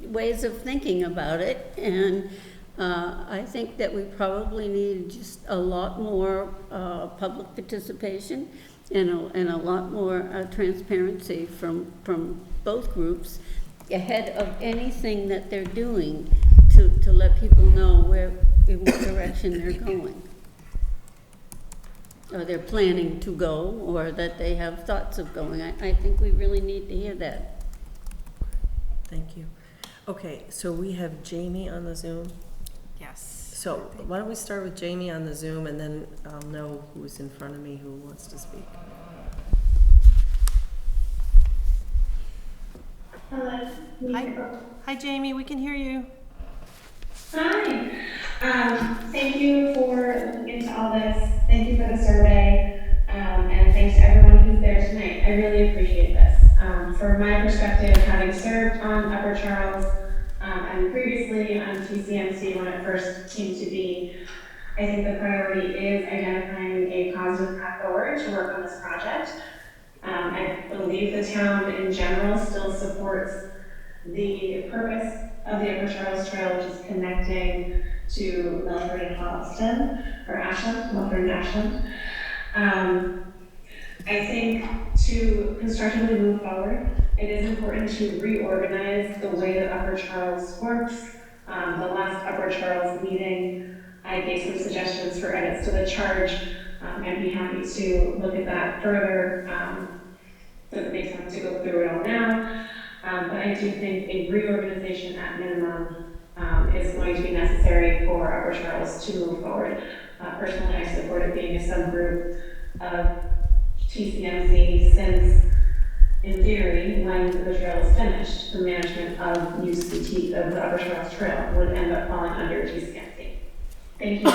ways of thinking about it. And I think that we probably need just a lot more public participation and a lot more transparency from both groups ahead of anything that they're doing, to let people know in what direction they're going, or they're planning to go, or that they have thoughts of going. I think we really need to hear that. Thank you. Okay, so we have Jamie on the Zoom. Yes. So why don't we start with Jamie on the Zoom, and then I'll know who's in front of me who wants to speak. Hello. Hi, Jamie. We can hear you. Hi. Thank you for looking into all this. Thank you for the survey, and thanks to everyone who's there tonight. I really appreciate this. From my perspective, having served on Upper Charles and previously on TCMC when it first came to be, I think the priority is identifying a positive path forward to work on this project. I believe the town in general still supports the purpose of the Upper Charles Trail, which is connecting to Milford and Holliston, or Ashland, Milford and Ashland. I think to constructively move forward, it is important to reorganize the way that Upper Charles works. The last Upper Charles meeting, I gave some suggestions for edits to the charge. I'd be happy to look at that further. Doesn't make sense to go through it all now, but I do think a reorganization at minimum is going to be necessary for Upper Charles to move forward. Personally, I support it being a subgroup of TCMC, since in theory, when the trail is finished, the management of UCT, of the Upper Charles Trail, would end up falling under TCMC. Thank you.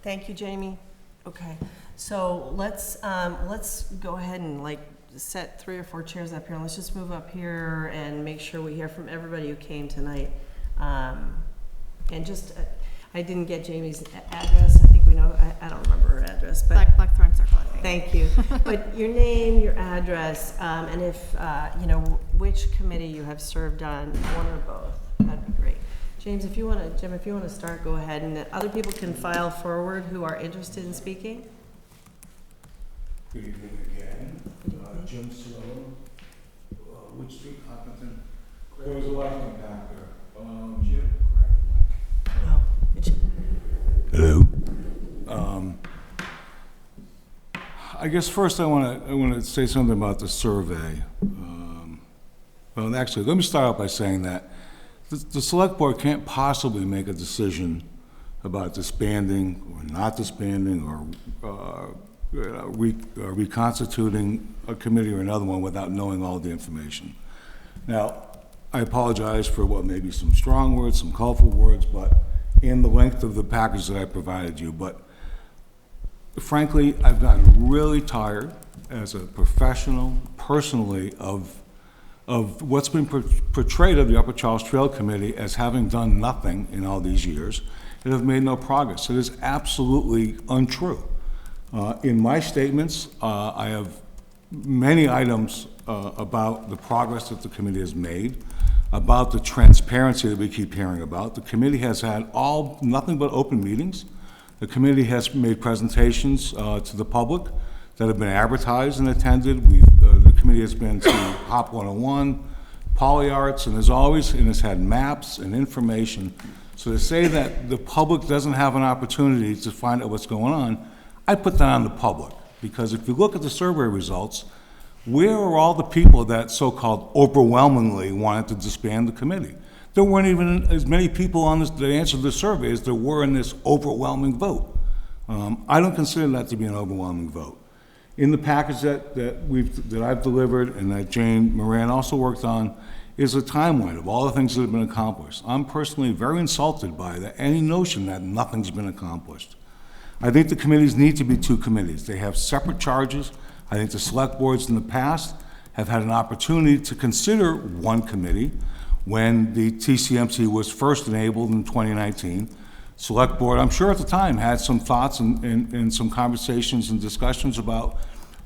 Thank you, Jamie. Okay, so let's go ahead and set 3 or 4 chairs up here. Let's just move up here and make sure we hear from everybody who came tonight. And just, I didn't get Jamie's address. I think we know, I don't remember her address, but. Blackthorn Circle, I think. Thank you. But your name, your address, and if, which committee you have served on, one or both, that'd be great. James, if you want to, Jim, if you want to start, go ahead, and other people can file forward who are interested in speaking. Good evening again. Jim Sorrello, Wood Street, Hopkinton. There was a lot of back there. Jim, hello. I guess first I want to say something about the survey. Well, actually, let me start out by saying that the select board can't possibly make a decision about disbanding or not disbanding or reconstituting a committee or another one without knowing all the information. Now, I apologize for what may be some strong words, some colorful words, but in the length of the package that I provided you. But frankly, I've gotten really tired as a professional, personally, of what's been portrayed of the Upper Charles Trail Committee as having done nothing in all these years and have made no progress. It is absolutely untrue. In my statements, I have many items about the progress that the committee has made, about the transparency that we keep hearing about. The committee has had nothing but open meetings. The committee has made presentations to the public that have been advertised and attended. The committee has been to Hop 101, PolyArts, and has had maps and information. So to say that the public doesn't have an opportunity to find out what's going on, I put that on the public. Because if you look at the survey results, where are all the people that so-called overwhelmingly wanted to disband the committee? There weren't even as many people on this that answered the survey as there were in this overwhelming vote. I don't consider that to be an overwhelming vote. In the package that I've delivered and that Jane Moran also worked on is a timeline of all the things that have been accomplished. I'm personally very insulted by any notion that nothing's been accomplished. I think the committees need to be two committees. They have separate charges. I think the select boards in the past have had an opportunity to consider one committee when the TCMC was first enabled in 2019. Select board, I'm sure at the time, had some thoughts and some conversations and discussions about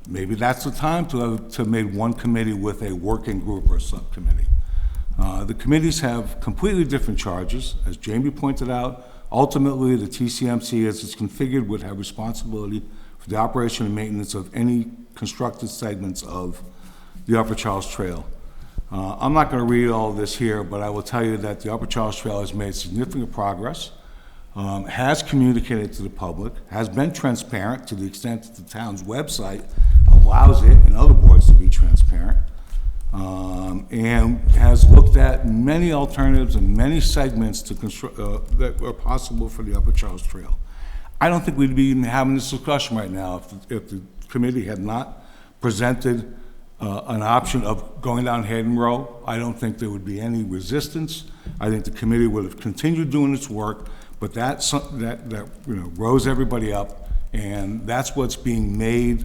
maybe that's the time to have made one committee with a working group or a subcommittee. The committees have completely different charges. As Jamie pointed out, ultimately the TCMC, as it's configured, would have responsibility for the operation and maintenance of any constructed segments of the Upper Charles Trail. I'm not going to read all of this here, but I will tell you that the Upper Charles Trail has made significant progress, has communicated to the public, has been transparent to the extent that the town's website allows it and other boards to be transparent, and has looked at many alternatives and many segments to that are possible for the Upper Charles Trail. I don't think we'd be even having this discussion right now if the committee had not presented an option of going down Hayden Row. I don't think there would be any resistance. I think the committee would have continued doing its work, but that rose everybody up, and that's what's being made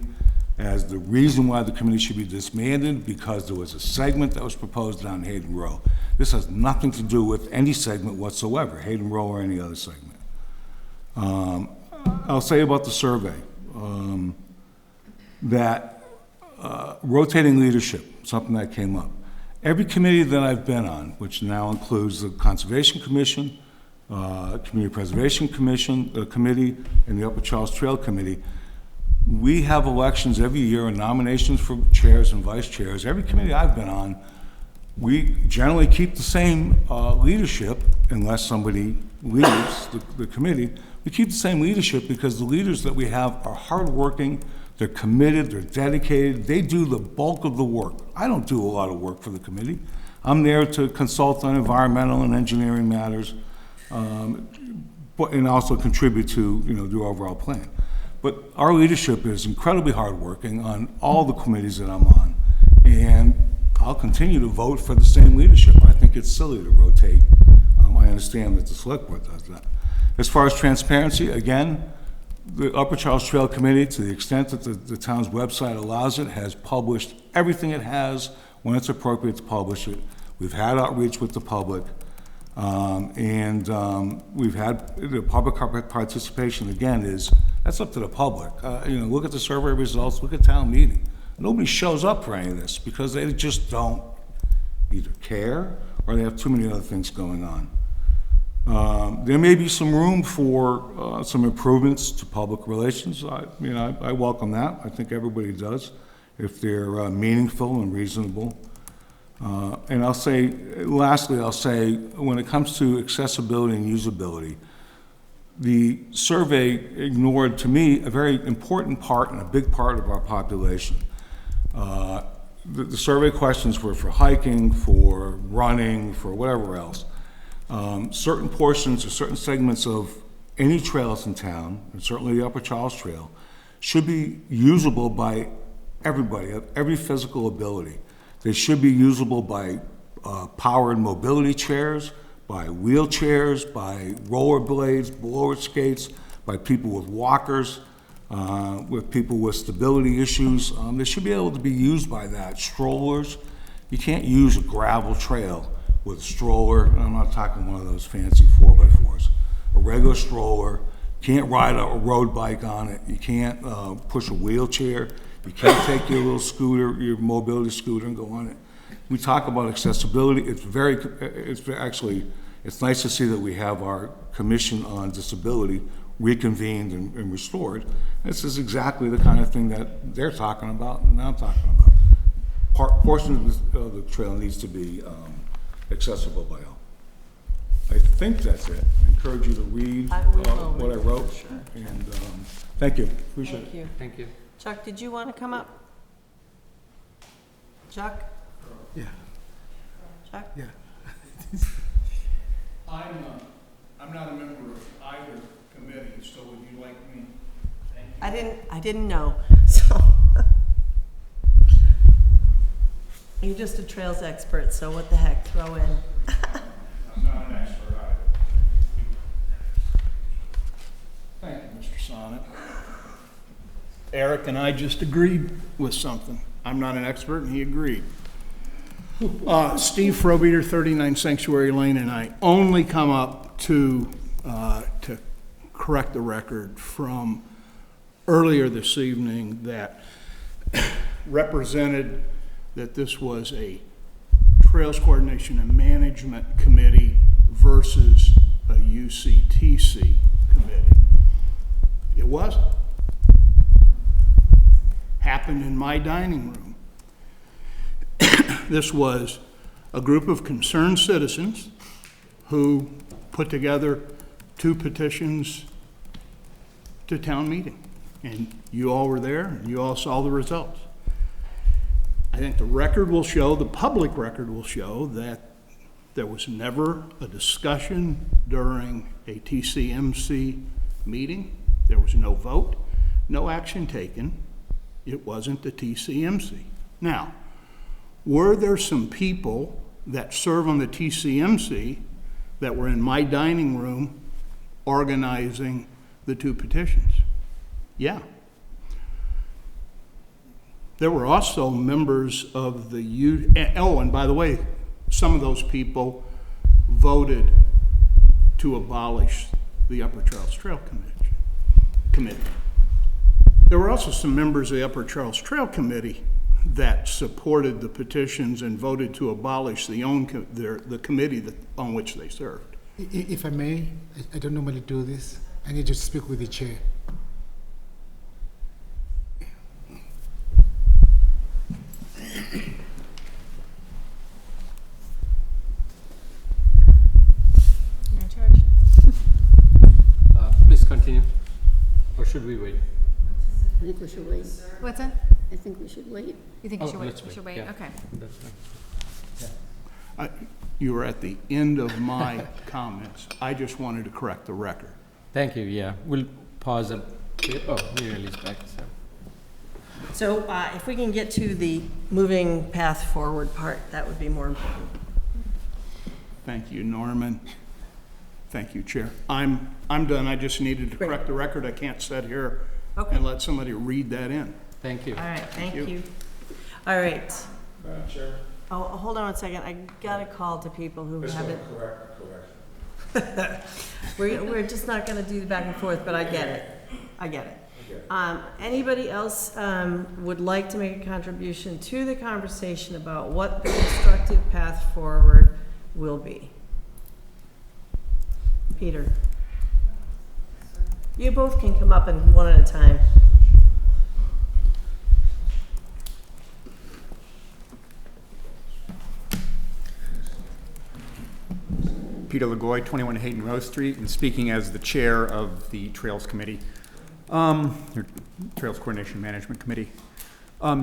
as the reason why the committee should be disbanded, because there was a segment that was proposed down Hayden Row. This has nothing to do with any segment whatsoever, Hayden Row or any other segment. I'll say about the survey that rotating leadership, something that came up. Every committee that I've been on, which now includes the Conservation Commission, Community Preservation Committee, and the Upper Charles Trail Committee, we have elections every year and nominations for chairs and vice chairs. Every committee I've been on, we generally keep the same leadership unless somebody leaves the committee. We keep the same leadership because the leaders that we have are hardworking, they're committed, they're dedicated, they do the bulk of the work. I don't do a lot of work for the committee. I'm there to consult on environmental and engineering matters, and also contribute to the overall plan. But our leadership is incredibly hardworking on all the committees that I'm on, and I'll continue to vote for the same leadership. I think it's silly to rotate. I understand that the select board does that. As far as transparency, again, the Upper Charles Trail Committee, to the extent that the town's website allows it, has published everything it has when it's appropriate to publish it. We've had outreach with the public, and we've had the public participation. Again, that's up to the public. Look at the survey results, look at town meeting. Nobody shows up for any of this because they just don't either care or they have too many other things going on. There may be some room for some improvements to public relations. I welcome that. I think everybody does, if they're meaningful and reasonable. And lastly, I'll say, when it comes to accessibility and usability, the survey ignored, to me, a very important part and a big part of our population. The survey questions were for hiking, for running, for whatever else. Certain portions or certain segments of any trails in town, and certainly the Upper Charles Trail, should be usable by everybody, every physical ability. They should be usable by powered mobility chairs, by wheelchairs, by rollerblades, roller skates, by people with walkers, with people with stability issues. They should be able to be used by that. Strollers, you can't use a gravel trail with a stroller, and I'm not talking one of those fancy 4x4s. A regular stroller, can't ride a road bike on it, you can't push a wheelchair, you can't take your little scooter, your mobility scooter and go on it. We talk about accessibility, it's nice to see that we have our Commission on Disability reconvened and restored. This is exactly the kind of thing that they're talking about and I'm talking about. Portions of the trail needs to be accessible by all. I think that's it. I encourage you to read what I wrote. Sure. And thank you. Appreciate it. Thank you. Chuck, did you want to come up? Chuck? Yeah. Chuck? Yeah. I'm not a member of either committee, so would you like me? I didn't know, so. You're just a trails expert, so what the heck, throw in. I'm not an expert either. Thank you, Mr. Sonnet. Eric and I just agreed with something. I'm not an expert, and he agreed. Steve Frobeater, 39 Sanctuary Lane, and I only come up to correct the record from earlier this evening that represented that this was a Trails Coordination and Management Committee versus a UCTC committee. It wasn't. Happened in my dining room. This was a group of concerned citizens who put together 2 petitions to town meeting. And you all were there, and you all saw the results. I think the record will show, the public record will show, that there was never a discussion during a TCMC meeting. There was no vote, no action taken. It wasn't the TCMC. Now, were there some people that serve on the TCMC that were in my dining room organizing the 2 petitions? Yeah. There were also members of the oh, and by the way, some of those people voted to abolish the Upper Charles Trail Committee. There were also some members of the Upper Charles Trail Committee that supported the petitions and voted to abolish the committee on which they served. If I may, I don't normally do this. I need to speak with the chair. You're in charge. Please continue. Or should we wait? I think we should wait. What's that? I think we should wait. You think we should wait? Let's We should wait, yeah. okay. That's fine. You were at the end of my comments. I just wanted to correct the record. Thank you, yeah. We'll pause and, oh, Muriel back, so. So if we can get to the moving path forward part, that would be more important. Thank you, Norman. Thank you, Chair. I'm done. I just needed to correct the record. I can't sit here and let somebody read that in. Thank you. All right, thank you. All right. Madam Chair. Oh, hold on one second. I got a call to people who haven't. Correct. We're just not going to do the back and forth, but I get it. I get it. Anybody else would like to make a contribution to the conversation about what the constructive path forward will be? Peter. You both can come up and one at a time. Peter Lagoy, 21 Hayden Rose Street, and speaking as the chair of the Trails Committee, Trails Coordination Management Committee.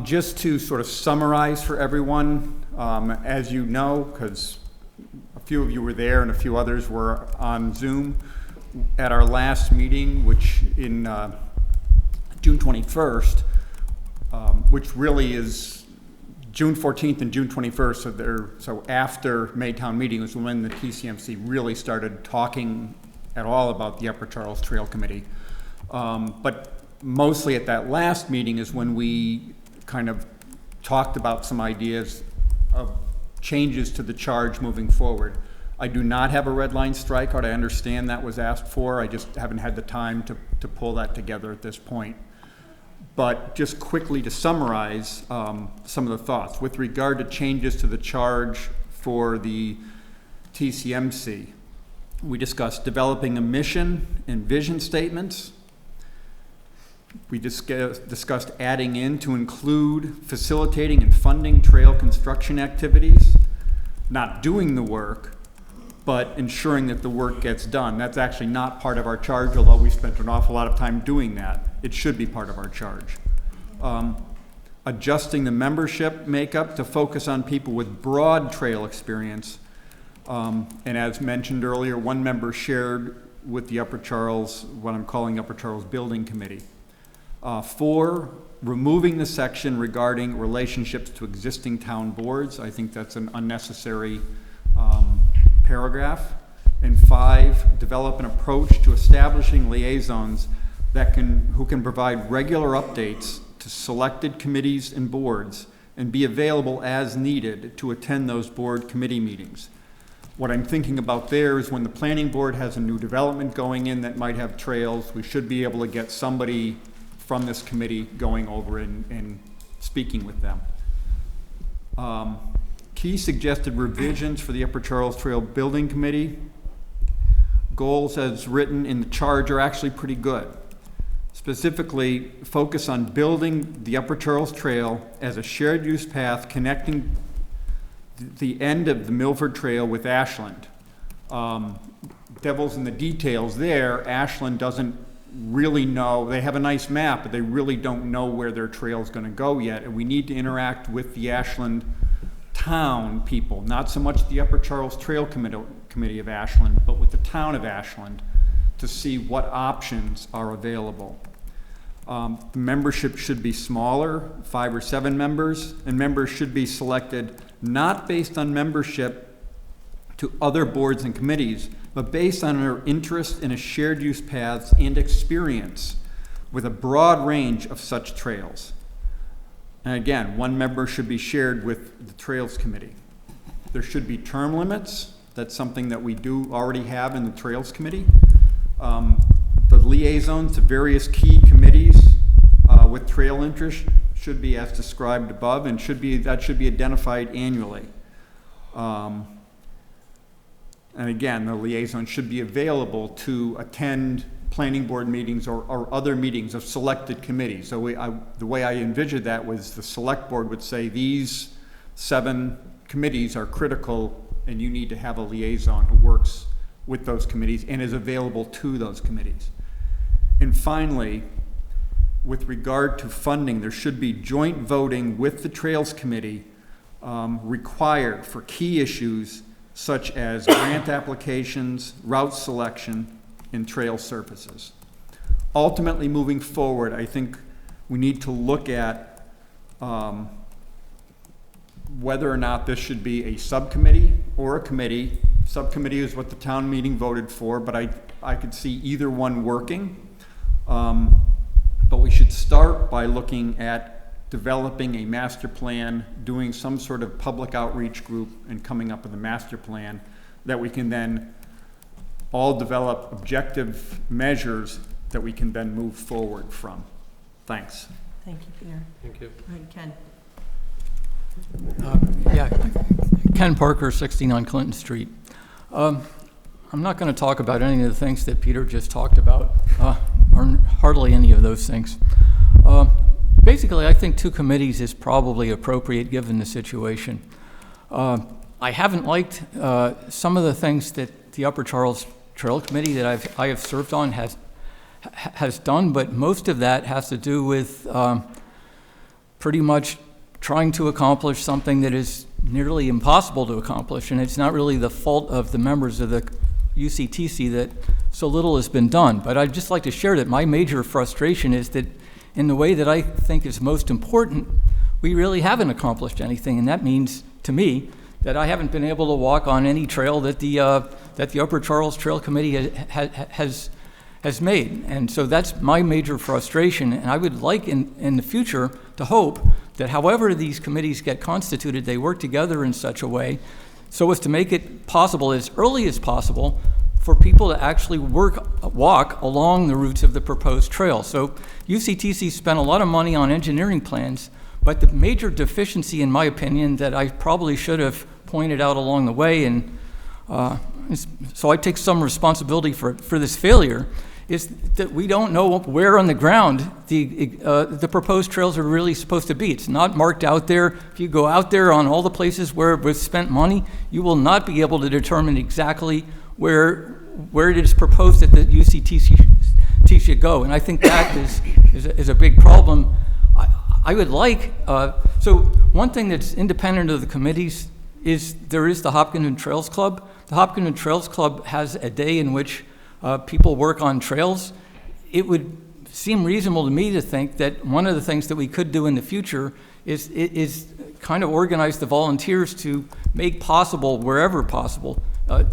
Just to sort of summarize for everyone, as you know, because a few of you were there and a few others were on Zoom, at our last meeting, which in June 21st, which really is June 14th and June 21st, so after Maytown meeting was when the TCMC really started talking at all about the Upper Charles Trail Committee. But mostly at that last meeting is when we kind of talked about some ideas of changes to the charge moving forward. I do not have a red line strikeout. I understand that was asked for. I just haven't had the time to pull that together at this point. But just quickly to summarize some of the thoughts. With regard to changes to the charge for the TCMC, we discussed developing a mission and vision statements. We discussed adding in to include facilitating and funding trail construction activities, not doing the work, but ensuring that the work gets done. That's actually not part of our charge, although we spent an awful lot of time doing that. It should be part of our charge. Adjusting the membership makeup to focus on people with broad trail experience. And as mentioned earlier, one member shared with the Upper Charles, what I'm calling Upper Charles Building Committee. 4, removing the section regarding relationships to existing town boards. I think that's an unnecessary paragraph. And 5, develop an approach to establishing liaisons who can provide regular updates to selected committees and boards and be available as needed to attend those board committee meetings. What I'm thinking about there is when the planning board has a new development going in that might have trails, we should be able to get somebody from this committee going over and speaking with them. Key suggested revisions for the Upper Charles Trail Building Committee. Goals as written in the charge are actually pretty good. Specifically, focus on building the Upper Charles Trail as a shared use path connecting the end of the Milford Trail with Ashland. Devil's in the details there. Ashland doesn't really know. They have a nice map, but they really don't know where their trail is going to go yet. And we need to interact with the Ashland town people, not so much the Upper Charles Trail Committee of Ashland, but with the town of Ashland to see what options are available. Membership should be smaller, 5 or 7 members, and members should be selected not based on membership to other boards and committees, but based on their interest in a shared use paths and experience with a broad range of such trails. And again, 1 member should be shared with the Trails Committee. There should be term limits. That's something that we do already have in the Trails Committee. The liaisons to various key committees with trail interest should be as described above, and that should be identified annually. And again, the liaison should be available to attend planning board meetings or other meetings of selected committees. So the way I envisioned that was the select board would say these 7 committees are critical and you need to have a liaison who works with those committees and is available to those committees. And finally, with regard to funding, there should be joint voting with the Trails Committee required for key issues such as grant applications, route selection, and trail surfaces. Ultimately, moving forward, I think we need to look at whether or not this should be a subcommittee or a committee. Subcommittee is what the town meeting voted for, but I could see either one working. But we should start by looking at developing a master plan, doing some sort of public outreach group, and coming up with a master plan that we can then all develop objective measures that we can then move forward from. Thanks. Thank you, Peter. Thank you. Go ahead, Ken. Ken Parker, 69 Clinton Street. I'm not going to talk about any of the things that Peter just talked about, or hardly any of those things. Basically, I think 2 committees is probably appropriate given the situation. I haven't liked some of the things that the Upper Charles Trail Committee that I have served on has done, but most of that has to do with pretty much trying to accomplish something that is nearly impossible to accomplish, and it's not really the fault of the members of the UCTC that so little has been done. But I'd just like to share that my major frustration is that in the way that I think is most important, we really haven't accomplished anything. And that means, to me, that I haven't been able to walk on any trail that the Upper Charles Trail Committee has made. And so that's my major frustration. And I would like in the future to hope that however these committees get constituted, they work together in such a way so as to make it possible as early as possible for people to actually walk along the routes of the proposed trail. So UCTC spent a lot of money on engineering plans, but the major deficiency, in my opinion, that I probably should have pointed out along the way, and so I take some responsibility for this failure, is that we don't know where on the ground the proposed trails are really supposed to be. It's not marked out there. If you go out there on all the places where it was spent money, you will not be able to determine exactly where it is proposed that the UCTC should go. And I think that is a big problem. I would like, so one thing that's independent of the committees is there is the Hopkinton Trails Club. The Hopkinton Trails Club has a day in which people work on trails. It would seem reasonable to me to think that one of the things that we could do in the future is kind of organize the volunteers to make possible, wherever possible,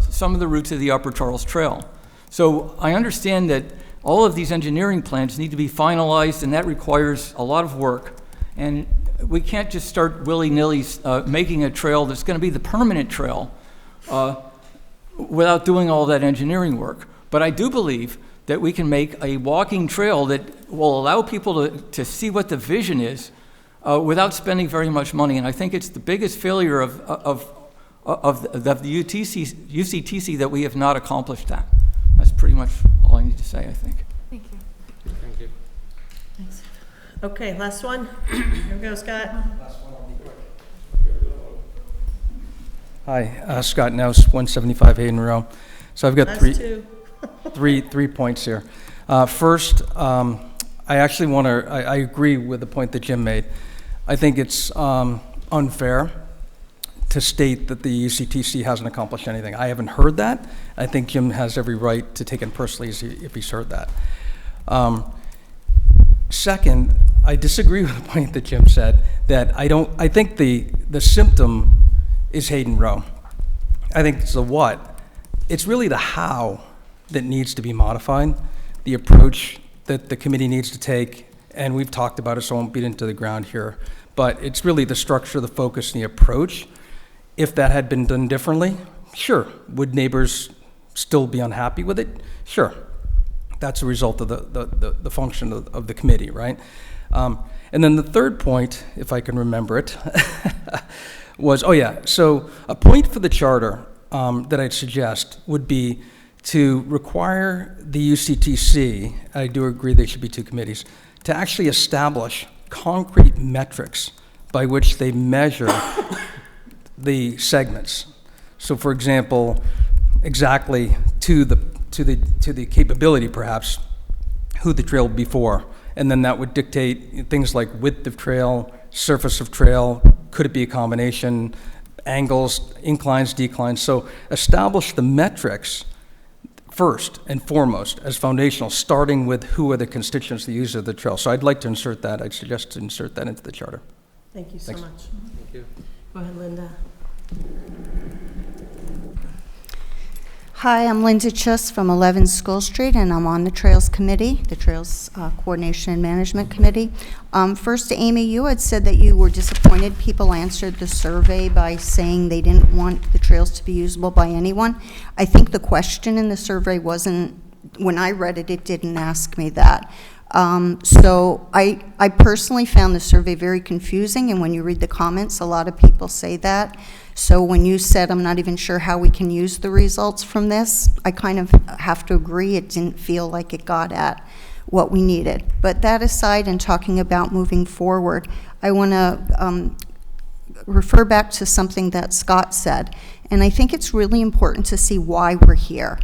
some of the routes of the Upper Charles Trail. So I understand that all of these engineering plans need to be finalized, and that requires a lot of work. And we can't just start willy-nilly making a trail that's going to be the permanent trail without doing all that engineering work. But I do believe that we can make a walking trail that will allow people to see what the vision is without spending very much money. And I think it's the biggest failure of the UCTC that we have not accomplished that. That's pretty much all I need to say, I think. Thank you. Thank you. Thanks. Okay, last one. Here we go, Scott. Hi, Scott Nouse, 175 Hayden Row. So I've got three points here. First, I actually want to, I agree with the point that Jim made. I think it's unfair to state that the UCTC hasn't accomplished anything. I haven't heard that. I think Jim has every right to take it personally if he's heard that. Second, I disagree with the point that Jim said that I think the symptom is Hayden Row. I think it's the what. It's really the how that needs to be modified, the approach that the committee needs to take, and we've talked about it, so I won't beat into the ground here, but it's really the structure, the focus, and the approach. If that had been done differently, sure. Would neighbors still be unhappy with it? Sure. That's a result of the function of the committee, right? And then the third point, if I can remember it, was, so a point for the charter that I'd suggest would be to require the UCTC, I do agree they should be two committees, to actually establish concrete metrics by which they measure the segments. So for example, exactly to the capability perhaps, who the trail will be for. And then that would dictate things like width of trail, surface of trail, could it be a combination, angles, inclines, declines. So establish the metrics first and foremost as foundational, starting with who are the constituents, the users of the trail. So I'd like to insert that. I'd suggest to insert that into the charter. Thank you so much. Thank you. Go ahead, Linda. Hi, I'm Linda Chus from 11 School Street, and I'm on the Trails Committee, the Trails Coordination and Management Committee. First, Amy, you had said that you were disappointed people answered the survey by saying they didn't want the trails to be usable by anyone. I think the question in the survey wasn't, when I read it, it didn't ask me that. So I personally found the survey very confusing, and when you read the comments, a lot of people say that. So when you said, I'm not even sure how we can use the results from this, I kind of have to agree it didn't feel like it got at what we needed. But that aside, and talking about moving forward, I want to refer back to something that Scott said, and I think it's really important to see why we're here.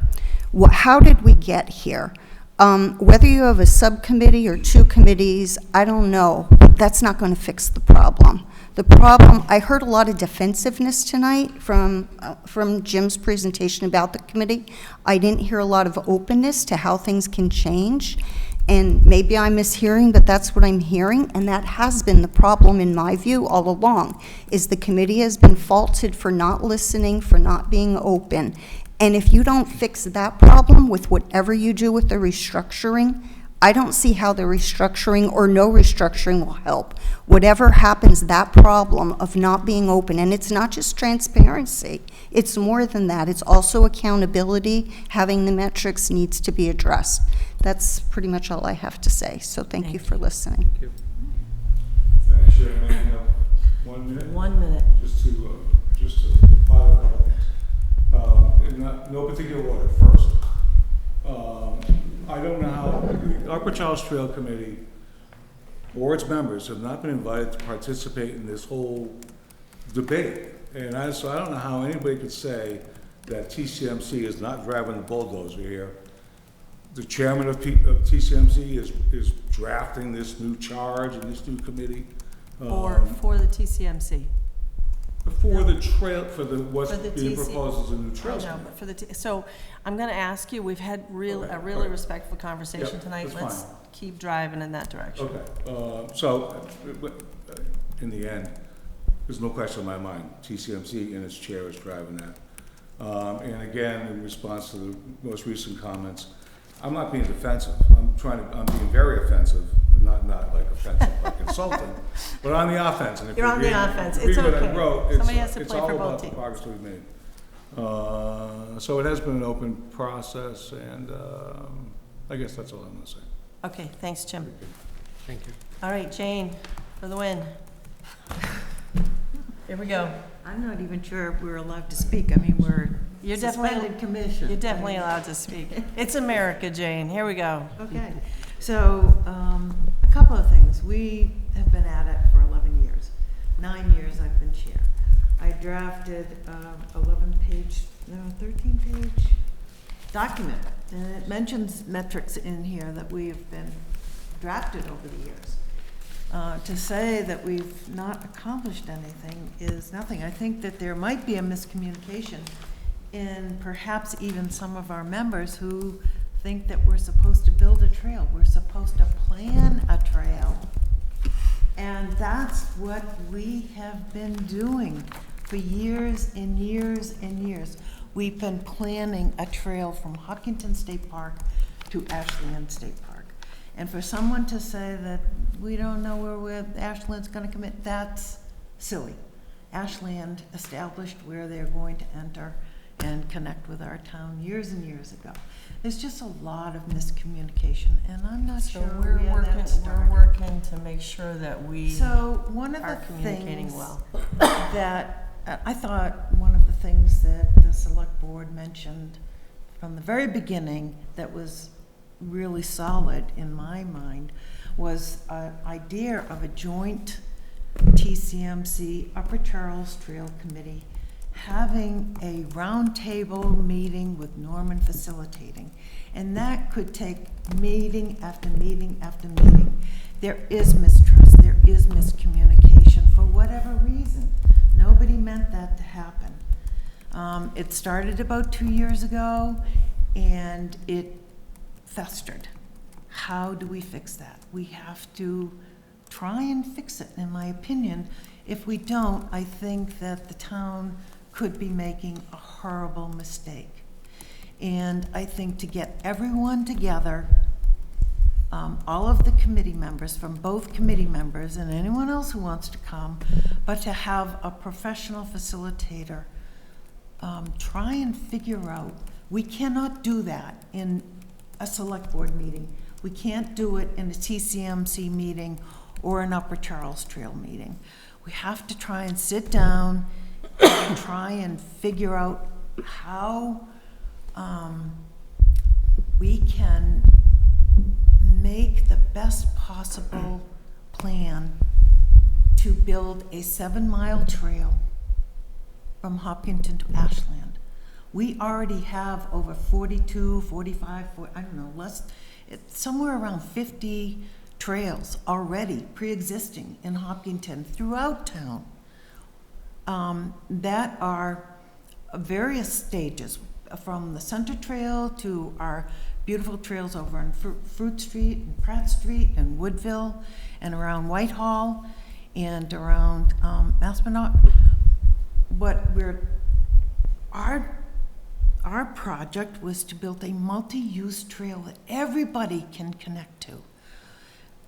How did we get here? Whether you have a subcommittee or two committees, I don't know, but that's not going to fix the problem. The problem, I heard a lot of defensiveness tonight from Jim's presentation about the committee. I didn't hear a lot of openness to how things can change. And maybe I'm mishearing, but that's what I'm hearing, and that has been the problem, in my view, all along, is the committee has been faulted for not listening, for not being open. And if you don't fix that problem with whatever you do with the restructuring, I don't see how the restructuring or no restructuring will help. Whatever happens, that problem of not being open, and it's not just transparency, it's more than that. It's also accountability. Having the metrics needs to be addressed. That's pretty much all I have to say. So thank you for listening. Thank you. Actually, I may have 1 minute. 1 minute. Just to file a couple things. In no particular order. First, I don't know how, Upper Charles Trail Committee or its members have not been invited to participate in this whole debate. And so I don't know how anybody could say that TCMC is not driving the bulldozer here. The chairman of TCMC is drafting this new charge and this new committee. For the TCMC. For the trail, what's For the being TC proposed as a new trail. I know, but for the, so I'm going to ask you, we've had a really respectful conversation tonight. That's Let's fine. keep driving in that direction. Okay, so, in the end, there's no question in my mind, TCMC and its chair is driving that. And again, in response to the most recent comments, I'm not being defensive, I'm being very offensive, not like offensive like insulting, but on the offense. And if You're on the read- offense. read It's what I okay. wrote, Somebody has to it's play all for about both the teams. progress we've made. So it has been an open process, and I guess that's all I'm gonna say. Okay, thanks, Jim. Thank you. All right, Jane, for the win. Here we go. I'm not even sure if we're allowed to speak. I mean, we're You're suspended commission. You're definitely allowed to speak. It's America, Jane. Here we go. Okay, so, a couple of things. We have been at it for 11 years. 9 years I've been chair. I drafted 13-page document, and it mentions metrics in here that we have been drafted over the years. To say that we've not accomplished anything is nothing. I think that there might be a miscommunication in perhaps even some of our members who think that we're supposed to build a trail. We're supposed to plan a trail. And that's what we have been doing for years and years and years. We've been planning a trail from Hopkinton State Park to Ashland State Park. And for someone to say that we don't know where Ashland's gonna commit, that's silly. Ashland established where they're going to enter and connect with our town years and years ago. There's just a lot of miscommunication, and I'm not So sure where that started. we're working to make sure that we So one of are the communicating things well. that, I thought one of the things that the select board mentioned from the very beginning that was really solid in my mind was an idea of a joint TCMC Upper Charles Trail Committee having a roundtable meeting with Norman facilitating. And that could take meeting after meeting after meeting. There is mistrust, there is miscommunication for whatever reason. Nobody meant that to happen. It started about 2 years ago, and it festered. How do we fix that? We have to try and fix it, in my opinion. If we don't, I think that the town could be making a horrible mistake. And I think to get everyone together, all of the committee members, from both committee members and anyone else who wants to come, but to have a professional facilitator try and figure out, we cannot do that in a select board meeting. We can't do it in a TCMC meeting or an Upper Charles Trail meeting. We have to try and sit down and try and figure out how we can make the best possible plan to build a 7-mile trail from Hopkinton to Ashland. We already have over 42, 45, I don't know, it's somewhere around 50 trails already pre-existing in Hopkinton throughout town that are various stages, from the center trail to our beautiful trails over on Fruit Street and Pratt Street and Woodville and around Whitehall and around Maspinock. But our project was to build a multi-use trail that everybody can connect to.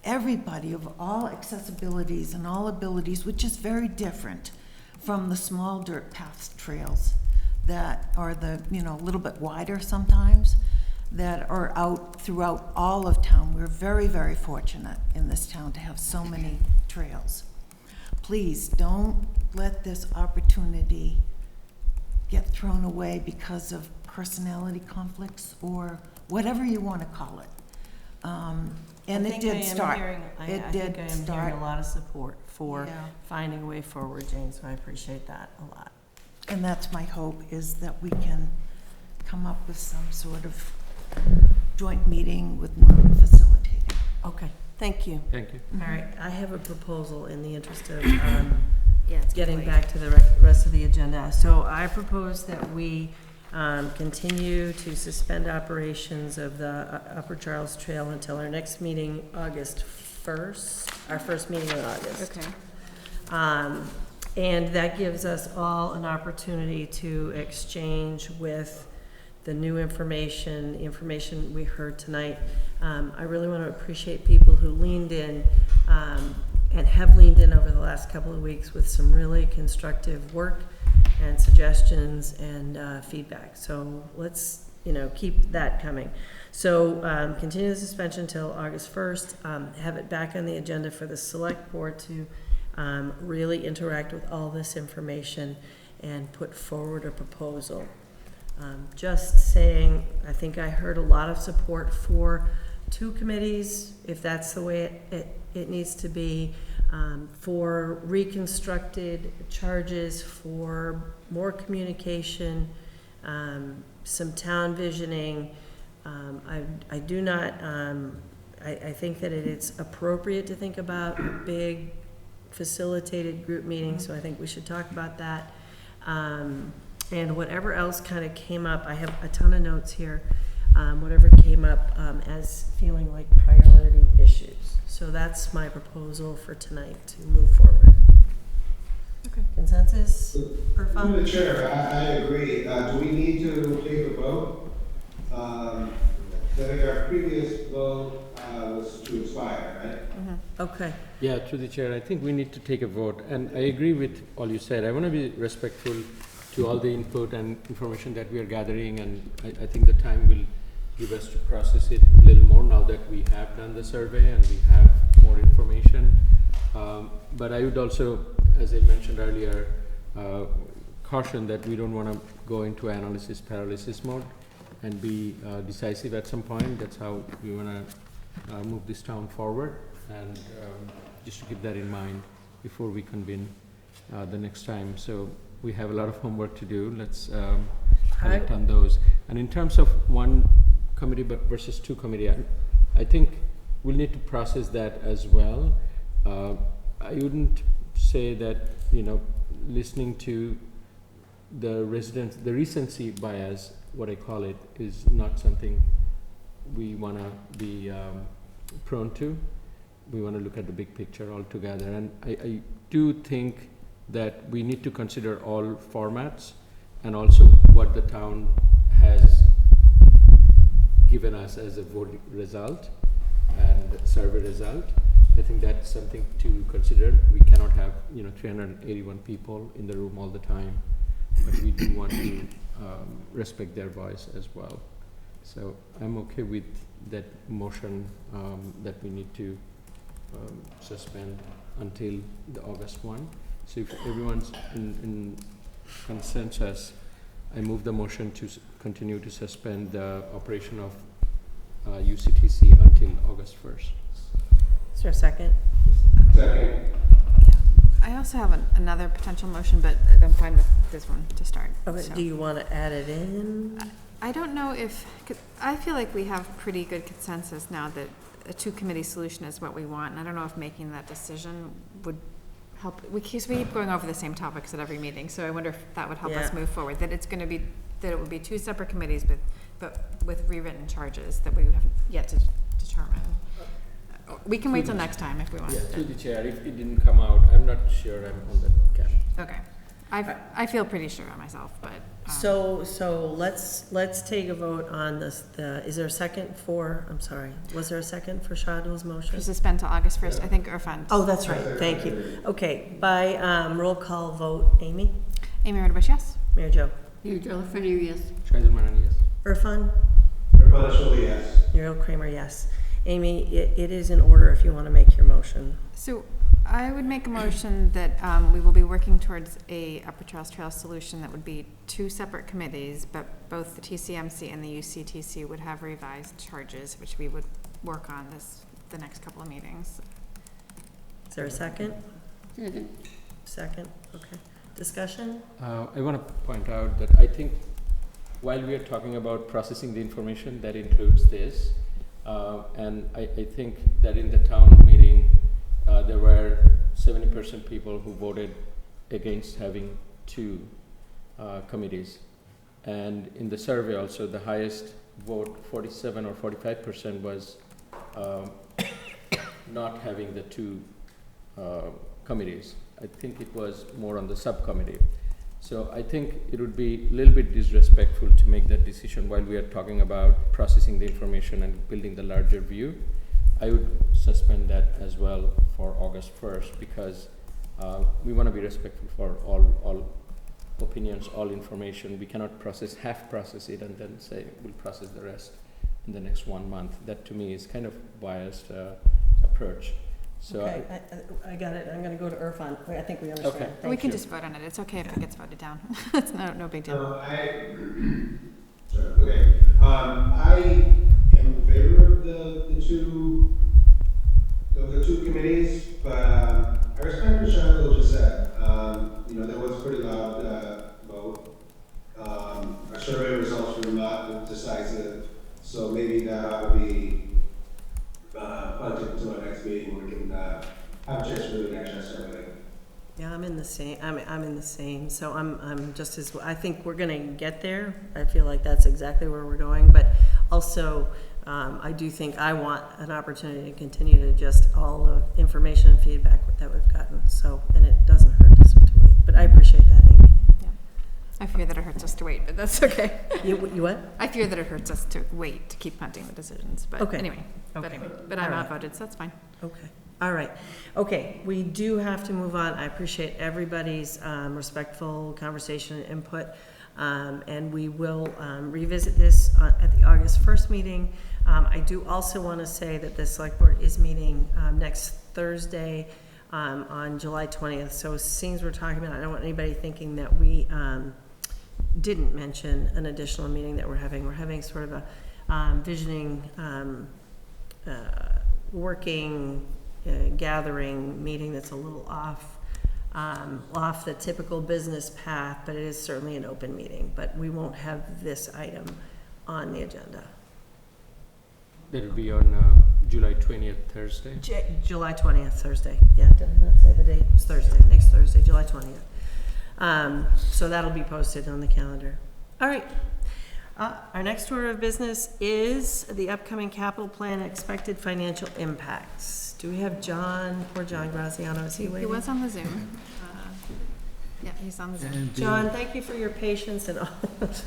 Everybody of all accessibilities and all abilities, which is very different from the small dirt paths trails that are a little bit wider sometimes, that are out throughout all of town. We're very, very fortunate in this town to have so many trails. Please don't let this opportunity get thrown away because of personality conflicts or whatever you want to call it. And it did start. I think I am hearing a lot of support for finding a way forward, Jane, so I appreciate that a lot. And that's my hope, is that we can come up with some sort of joint meeting with one facilitator. Okay, thank you. Thank you. All right, I have a proposal in the interest of it's getting late. back to the rest of the agenda. So I propose that we continue to suspend operations of the Upper Charles Trail until our next meeting, August 1st, our first meeting in August. Okay. And that gives us all an opportunity to exchange with the new information, the information we heard tonight. I really want to appreciate people who leaned in and have leaned in over the last couple of weeks with some really constructive work and suggestions and feedback. So let's, keep that coming. So continue the suspension until August 1st. Have it back on the agenda for the select board to really interact with all this information and put forward a proposal. Just saying, I think I heard a lot of support for 2 committees, if that's the way it needs to be, for reconstructed charges, for more communication, some town visioning. I do not, I think that it's appropriate to think about a big facilitated group meeting, so I think we should talk about that. And whatever else kind of came up, I have a ton of notes here, whatever came up as feeling like priority issues. So that's my proposal for tonight, to move forward. Okay. Consensus? Through the chair, I agree. Do we need to take a vote? I think our previous vote was to expire, right? Okay. Yeah, through the chair, I think we need to take a vote, and I agree with all you said. I want to be respectful to all the input and information that we are gathering, and I think the time will give us to process it a little more now that we have done the survey and we have more information. But I would also, as I mentioned earlier, caution that we don't want to go into analysis paralysis mode and be decisive at some point. That's how we want to move this town forward, and just to keep that in mind before we convene the next time. So we have a lot of homework to do. Let's collect on those. And in terms of one committee versus 2 committee, I think we'll need to process that as well. I wouldn't say that, listening to the residents, the recency bias, what I call it, is not something we want to be prone to. We want to look at the big picture altogether. And I do think that we need to consider all formats and also what the town has given us as a vote result and survey result. I think that's something to consider. We cannot have 381 people in the room all the time, but we do want to respect their voice as well. So I'm okay with that motion that we need to suspend until the August 1. So if everyone's in consensus, I move the motion to continue to suspend the operation of UCTC until August 1st. Is there a second? Second. I also have another potential motion, but I'm fine with this one to start. Okay, So. do you want to add it in? I don't know if, 'cause I feel like we have pretty good consensus now that a 2-committee solution is what we want, and I don't know if making that decision would help. We keep going over the same topics at every meeting, so I wonder if that would help us Yeah. move forward, that it's going to be, that it would be 2 separate committees, but but with rewritten charges that we have yet to determine. We can wait till next time if we want. Yeah, to the chair, if it didn't come out, I'm not sure I'm on the cap. Okay. I feel pretty sure on myself, but. So let's take a vote on this, is there a second for, I'm sorry, was there a second for Shadul's motion? To suspend till August 1st, I think, or fund. Oh, that's right, thank you. Okay, by roll call vote, Amy? Amy Rodabush, yes. Mary Jo? Mayor Delaferne, yes. Shahidul Manani, yes. Irfan? Yes. Muriel Kramer, yes. Amy, it is in order if you want to make your motion. So I would make a motion that we will be working towards a Upper Charles Trail solution that would be 2 separate committees, but both the TCMC and the UCTC would have revised charges, which we would work on the next couple of meetings. Is there a second? Second. Second, okay. Discussion? I want to point out that I think while we are talking about processing the information, that includes this. And I think that in the town meeting, there were 70% people who voted against having 2 committees. And in the survey also, the highest vote, 47 or 45%, was not having the 2 committees. I think it was more on the subcommittee. So I think it would be a little bit disrespectful to make that decision while we are talking about processing the information and building the larger view. I would suspend that as well for August 1st because we want to be respectful for all opinions, all information. We cannot half process it and then say we'll process the rest in the next 1 month. That to me is kind of biased approach. So okay, I got it. I'm going to go to Irfan. I think we understand. Okay. Thank We can you. just vote on it. It's okay if it gets voted down. It's no big deal. Sorry, okay. I am in favor of the two committees, but I respect what Shadul just said. There was a pretty loud vote. Our survey results were not decisive, so maybe that ought to be punted until our next meeting where we can have a chance to do an extra survey. Yeah, I'm in the same. I'm in the same. So I'm just as. I think we're going to get there. I feel like that's exactly where we're going. But also, I do think I want an opportunity to continue to adjust all the information and feedback that we've gotten. So, and it doesn't hurt us to wait. But I appreciate that, Amy. Yeah. I fear that it hurts us to wait, but that's okay. You what? I fear that it hurts us to wait to keep punting the decisions. But Okay. anyway, Okay. but All I'm right. outvoted, so that's fine. Okay, all right. Okay, we do have to move on. I appreciate everybody's respectful conversation and input. And we will revisit this at the August 1st meeting. I do also want to say that the select board is meeting next Thursday on July 20th. So since we're talking about it, I don't want anybody thinking that we didn't mention an additional meeting that we're having. We're having sort of a visioning working gathering meeting that's a little off the typical business path, but it is certainly an open meeting. But we won't have this item on the agenda. that'll be on July 20th, Thursday. July 20th, Thursday. Yeah, did I not say the date? It's Thursday, next Thursday, July 20th. So that'll be posted on the calendar. All right. Our next order of business is the upcoming capital plan expected financial impacts. Do we have John, poor John Graziano, is he waiting? He was on the Zoom. Yeah, he's on the Zoom. John, thank you for your patience and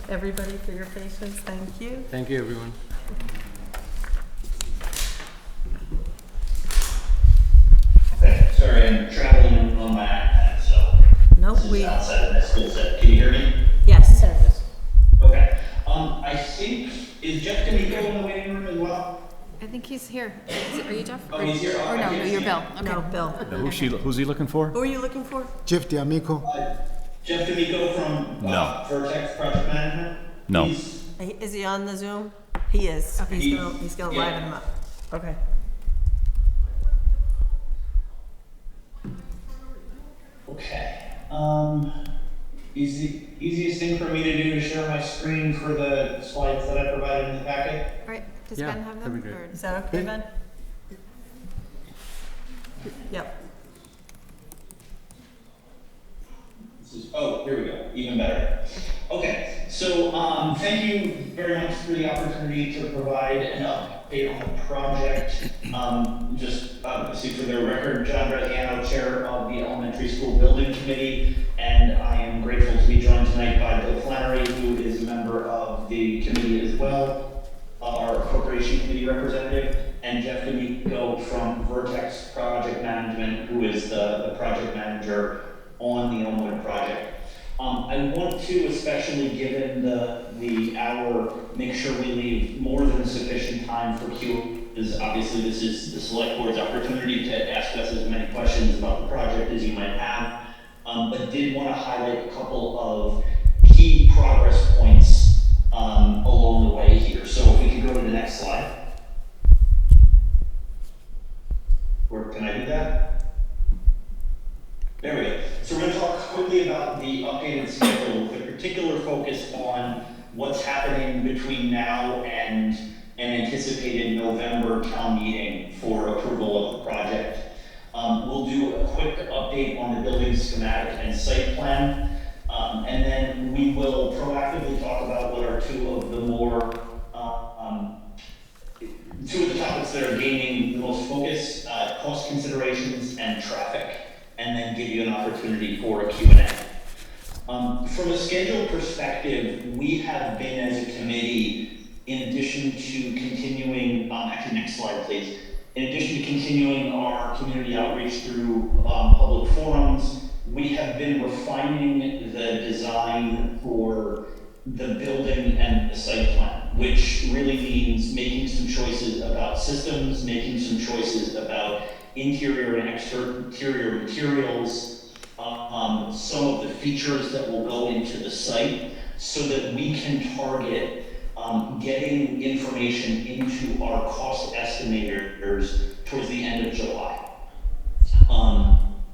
everybody for your patience. Thank you. Thank you, everyone. Okay, sorry, I'm traveling on my iPad, so. Nope, this is outside of my skill set. Can you hear me? Yes. Okay. I think, is Jeff D'Amico in the waiting room as well? I think he's here. Are you Jeff? Oh, he's here? Or no, you're Bill. Okay. No, Bill. Who's he looking for? Who are you looking for? Jeff D'Amico. Jeff D'Amico from No. Vertex Project Management? No. Is he on the Zoom? He is. Okay. He's gonna Yeah. liven him up. Okay. Okay. Easiest thing for me to do is share my screen for the slides that I provided in the packet. All right, does Yeah, Ben have that'd them? be great. Or- Is that okay, Ben? Yep. Oh, here we go. Even better. Okay. so, thank you very much for the opportunity to provide an update on the project. Just, obviously for the record, John Graziano, Chair of the Elementary School Building Committee, and I am grateful to be joined tonight by Bill Flannery, who is a member of the committee as well, our Appropriation Committee representative, and Jeff D'Amico from Vertex Project Management, who is the project manager on the Elmwood project. I want to, especially given the hour, make sure we leave more than sufficient time for Q, because obviously this is the select board's opportunity to ask us as many questions about the project as you might have, but did want to highlight a couple of key progress points along the way here. So if we can go to the next slide. Or can I do that? There we go. So we're going to talk quickly about the updated schedule with a particular focus on what's happening between now and an anticipated November town meeting for approval of the project. We'll do a quick update on the building schematic and site plan, and then we will proactively talk about what are two of the topics that are gaining the most focus, cost considerations and traffic, and then give you an opportunity for a Q&A. From a schedule perspective, we have been as a committee, in addition to continuing, actually next slide please, in addition to continuing our community outreach through public forums, we have been refining the design for the building and the site plan, which really means making some choices about systems, making some choices about interior and exterior materials, some of the features that will go into the site, so that we can target getting information into our cost estimators towards the end of July.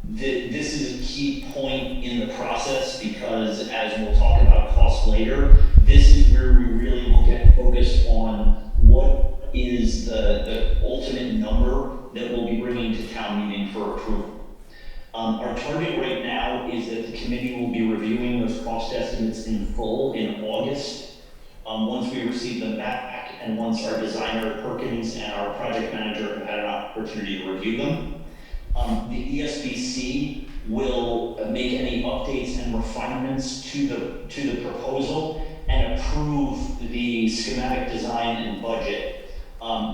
This is a key point in the process because, as we'll talk about cost later, this is where we really will get focused on what is the ultimate number that we'll be bringing to town meeting for approval. Our target right now is that the committee will be reviewing those cost estimates in full in August. Once we receive them back and once our designer Perkins and our project manager have had an opportunity to review them. The ESBC will make any updates and refinements to the proposal and approve the schematic design and budget,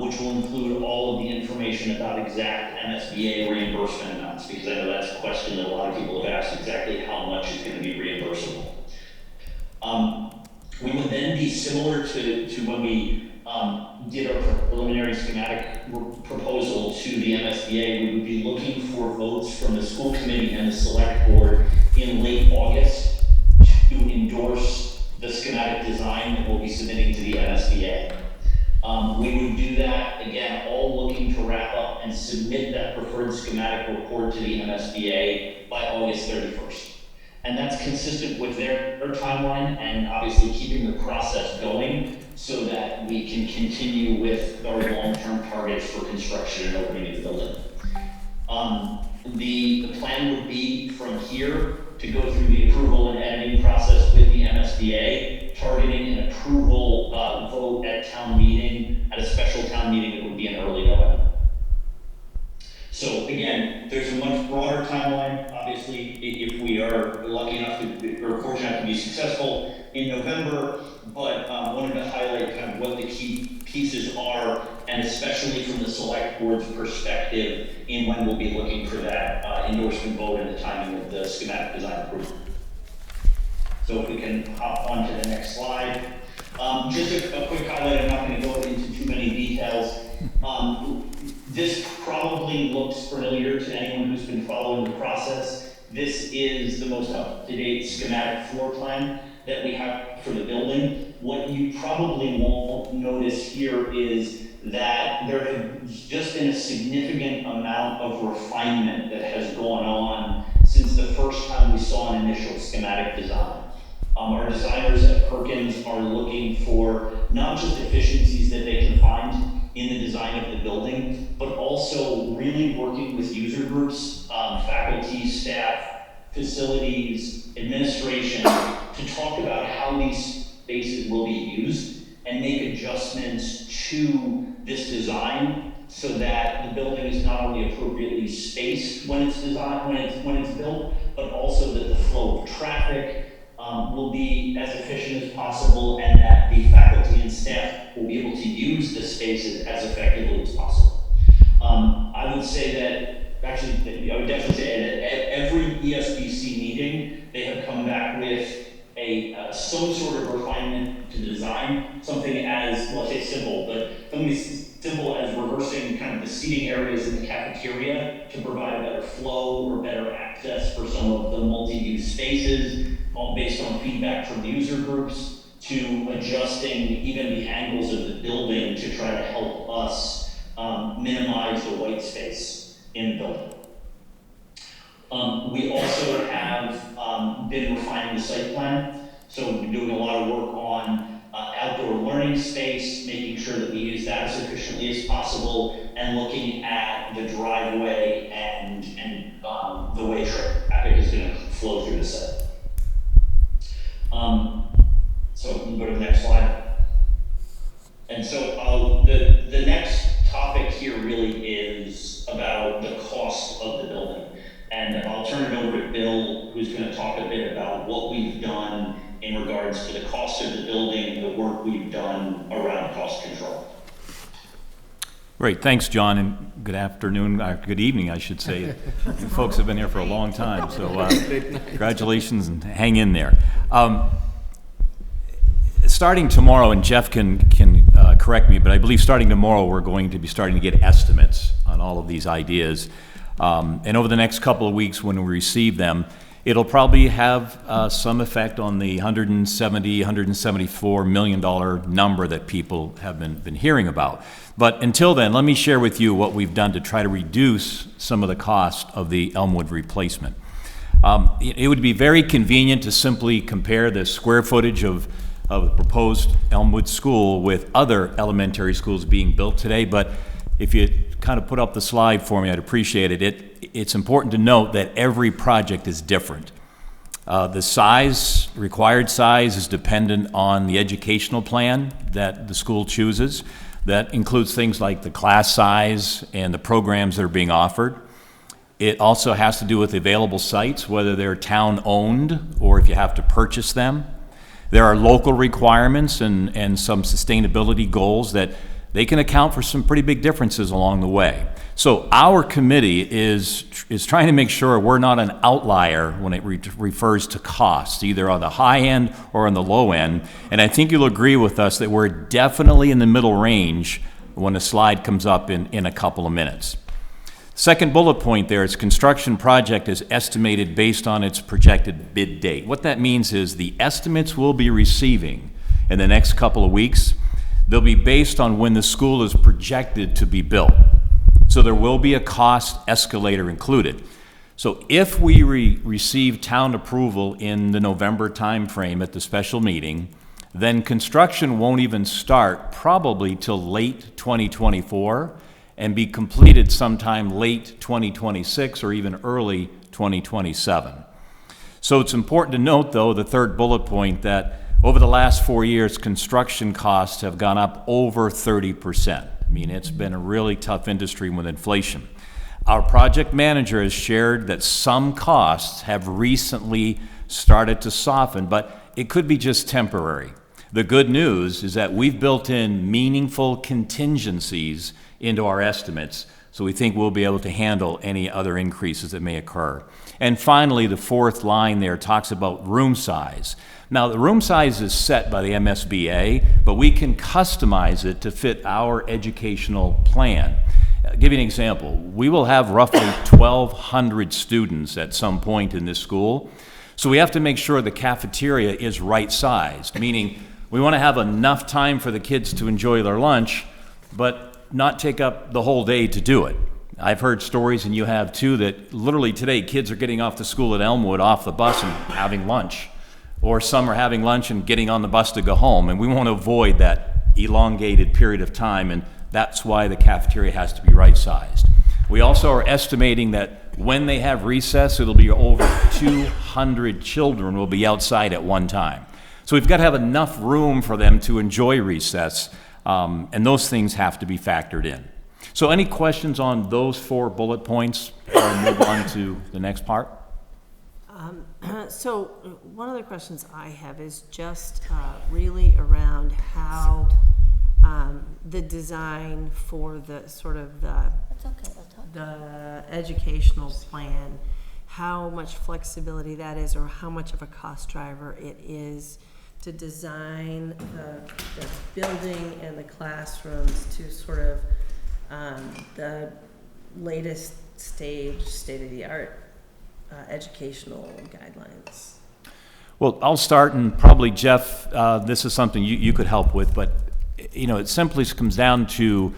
which will include all of the information about exact MSBA reimbursement amounts, because I know that's a question that a lot of people have asked, exactly how much is going to be reimbursable. We would then be similar to when we did our preliminary schematic proposal to the MSBA. We would be looking for votes from the school committee and the select board in late August to endorse the schematic design that we'll be submitting to the MSBA. We would do that, again, all looking to wrap up and submit that preferred schematic report to the MSBA by August 31st. And that's consistent with their timeline and obviously keeping the process going so that we can continue with our long-term targets for construction and opening of the building. The plan would be from here to go through the approval and editing process with the MSBA, targeting an approval vote at town meeting, at a special town meeting that would be in early November. So again, there's a much broader timeline. Obviously, if we are lucky enough or fortunate enough to be successful in November, but wanted to highlight kind of what the key pieces are, and especially from the select board's perspective in when we'll be looking for that endorsement vote and the timing of the schematic design approval. So if we can hop on to the next slide. Just a quick highlight, I'm not going to go into too many details. This probably looks familiar to anyone who's been following the process. This is the most up-to-date schematic floor plan that we have for the building. What you probably won't notice here is that there has just been a significant amount of refinement that has gone on since the first time we saw an initial schematic design. Our designers at Perkins are looking for not just efficiencies that they can find in the design of the building, but also really working with user groups, faculty, staff, facilities, administration, to talk about how these spaces will be used and make adjustments to this design so that the building is not only appropriately spaced when it's designed, when it's built, but also that the flow of traffic will be as efficient as possible, and that the faculty and staff will be able to use the spaces as effectively as possible. I would say that, actually, I would definitely say that at every ESBC meeting, they have come back with some sort of refinement to design, something as, well, I say simple, but something as simple as reversing kind of the seating areas in the cafeteria to provide better flow or better access for some of the multi-use spaces, all based on feedback from user groups, to adjusting even the angles of the building to try to help us minimize the white space in the building. We also have been refining the site plan, so we've been doing a lot of work on outdoor learning space, making sure that we use that as efficiently as possible, and looking at the driveway and the way traffic is going to flow through the site. So we can go to the next slide. And so the next topic here really is about the cost of the building. And I'll turn it over to Bill, who's going to talk a bit about what we've done in regards to the cost of the building, the work we've done around cost control. Great, thanks, John, and good afternoon, good evening, I should say. You folks have been here for a long time, so congratulations and hang in there. Starting tomorrow, and Jeff can correct me, but I believe starting tomorrow we're going to be starting to get estimates on all of these ideas. And over the next couple of weeks when we receive them, it'll probably have some effect on the $174 million number that people have been hearing about. But until then, let me share with you what we've done to try to reduce some of the cost of the Elmwood replacement. It would be very convenient to simply compare the square footage of the proposed Elmwood school with other elementary schools being built today, but if you kind of put up the slide for me, I'd appreciate it. It's important to note that every project is different. The size, required size, is dependent on the educational plan that the school chooses. That includes things like the class size and the programs that are being offered. It also has to do with available sites, whether they're town-owned or if you have to purchase them. There are local requirements and some sustainability goals that they can account for some pretty big differences along the way. So our committee is trying to make sure we're not an outlier when it refers to costs, either on the high end or on the low end. And I think you'll agree with us that we're definitely in the middle range when the slide comes up in a couple of minutes. Second bullet point there is construction project is estimated based on its projected bid date. What that means is the estimates we'll be receiving in the next couple of weeks, they'll be based on when the school is projected to be built. So there will be a cost escalator included. So if we receive town approval in the November timeframe at the special meeting, then construction won't even start probably till late 2024 and be completed sometime late 2026 or even early 2027. So it's important to note, though, the third bullet point, that over the last 4 years, construction costs have gone up over 30%. I mean, it's been a really tough industry with inflation. Our project manager has shared that some costs have recently started to soften, but it could be just temporary. The good news is that we've built in meaningful contingencies into our estimates, so we think we'll be able to handle any other increases that may occur. And finally, the fourth line there talks about room size. Now, the room size is set by the MSBA, but we can customize it to fit our educational plan. I'll give you an example. We will have roughly 1,200 students at some point in this school, so we have to make sure the cafeteria is right-sized, meaning we want to have enough time for the kids to enjoy their lunch, but not take up the whole day to do it. I've heard stories, and you have too, that literally today kids are getting off the school at Elmwood off the bus and having lunch. Or some are having lunch and getting on the bus to go home, and we want to avoid that elongated period of time, and that's why the cafeteria has to be right-sized. We also are estimating that when they have recess, it'll be over 200 children will be outside at one time. So we've got to have enough room for them to enjoy recess, and those things have to be factored in. So any questions on those 4 bullet points before I move on to the next part? So one of the questions I have is just really around how the design for the sort of the educational plan, how much flexibility that is, or how much of a cost driver it is to design the building and the classrooms to sort of the latest state-of-the-art educational guidelines. Well, I'll start, and probably Jeff, this is something you could help with, but you know, it simply comes down to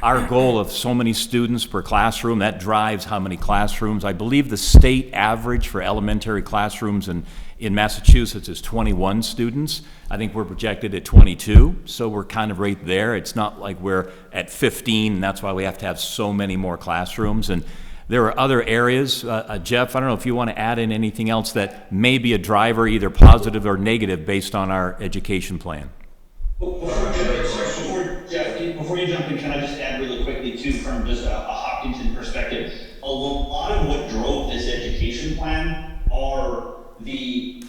our goal of so many students per classroom. That drives how many classrooms. I believe the state average for elementary classrooms in Massachusetts is 21 students. I think we're projected at 22, so we're kind of right there. It's not like we're at 15, and that's why we have to have so many more classrooms. And there are other areas. Jeff, I don't know if you want to add in anything else that may be a driver, either positive or negative, based on our education plan. Before you jump in, can I just add really quickly too, from just a Hopkinton perspective, a lot of what drove this education plan are the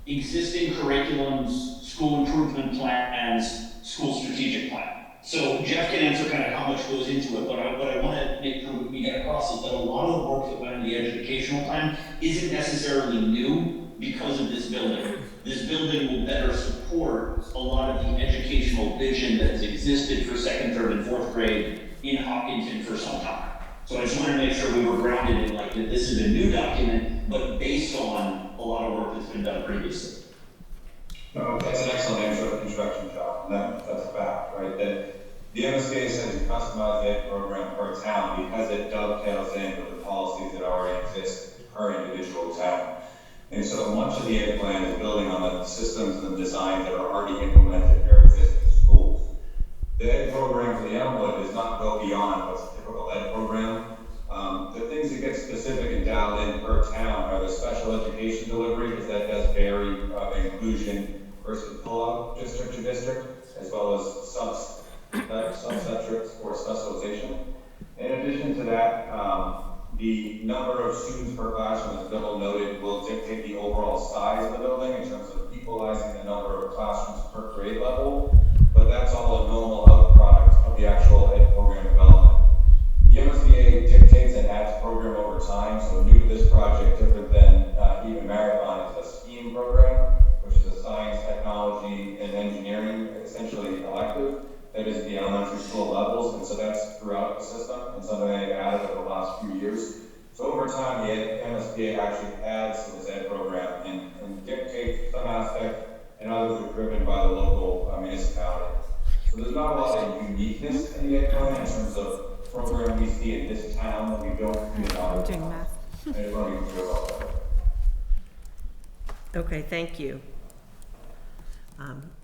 existing curriculums, school improvement plans, school strategic plan. So Jeff can answer kind of how much goes into it, but what I want to make sure we get across is that a lot of the work that went in the educational plan isn't necessarily new because of this building. This building will better support a lot of the educational vision that has existed for 2nd, 3rd, and 4th grade in Hopkinton for some time. So I just wanted to make sure we were grounded in like that this is a new document, but based on a lot of work that's been done previously. No, that's an excellent introduction, John. That's a fact, right? That the MSBA says you customize the ed program per town because it dovetails in with the policies that already exist per individual town. And so much of the ed plan is building on the systems and the designs that are already implemented in their existing schools. The ed program for the Elmwood does not go beyond what's a typical ed program. The things that get specific and dialed in per town are the special education delivery, because that does vary inclusion versus pull-out district to district, as well as subsections or specialization. In addition to that, the number of students per classroom, as Bill noted, will dictate the overall size of the building in terms of equalizing the number of classrooms per grade level, but that's all a normal outproduct of the actual ed program development. The MSBA dictates and adds program over time, so new to this project, different than even Marathon, is a STEAM program, which is a science, technology, and engineering, essentially elective. That is the elementary school levels, and so that's throughout the system, and something they've added over the last few years. So over time, the MSBA actually adds to this ed program and dictates some aspect, and others are driven by the local municipality. So there's not a lot of uniqueness in the ed program in terms of program we see in this town that we don't see in other towns. And it's running through all of it. Okay, thank you.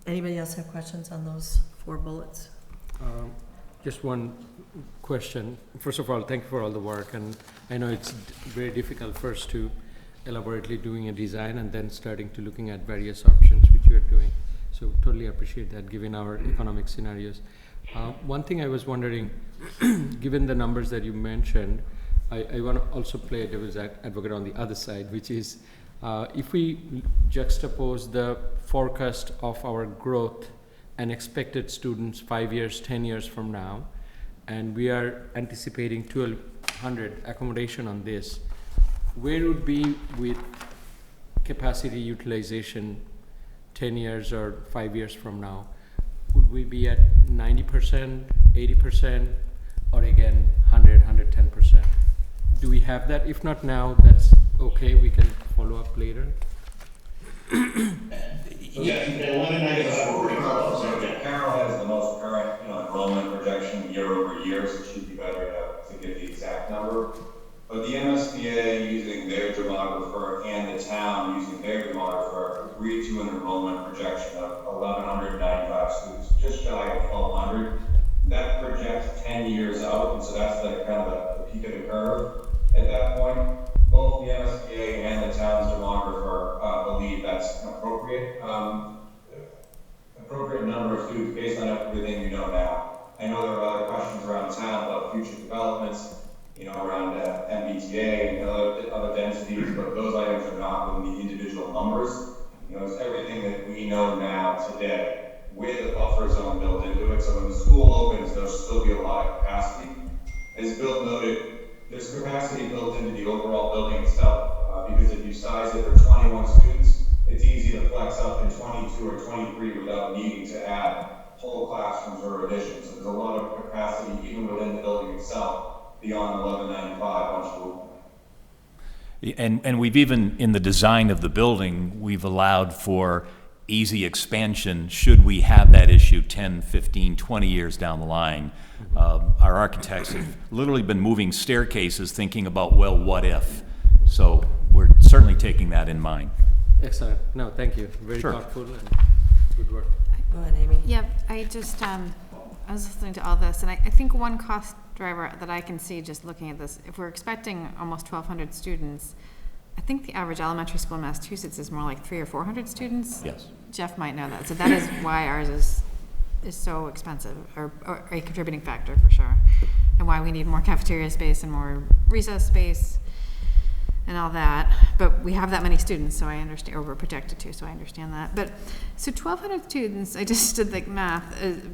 Anybody else have questions on those 4 bullets? Just one question. First of all, thank you for all the work, and I know it's very difficult first to elaborately doing a design and then starting to looking at various options which you are doing. So totally appreciate that given our economic scenarios. One thing I was wondering, given the numbers that you mentioned, I want to also play devil's advocate on the other side, which is if we juxtapose the forecast of our growth and expected students 5 years, 10 years from now, and we are anticipating 1,200 accommodation on this, where would be with capacity utilization 10 years or 5 years from now? Would we be at 90%, 80%, or again 100, 110%? Do we have that? If not now, that's okay, we can follow up later. Carol has the most current enrollment projection year over year, so she'd be better to give the exact number. But the MSBA, using their demographer, and the town, using their demographer, agreed to an enrollment projection of 1,195 students, just shy of 1,200. That projects 10 years out, and so that's the kind of the peak of the curve. At that point, both the MSBA and the town's demographer believe that's appropriate. you, based on everything you know now, I know there are other questions around town about future developments, around MBTA and other densities, but those items are not within the individual numbers. It's everything that we know now today with a buffer zone built into it. So when the school opens, there'll still be a lot of capacity. As Bill noted, there's capacity built into the overall building itself, because if you size it for 21 students, it's easy to flex up to 22 or 23 without needing to add whole classrooms or additions. So there's a lot of capacity even within the building itself beyond 1195 once you open. And we've even, in the design of the building, we've allowed for easy expansion should we have that issue 10, 15, 20 years down the line. Our architects have literally been moving staircases thinking about, well, what if? So we're certainly taking that in mind. Excellent. No, thank you. Very Sure. thoughtful and good work. Go ahead, Amy. Yep, I just, I was listening to all this, and I think one cost driver that I can see just looking at this, if we're expecting almost 1,200 students, I think the average elementary school in Massachusetts is more like 300 or 400 students. Yes. Jeff might know that, so that is why ours is so expensive, or a contributing factor for sure, and why we need more cafeteria space and more recess space and all that. But we have that many students, so I understand, or we're projected to, so I understand that. But so 1,200 students, I just did the math,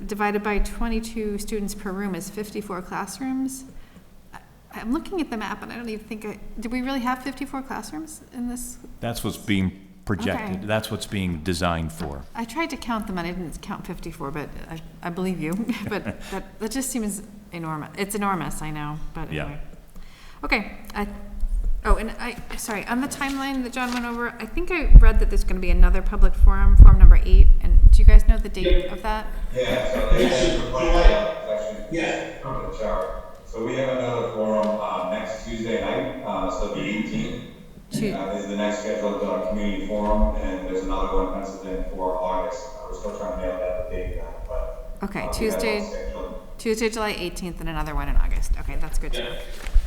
divided by 22 students per room is 54 classrooms. I'm looking at the map, and I don't even think did we really have 54 classrooms in this? That's what's being projected. Okay. That's what's being designed for. I tried to count them, and I didn't count 54, but I believe you. But that just seems enormous. It's enormous, I know, but Yeah. anyway. Okay. Sorry, on the timeline that John went over, I think I read that there's going to be another public forum, forum number 8. And do you guys know the date of that? Yeah, so so we have another forum next Tuesday night, so the 18th. Is the next scheduled community forum, and there's another one penciled in for August. We're still trying to nail that date down, but Okay, we have one scheduled. Tuesday, July 18th, and another one in August. Okay, that's good. Yeah.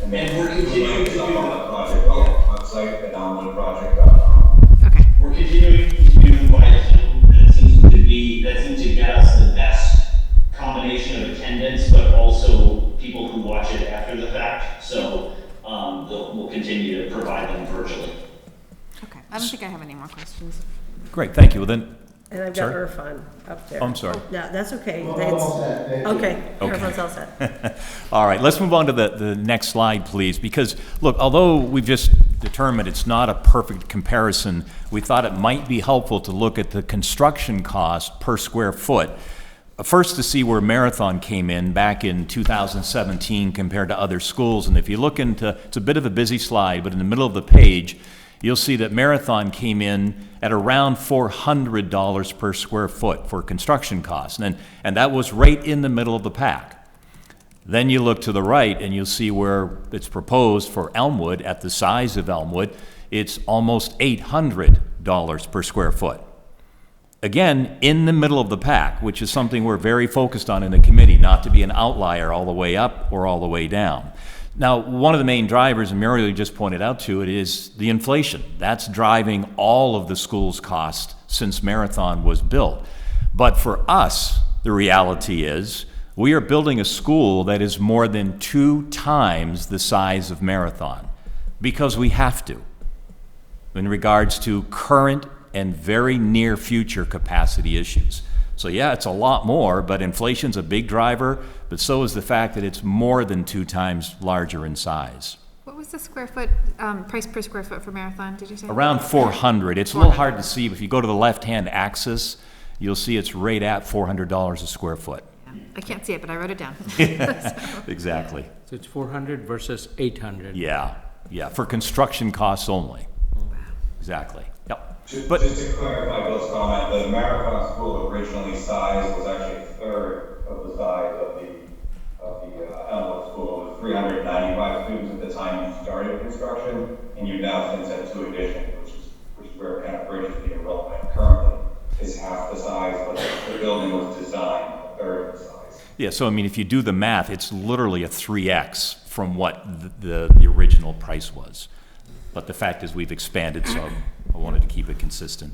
And then we're continuing to do on the project website at downloadproject.com. Okay. We're continuing to do by Zoom. That seems to get us the best combination of attendance, but also people who watch it after the fact. So we'll continue to provide them virtually. Okay, I don't think I have any more questions. Great, thank you. Well then, And I've got sorry? Irfan up there. Oh, I'm sorry. No, that's okay. We're all set. Thank you. Okay, Okay. Irfan's all set. All right, let's move on to the next slide, please, because, look, although we've just determined it's not a perfect comparison, we thought it might be helpful to look at the construction cost per square foot. First, to see where Marathon came in back in 2017 compared to other schools. And if you look into, it's a bit of a busy slide, but in the middle of the page, you'll see that Marathon came in at around $400 per square foot for construction costs. And that was right in the middle of the pack. Then you look to the right and you'll see where it's proposed for Elmwood, at the size of Elmwood, it's almost $800 per square foot. Again, in the middle of the pack, which is something we're very focused on in the committee, not to be an outlier all the way up or all the way down. Now, one of the main drivers, and Muriel just pointed out to it, is the inflation. That's driving all of the school's costs since Marathon was built. But for us, the reality is we are building a school that is more than 2 times the size of Marathon, because we have to, in regards to current and very near future capacity issues. So yeah, it's a lot more, but inflation's a big driver, but so is the fact that it's more than 2 times larger in size. What was the square foot, price per square foot for Marathon, did you say? Around 400. It's a little hard to see, but if you go to the left-hand axis, you'll see it's right at $400 a square foot. I can't see it, but I wrote it down. Exactly. So it's 400 versus 800. Yeah, for construction costs only. Exactly. Yep. Just to clarify Bill's comment, the Marathon School originally sized was actually a third of the size of the Elmwood School. It was 395 students at the time you started construction, and you've now since had 2 additions, which is where it kind of bridges the enrollment. Currently is half the size, but the building was designed a third of the size. Yeah, so I mean, if you do the math, it's literally a 3x from what the original price was. But the fact is we've expanded, so I wanted to keep it consistent.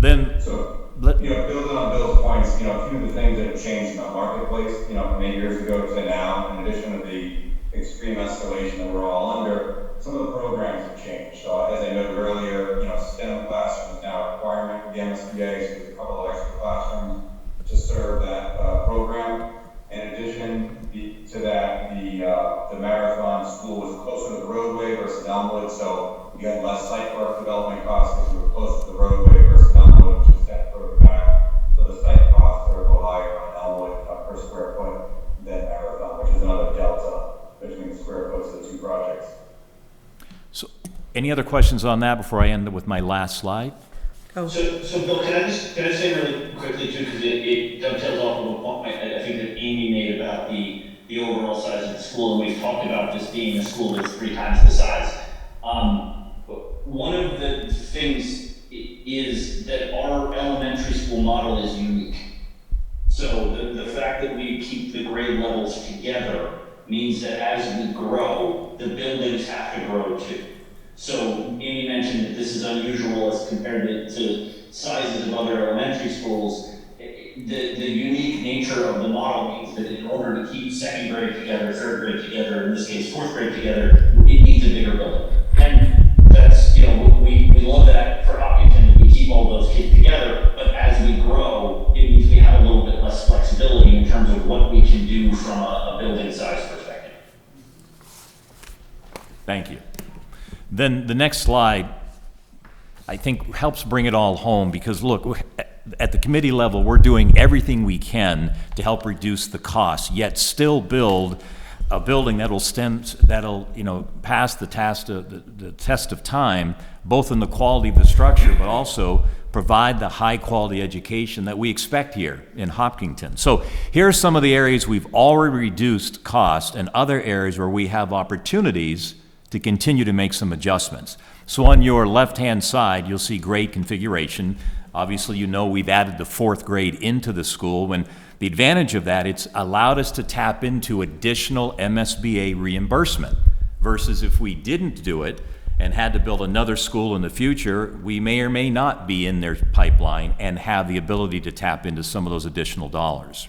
Then, So, building on Bill's points, a few of the things that have changed in the marketplace, from 8 years ago to now, in addition to the extreme escalation that we're all under, some of the programs have changed. So as I noted earlier, STEM classroom is now a requirement for the MSBA, so there's a couple of extra classrooms to serve that program. In addition to that, the Marathon School was closer to the roadway versus Elmwood, so we had less site work development costs because we were closer to the roadway versus Elmwood, which is set further back. So the site costs are a little higher on Elmwood per square foot than Marathon, which is another delta between the square foots of the two projects. so any other questions on that before I end with my last slide? So Bill, can I say really quickly too, because it dovetails off of a point I think that Amy made about the overall size of the school, and we've talked about this being a school that's 3 times the size. One of the things is that our elementary school model is unique. So the fact that we keep the grade levels together means that as we grow, the buildings have to grow too. So Amy mentioned that this is unusual as compared to sizes of other elementary schools. The unique nature of the model means that in order to keep second grade together, third grade together, in this case fourth grade together, it needs a bigger building. And that's, we love that for Hopkinton, that we keep all those kids together, but as we grow, it means we have a little bit less flexibility in terms of what we can do from a building size perspective. Thank you. Then the next slide, I think, helps bring it all home, because look, at the committee level, we're doing everything we can to help reduce the cost, yet still build a building that'll pass the test of time, both in the quality of the structure, but also provide the high quality education that we expect here in Hopkinton. So here are some of the areas we've already reduced cost, and other areas where we have opportunities to continue to make some adjustments. So on your left-hand side, you'll see grade configuration. Obviously, we've added the 4th grade into the school, and the advantage of that, it's allowed us to tap into additional MSBA reimbursement, versus if we didn't do it and had to build another school in the future, we may or may not be in their pipeline and have the ability to tap into some of those additional dollars.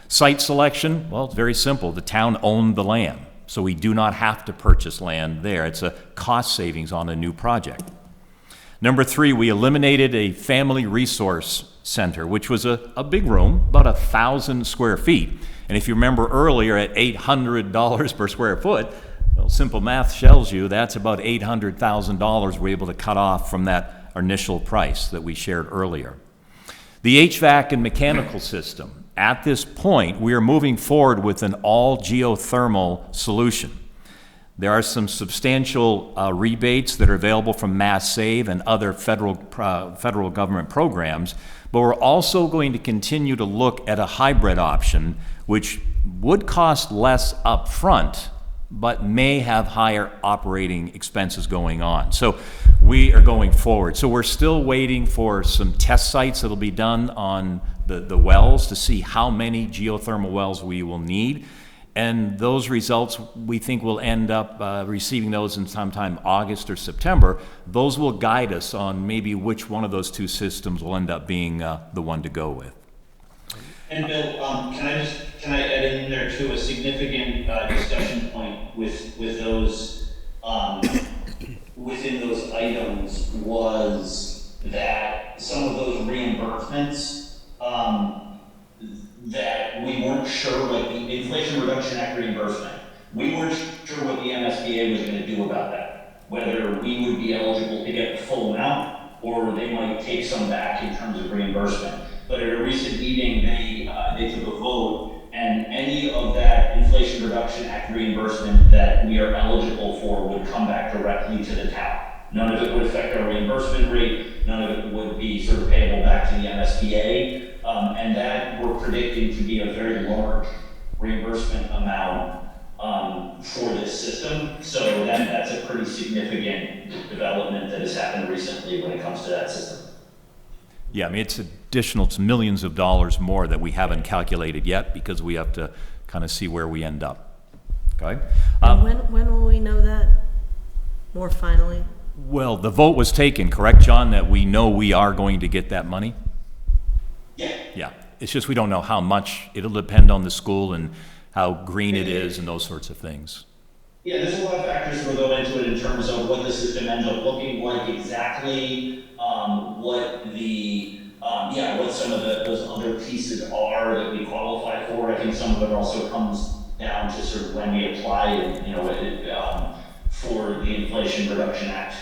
Site selection, well, it's very simple. The town owned the land, so we do not have to purchase land there. It's a cost savings on a new project. Number 3, we eliminated a family resource center, which was a big room, about 1,000 square feet. And if you remember earlier, at $800 per square foot, well, simple math tells you that's about $800,000 we're able to cut off from that initial price that we shared earlier. The HVAC and mechanical system. At this point, we are moving forward with an all geothermal solution. There are some substantial rebates that are available from Mass Save and other federal government programs, but we're also going to continue to look at a hybrid option, which would cost less up front, but may have higher operating expenses going on. So we are going forward. So we're still waiting for some test sites that'll be done on the wells to see how many geothermal wells we will need. And those results, we think we'll end up receiving those in sometime August or September. Those will guide us on maybe which one of those 2 systems will end up being the one to go with. And Bill, can I add in there too, a significant discussion point with those, within those items was that some of those reimbursements, that we weren't sure, like the Inflation Reduction Act reimbursement, we weren't sure what the MSBA was going to do about that. Whether we would be eligible to get the full amount, or they might take some back in terms of reimbursement. But at a recent meeting, they took a vote, and any of that Inflation Reduction Act reimbursement that we are eligible for would come back directly to the town. None of it would affect our reimbursement rate. None of it would be sort of payable back to the MSBA. And that we're predicting to be a very large reimbursement amount for this system. So that's a pretty significant development that has happened recently when it comes to that system. Yeah, I mean, it's additional to millions of dollars more that we haven't calculated yet, because we have to kind of see where we end up. Okay? And when will we know that more finally? Well, the vote was taken, correct, John, that we know we are going to get that money? Yeah. Yeah, it's just we don't know how much. It'll depend on the school and how green it is and those sorts of things. Yeah, there's a lot of factors that will go into it in terms of what the system ends up looking like exactly, what some of those other pieces are that we qualify for. I think some of it also comes down to sort of when we apply and, for the Inflation Reduction Act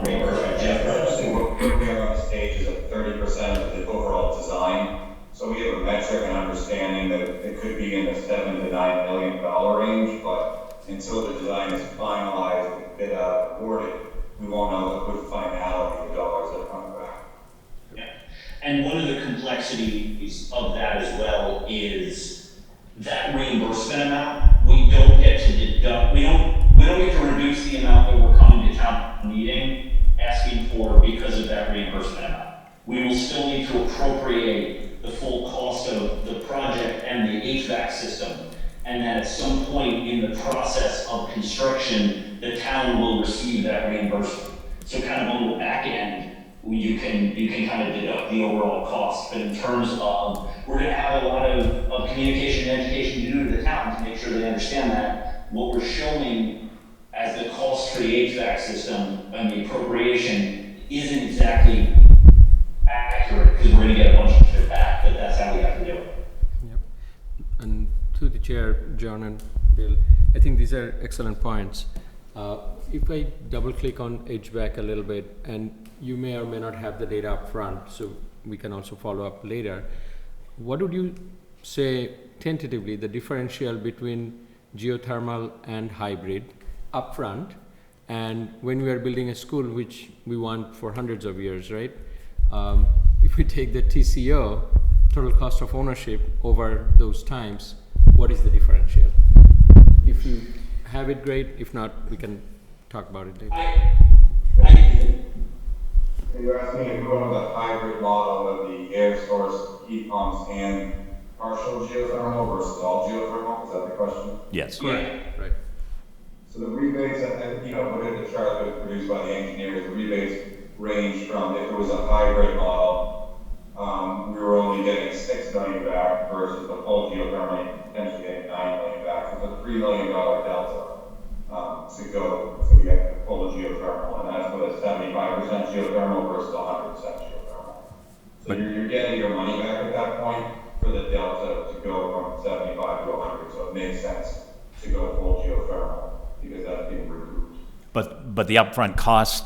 reimbursement. Interesting, what we are on the stage is at 30% of the overall design. So we have a metric and understanding that it could be in the $7 to $9 million range, but until the design is finalized and bid out awarded, we won't know with finality the dollars that come back. Yeah. And one of the complexities of that as well is that reimbursement amount, we don't get to deduct, we don't get to reduce the amount that we're coming to town meeting asking for because of that reimbursement amount. We will still need to appropriate the full cost of the project and the HVAC system, and then at some point in the process of construction, the town will receive that reimbursement. So kind of on the back end, you can kind of deduct the overall cost. But in terms of, we're gonna have a lot of communication and education to do to the town to make sure they understand that what we're showing as the cost for the HVAC system and the appropriation isn't exactly accurate, because we're gonna get a bunch of it back, but that's how we have to do it. Yep. And to the chair, John and Bill, I think these are excellent points. If I double click on HVAC a little bit, and you may or may not have the data up front, so we can also follow up later. What would you say tentatively the differential between geothermal and hybrid upfront, and when we are building a school, which we want for hundreds of years, right? If we take the TCO, total cost of ownership, over those times, what is the differential? If you have it, great. If not, we can talk about it later. You're asking if we go with a hybrid model of the air source, heat pumps, and partial geothermal versus all geothermal? Is that the question? Yes. Correct. Right. So the rebates, look at the chart that was produced by the engineers, the rebates range from, if it was a hybrid model, we were only getting 6 million back versus the full geothermal potentially getting 9 million back. So it's a $3 million delta to go to get full geothermal, and that's with a 75% geothermal versus 100% geothermal. So you're getting your money back at that point for the delta to go from 75 to 100. So it makes sense to go full geothermal because that's being recouped. But the upfront cost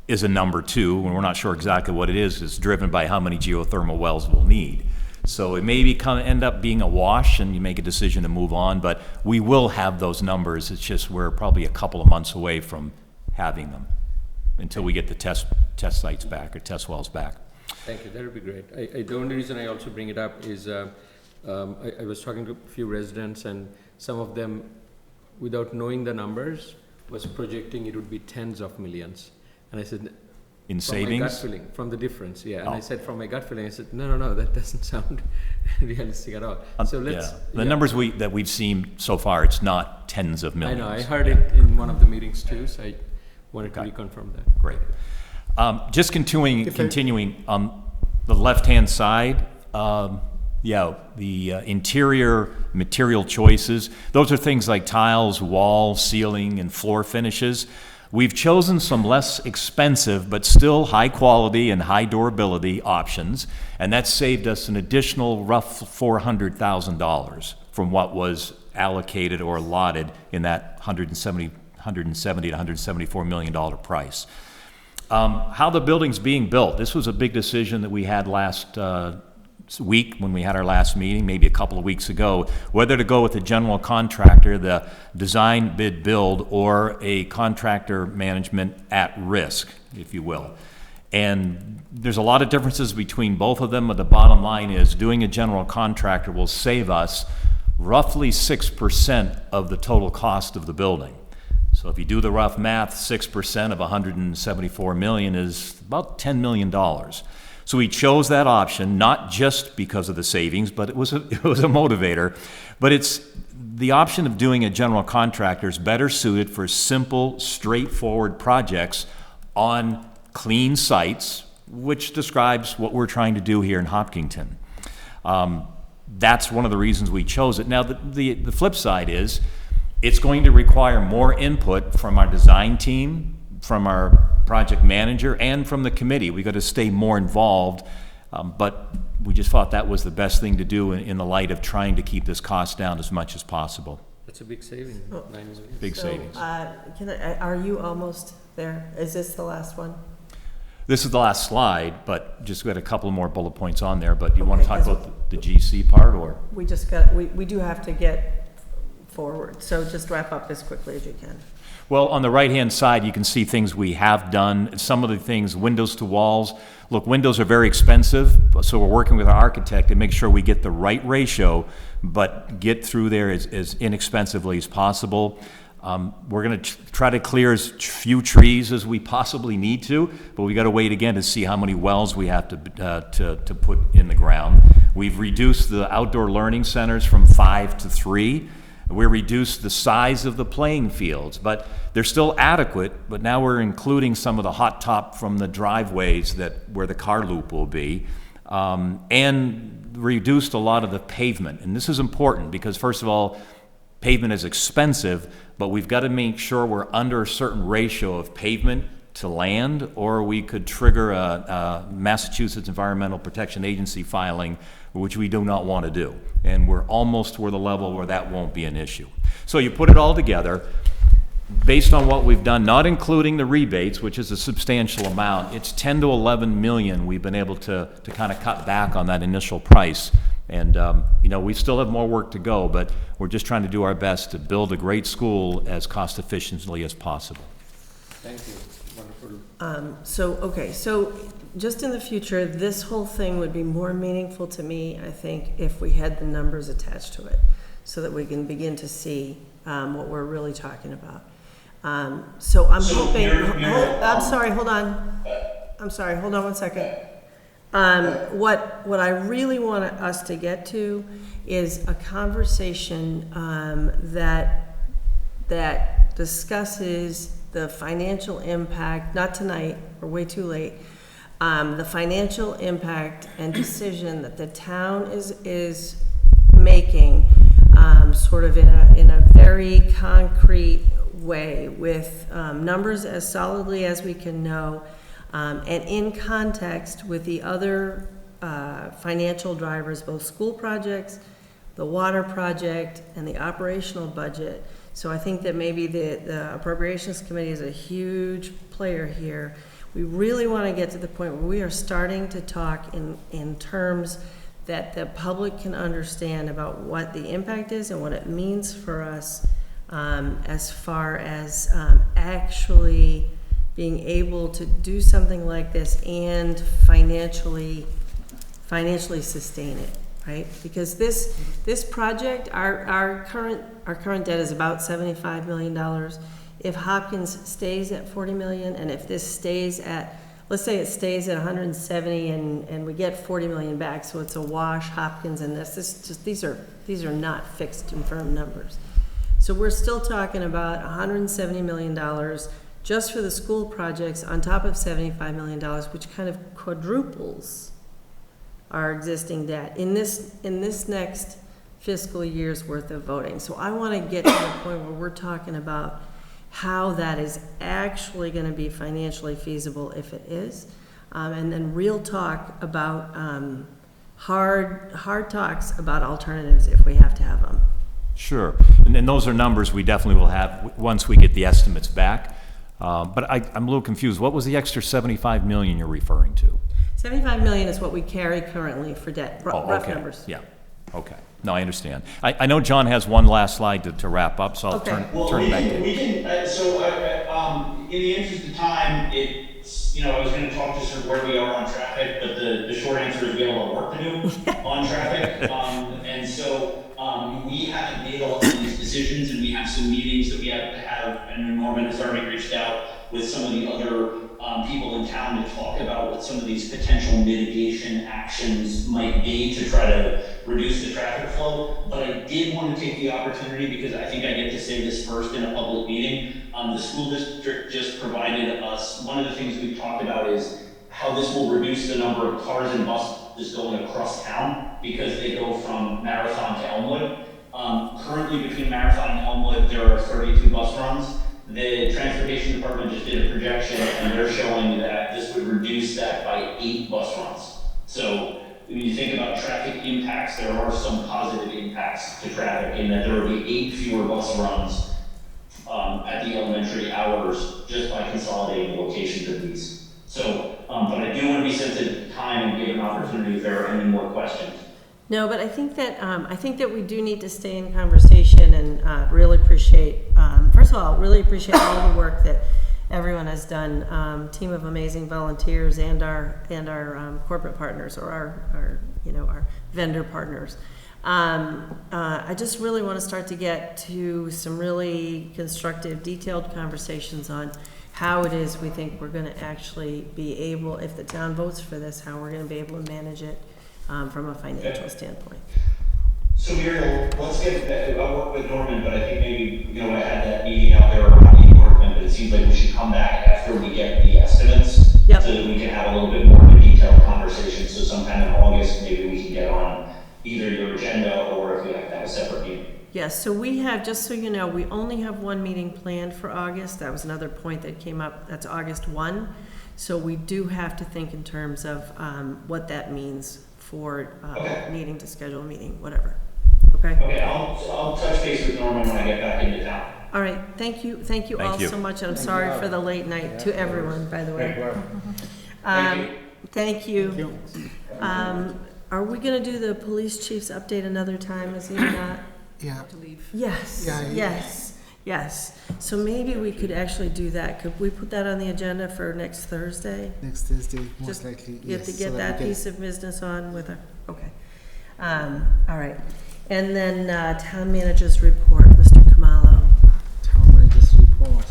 is a number too, and we're not sure exactly what it is. It's driven by how many geothermal wells we'll need. So it may end up being a wash, and you make a decision to move on, but we will have those numbers. It's just we're probably a couple of months away from having them until we get the test sites back or test wells back. Thank you. That would be great. The only reason I also bring it up is I was talking to a few residents, and some of them, without knowing the numbers, was projecting it would be tens of millions. And I said, in from savings? my gut feeling, from the difference, yeah. And Oh. I said, from my gut feeling, I said, no, that doesn't sound realistic at all. So let's. Yeah. The numbers that we've seen so far, it's not tens of millions. I know, I heard it in one of the meetings too, so I wanted to reconfirm that. Great. Just continuing on the left-hand side, the interior material choices, those are things like tiles, wall, ceiling, and floor finishes. We've chosen some less expensive but still high quality and high durability options, and that's saved us an additional rough $400,000 from what was allocated or allotted in that $170 to $174 million price. How the building's being built. This was a big decision that we had last week when we had our last meeting, maybe a couple of weeks ago, whether to go with the general contractor, the design bid build, or a contractor management at risk, if you will. And there's a lot of differences between both of them, but the bottom line is doing a general contractor will save us roughly 6% of the total cost of the building. So if you do the rough math, 6% of $174 million is about $10 million. So we chose that option, not just because of the savings, but it was a motivator. But the option of doing a general contractor is better suited for simple, straightforward projects on clean sites, which describes what we're trying to do here in Hopkinton. That's one of the reasons we chose it. Now, the flip side is, it's going to require more input from our design team, from our project manager, and from the committee. We got to stay more involved, but we just thought that was the best thing to do in the light of trying to keep this cost down as much as possible. That's a big saving. Big savings. Are you almost there? Is this the last one? This is the last slide, but just got a couple more bullet points on there. But you want to talk about the GC part, or? We do have to get forward, so just wrap up as quickly as you can. Well, on the right-hand side, you can see things we have done. Some of the things, windows to walls. Look, windows are very expensive, so we're working with our architect to make sure we get the right ratio, but get through there as inexpensively as possible. We're going to try to clear as few trees as we possibly need to, but we got to wait again to see how many wells we have to put in the ground. We've reduced the outdoor learning centers from 5 to 3. We reduced the size of the playing fields, but they're still adequate. But now we're including some of the hot top from the driveways where the car loop will be, and reduced a lot of the pavement. And this is important because, first of all, pavement is expensive, but we've got to make sure we're under a certain ratio of pavement to land, or we could trigger a Massachusetts Environmental Protection Agency filing, which we do not want to do. And we're almost to the level where that won't be an issue. So you put it all together, based on what we've done, not including the rebates, which is a substantial amount, it's 10 to 11 million we've been able to kind of cut back on that initial price. And we still have more work to go, but we're just trying to do our best to build a great school as cost efficiently as possible. Thank you. Wonderful. So just in the future, this whole thing would be more meaningful to me, I think, if we had the numbers attached to it, so that we can begin to see what we're really talking about. So I'm hoping, I'm sorry, hold on. I'm sorry, hold on one second. What I really want us to get to is a conversation that discusses the financial impact, not tonight, we're way too late, the financial impact and decision that the town is making, sort of in a very concrete way, with numbers as solidly as we can know, and in context with the other financial drivers, both school projects, the water project, and the operational budget. So I think that maybe the Appropriations Committee is a huge player here. We really want to get to the point where we are starting to talk in terms that the public can understand about what the impact is and what it means for us, as far as actually being able to do something like this and financially sustain it, right? Because this project, our current debt is about $75 million. If Hopkins stays at 40 million, and if this stays at, let's say it stays at 170, and we get 40 million back, so it's a wash, Hopkins and these are not fixed and firm numbers. So we're still talking about $170 million just for the school projects, on top of $75 million, which kind of quadruples our existing debt in this next fiscal year's worth of voting. So I want to get to the point where we're talking about how that is actually going to be financially feasible, if it is, and then real talk about hard talks about alternatives if we have to have them. Sure, and those are numbers we definitely will have once we get the estimates back. But I'm a little confused. What was the extra 75 million you're referring to? 75 million is what we carry currently for debt, rough okay. numbers. Yeah, okay. No, I understand. I know John has one last slide to wrap up, so I'll turn it back to you. We can, in the interest of time, I was going to talk to sort of where we are on traffic, but the short answer is we have a lot of work to do on traffic. And so we haven't made all of these decisions, and we have some some meetings that we have to have, and Norman has already reached out with some of the other people in town to talk about what some of these potential mitigation actions might be to try to reduce the traffic flow. But I did want to take the opportunity, because I think I get to say this first in a public meeting. The school district just provided us, one of the things we've talked about is how this will reduce the number of cars and buses going across town, because they go from Marathon to Elmwood. Currently between Marathon and Elmwood, there are 32 bus runs. The transportation department just did a projection, and they're showing that this would reduce that by 8 bus runs. So when you think about traffic impacts, there are some positive impacts to traffic in that there will be 8 fewer bus runs at the elementary hours just by consolidating the locations of these. So, but I do want to be sensitive to time and give an opportunity if there are any more questions. No, but I think that we do need to stay in conversation and really appreciate, first of all, really appreciate all the work that everyone has done, team of amazing volunteers and our corporate partners, or our vendor partners. I just really want to start to get to some really constructive, detailed conversations on how it is we think we're going to actually be able, if the town votes for this, how we're going to be able to manage it from a financial standpoint. So Muriel, let's get, I'll work with Norman, but I think maybe, I had that meeting out there around the workman, but it seems like we should come back after we get the estimates. Yep. So that we can have a little bit more of a detailed conversation. So sometime in August, maybe we can get on either your agenda, or if we have to have a separate meeting. Yes, so we have, just so you know, we only have one meeting planned for August. That was another point that came up. That's August 1. So we do have to think in terms of what that means for needing to schedule a meeting, whatever. Okay? Okay, I'll touch base with Norman when I get back into town. All right, thank you all so much, and I'm sorry for the late night to everyone, by the way. Thank you. Are we gonna do the police chief's update another time, is he not? Yeah. Yes, Yeah, yes. So maybe we could actually do that. Could we put that on the agenda for next Thursday? Next Thursday, most Just likely, Get yes. to so get that we piece of business on with her, okay. All right, and then town manager's report, Mr. Kamalo. Town manager's report.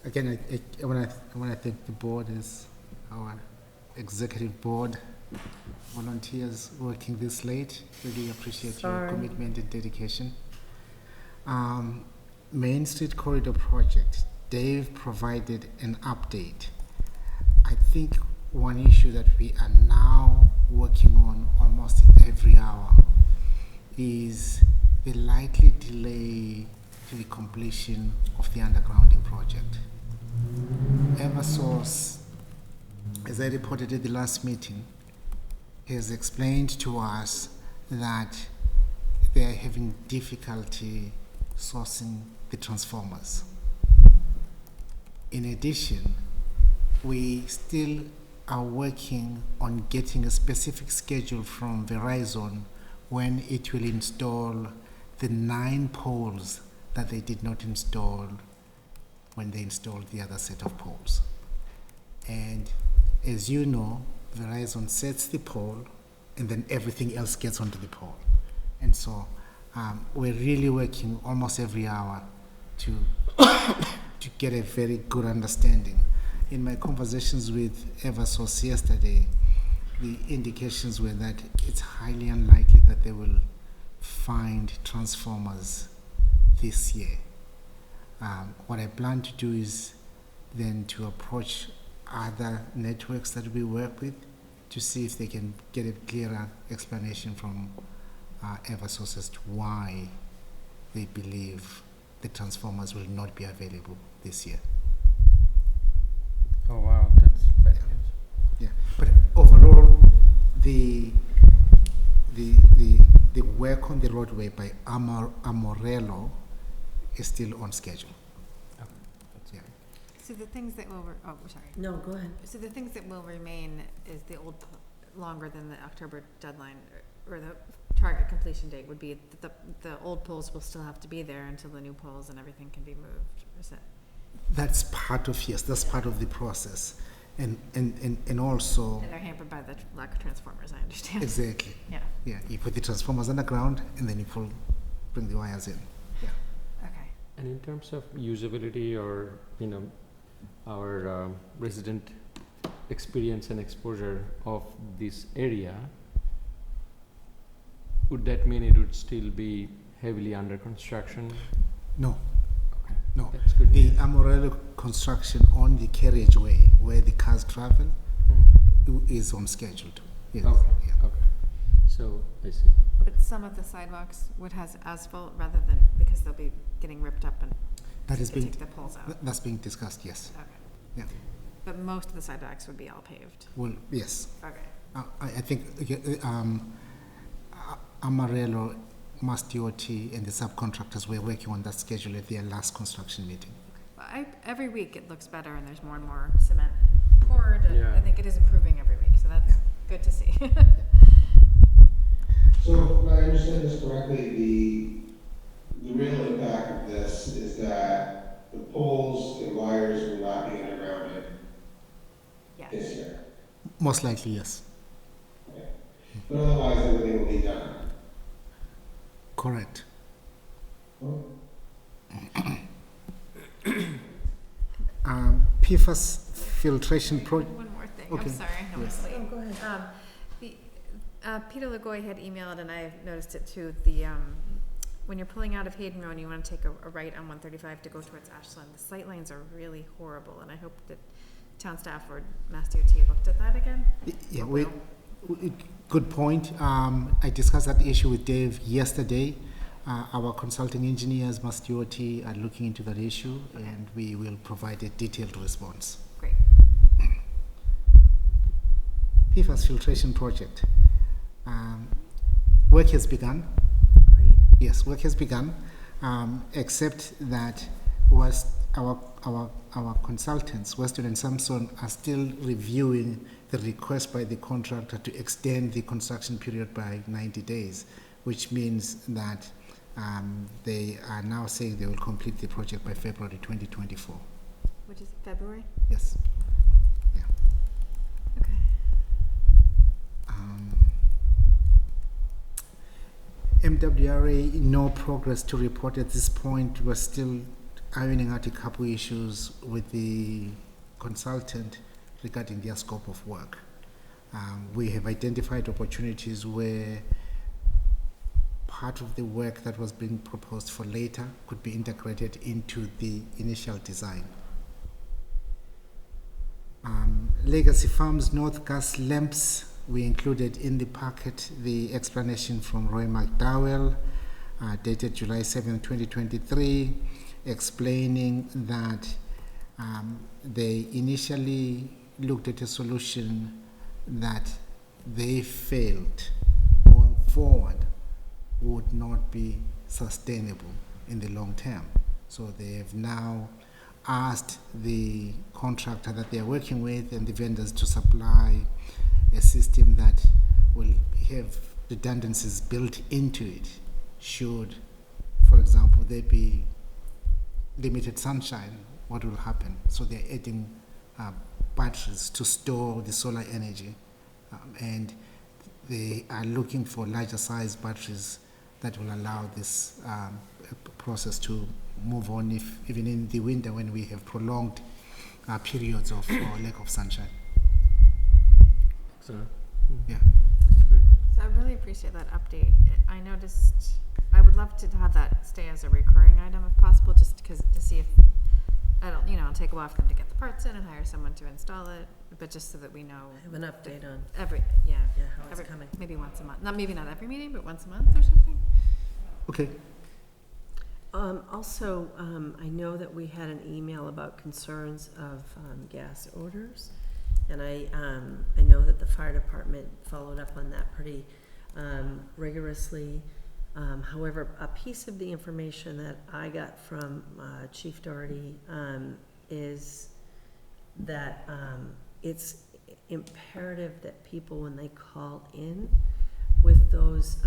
Again, I want to thank the board, as our executive board volunteers working this late. Really appreciate your commitment and dedication. Main Street Corridor Project. Dave provided an update. I think one issue that we are now working on almost every hour is the likely delay to the completion of the undergrounding project. Eversource, as I reported at the last meeting, has explained to us that they are having difficulty sourcing the transformers. In addition, we still are working on getting a specific schedule from Verizon when it will install the 9 poles that they did not install when they installed the other set of poles. And as you know, Verizon sets the pole and then everything else gets onto the pole. And so we're really working almost every hour to get a very good understanding. In my conversations with Eversource yesterday, the indications were that it's highly unlikely that they will find transformers this year. What I plan to do is then to approach other networks that we work with to see if they can get a clearer explanation from Eversource as to why they believe the transformers will not be available this year. Oh wow, that's bad news. Yeah, but overall, the work on the roadway by Amorello is still on schedule. Yeah. So the things that will, sorry. No, go ahead. So the things that will remain is the old, longer than the October deadline, or the target completion date would be the old poles will still have to be there until the new poles and everything can be moved. Is that? That's part of, yes, that's part of the process. And also, And they're hampered by the lack of transformers, I understand. exactly. Yeah, Yeah, you put the transformers underground and then you bring the wires in. Yeah. okay. And in terms of usability or, our resident experience and exposure of this area, would that mean it would still be heavily under construction? No. Okay. No. That's good. The Amorello construction on the carriageway where the cars travel is on schedule. Yes. Okay. Yeah. Okay. So, I see. But some of the sidewalks would have asphalt rather than, because they'll be getting ripped up and That is to being, take the poles out. that's being discussed, yes. Okay. Yeah. But most of the sidewalks would be all paved. Well, yes. Okay. I think Amarello, Mastioti, and the subcontractors were working on that schedule at their last construction meeting. Well, every week it looks better and there's more and more cement poured. And Yeah. I think it is improving every week, so that's good to see. So, if I understand this correctly, the real impact of this is that the poles and wires will not be undergrounded this year. Most likely, yes. But otherwise, everything will be done. Correct. PFAS filtration project. One more thing, Okay. I'm sorry, I know Yes. it's late. Oh, go ahead. Peter Lagoy had emailed, and I've noticed it too, the, when you're pulling out of Hayden Road and you wanna take a right on 135 to go towards Ashland, the sight lines are really horrible, and I hope that town staff or Mass DOT looked at that again. Yeah, good point. I discussed that issue with Dave yesterday. Our consulting engineers, Mass DOT, are looking into that issue, and we will provide a detailed response. Great. PFAS filtration project. Work has begun. Great. Yes, work has begun, except that was our consultants, Weston and Sampson, are still reviewing the request by the contractor to extend the construction period by 90 days, which means that they are now saying they will complete the project by February 2024. Which is February? Yes. Yeah. Okay. MWRA, no progress to report at this point. We're still ironing out a couple issues with the consultant regarding their scope of work. We have identified opportunities where part of the work that was being proposed for later could be integrated into the initial design. Legacy Farms North Gas Lamps, we included in the packet the explanation from Roy McDowell, dated July 7, 2023, explaining that they initially looked at a solution that they felt going forward would not be sustainable in the long term. So they have now asked the contractor that they are working with and the vendors to supply a system that will have redundancies built into it should, for example, there be limited sunshine, what will happen? So they're adding batteries to store the solar energy, and they are looking for larger size batteries that will allow this process to move on, if even in the winter when we have prolonged periods of lack of sunshine. So, Yeah. So I really appreciate that update. I noticed, I would love to have that stay as a recurring item if possible, just because to see if, I don't, it'll take a while for them to get the parts in and hire someone to install it, but just so that we know. Have an update on how it's coming. Maybe once a month. Maybe not every meeting, but once a month or something. Okay. Also, I know that we had an email about concerns of gas odors, and I know that the fire department followed up on that pretty rigorously. However, a piece of the information that I got from Chief Doherty is that it's imperative that people, when they call in with those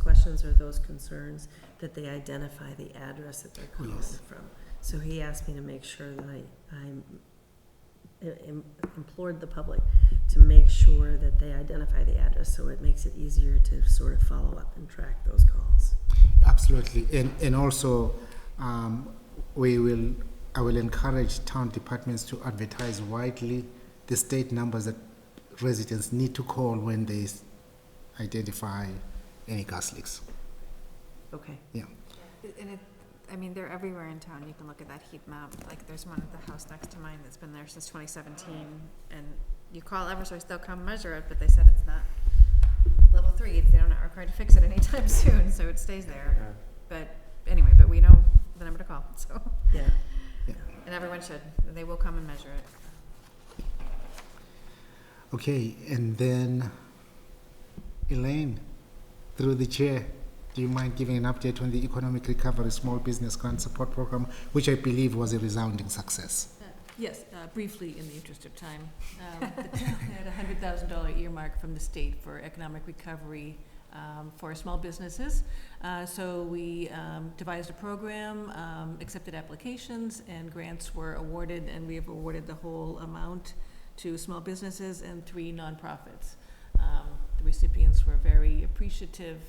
questions or those concerns, that they identify the address that they're calling from. So he asked me to make sure that implored the public to make sure that they identify the address, so it makes it easier to sort of follow up and track those calls. Absolutely, and also, I will encourage town departments to advertise widely the state numbers that residents need to call when they identify any gas leaks. Okay. Yeah. I mean, they're everywhere in town. You can look at that heat map. Like, there's one at the house next to mine that's been there since 2017. And you call Eversource, they'll come measure it, but they said it's not level 3. They're not required to fix it anytime soon, so it stays there. Yeah. But anyway, but we know the number to call, so. Yeah. And everyone should. They will come and measure it. Okay, and then Elaine, through the chair, do you mind giving an update on the Economic Recovery Small Business Grant Support Program, which I believe was a resounding success? Yes, briefly in the interest of time. The town had a $100,000 earmark from the state for economic recovery for small businesses. So we devised a program, accepted applications, and grants were awarded, and we have awarded the whole amount to small businesses and 3 nonprofits. The recipients were very appreciative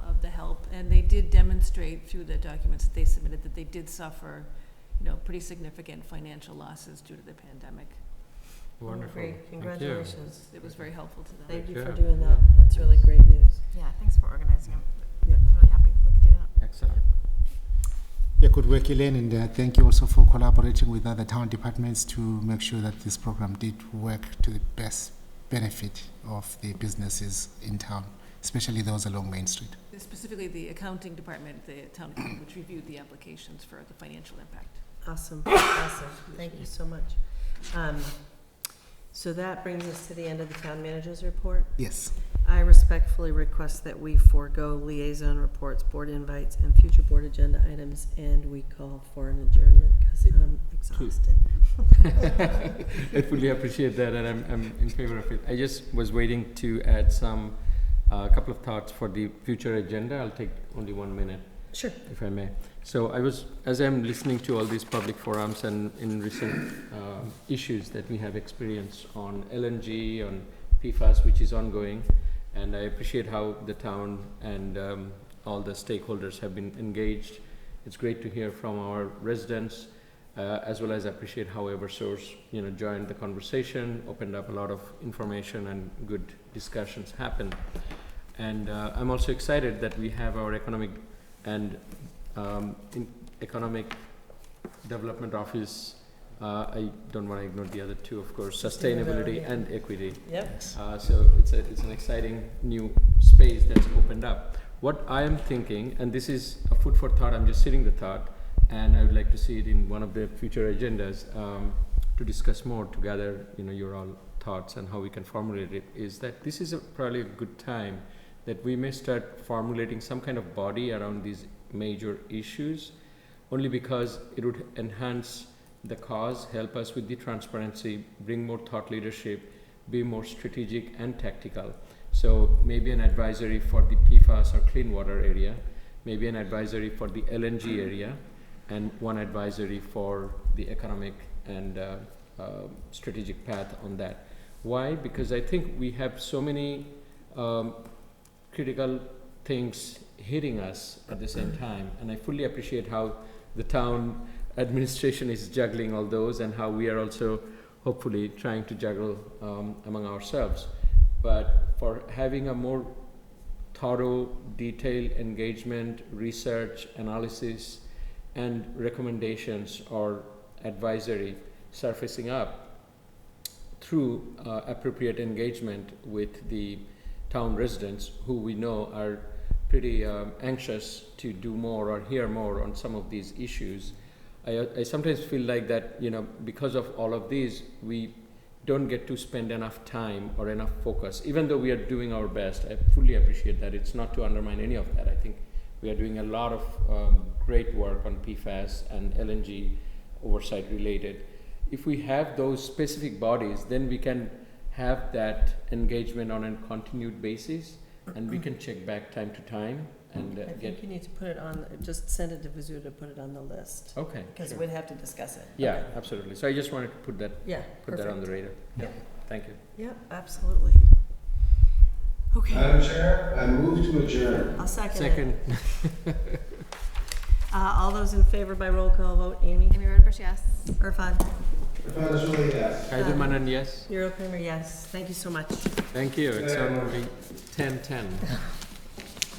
of the help, and they did demonstrate through the documents that they submitted that they did suffer, pretty significant financial losses due to the pandemic. Wonderful. Great, Thank you. congratulations. It was very helpful to them. Thank you Yeah. for doing that. That's really great news. Yeah, thanks for organizing it. Yeah. Really happy we could do that. Excellent. Yeah, good work, Elaine, and thank you also for collaborating with other town departments to make sure that this program did work to the best benefit of the businesses in town, especially those along Main Street. Specifically, the accounting department, the town accountant, which reviewed the applications for the financial impact. Awesome, awesome. Thank you so much. So that brings us to the end of the town manager's report. Yes. I respectfully request that we forego liaison reports, board invites, and future board agenda items, and we call for an adjournment because I'm exhausted. I fully appreciate that, and I'm in favor of it. I just was waiting to add some, couple of thoughts for the future agenda. I'll take only 1 minute. Sure. If I may. So as I'm listening to all these public forums and in recent issues that we have experienced on LNG, on PFAS, which is ongoing, and I appreciate how the town and all the stakeholders have been engaged. It's great to hear from our residents, as well as appreciate how Eversource, joined the conversation, opened up a lot of information, and good discussions happened. And I'm also excited that we have our economic and economic development office. I don't want to ignore the other two, of course, sustainability and equity. Yep. So it's an exciting new space that's opened up. What I am thinking, and this is a food for thought, I'm just sitting the thought, and I would like to see it in one of the future agendas to discuss more, to gather your all thoughts and how we can formulate it, is that this is probably a good time that we may start formulating some kind of body around these major issues, only because it would enhance the cause, help us with the transparency, bring more thought leadership, be more strategic and tactical. So maybe an advisory for the PFAS or clean water area, maybe an advisory for the LNG area, and one advisory for the economic and strategic path on that. Why? Because I think we have so many critical things hitting us at the same time, and I fully appreciate how the town administration is juggling all those, and how we are also hopefully trying to juggle among ourselves. But for having a more thorough, detailed engagement, research, analysis, and recommendations or advisory surfacing up through appropriate engagement with the town residents, who we know are pretty anxious to do more or hear more on some of these issues. I sometimes feel like that, because of all of these, we don't get to spend enough time or enough focus, even though we are doing our best. I fully appreciate that. It's not to undermine any of that. I think we are doing a lot of great work on PFAS and LNG oversight related. If we have those specific bodies, then we can have that engagement on a continued basis, and we can check back time to time and I think get, you need to put it on, just send it to Vizu to put it on the list. okay. Because sure. we'd have to discuss it. Yeah, Okay. absolutely. So I just wanted to put that, Yeah, put that on the radar. Yeah. Thank you. Yeah, absolutely. Okay. Madam Chair, I move to adjourn. I'll second it. Second. All those in favor by roll call vote, Amy? Amy Rodenbush, yes. Irfan? Really, yes. Kaiser Manan, yes. Euro Kramer, yes. Thank you so much. Thank you. It's only 10:10.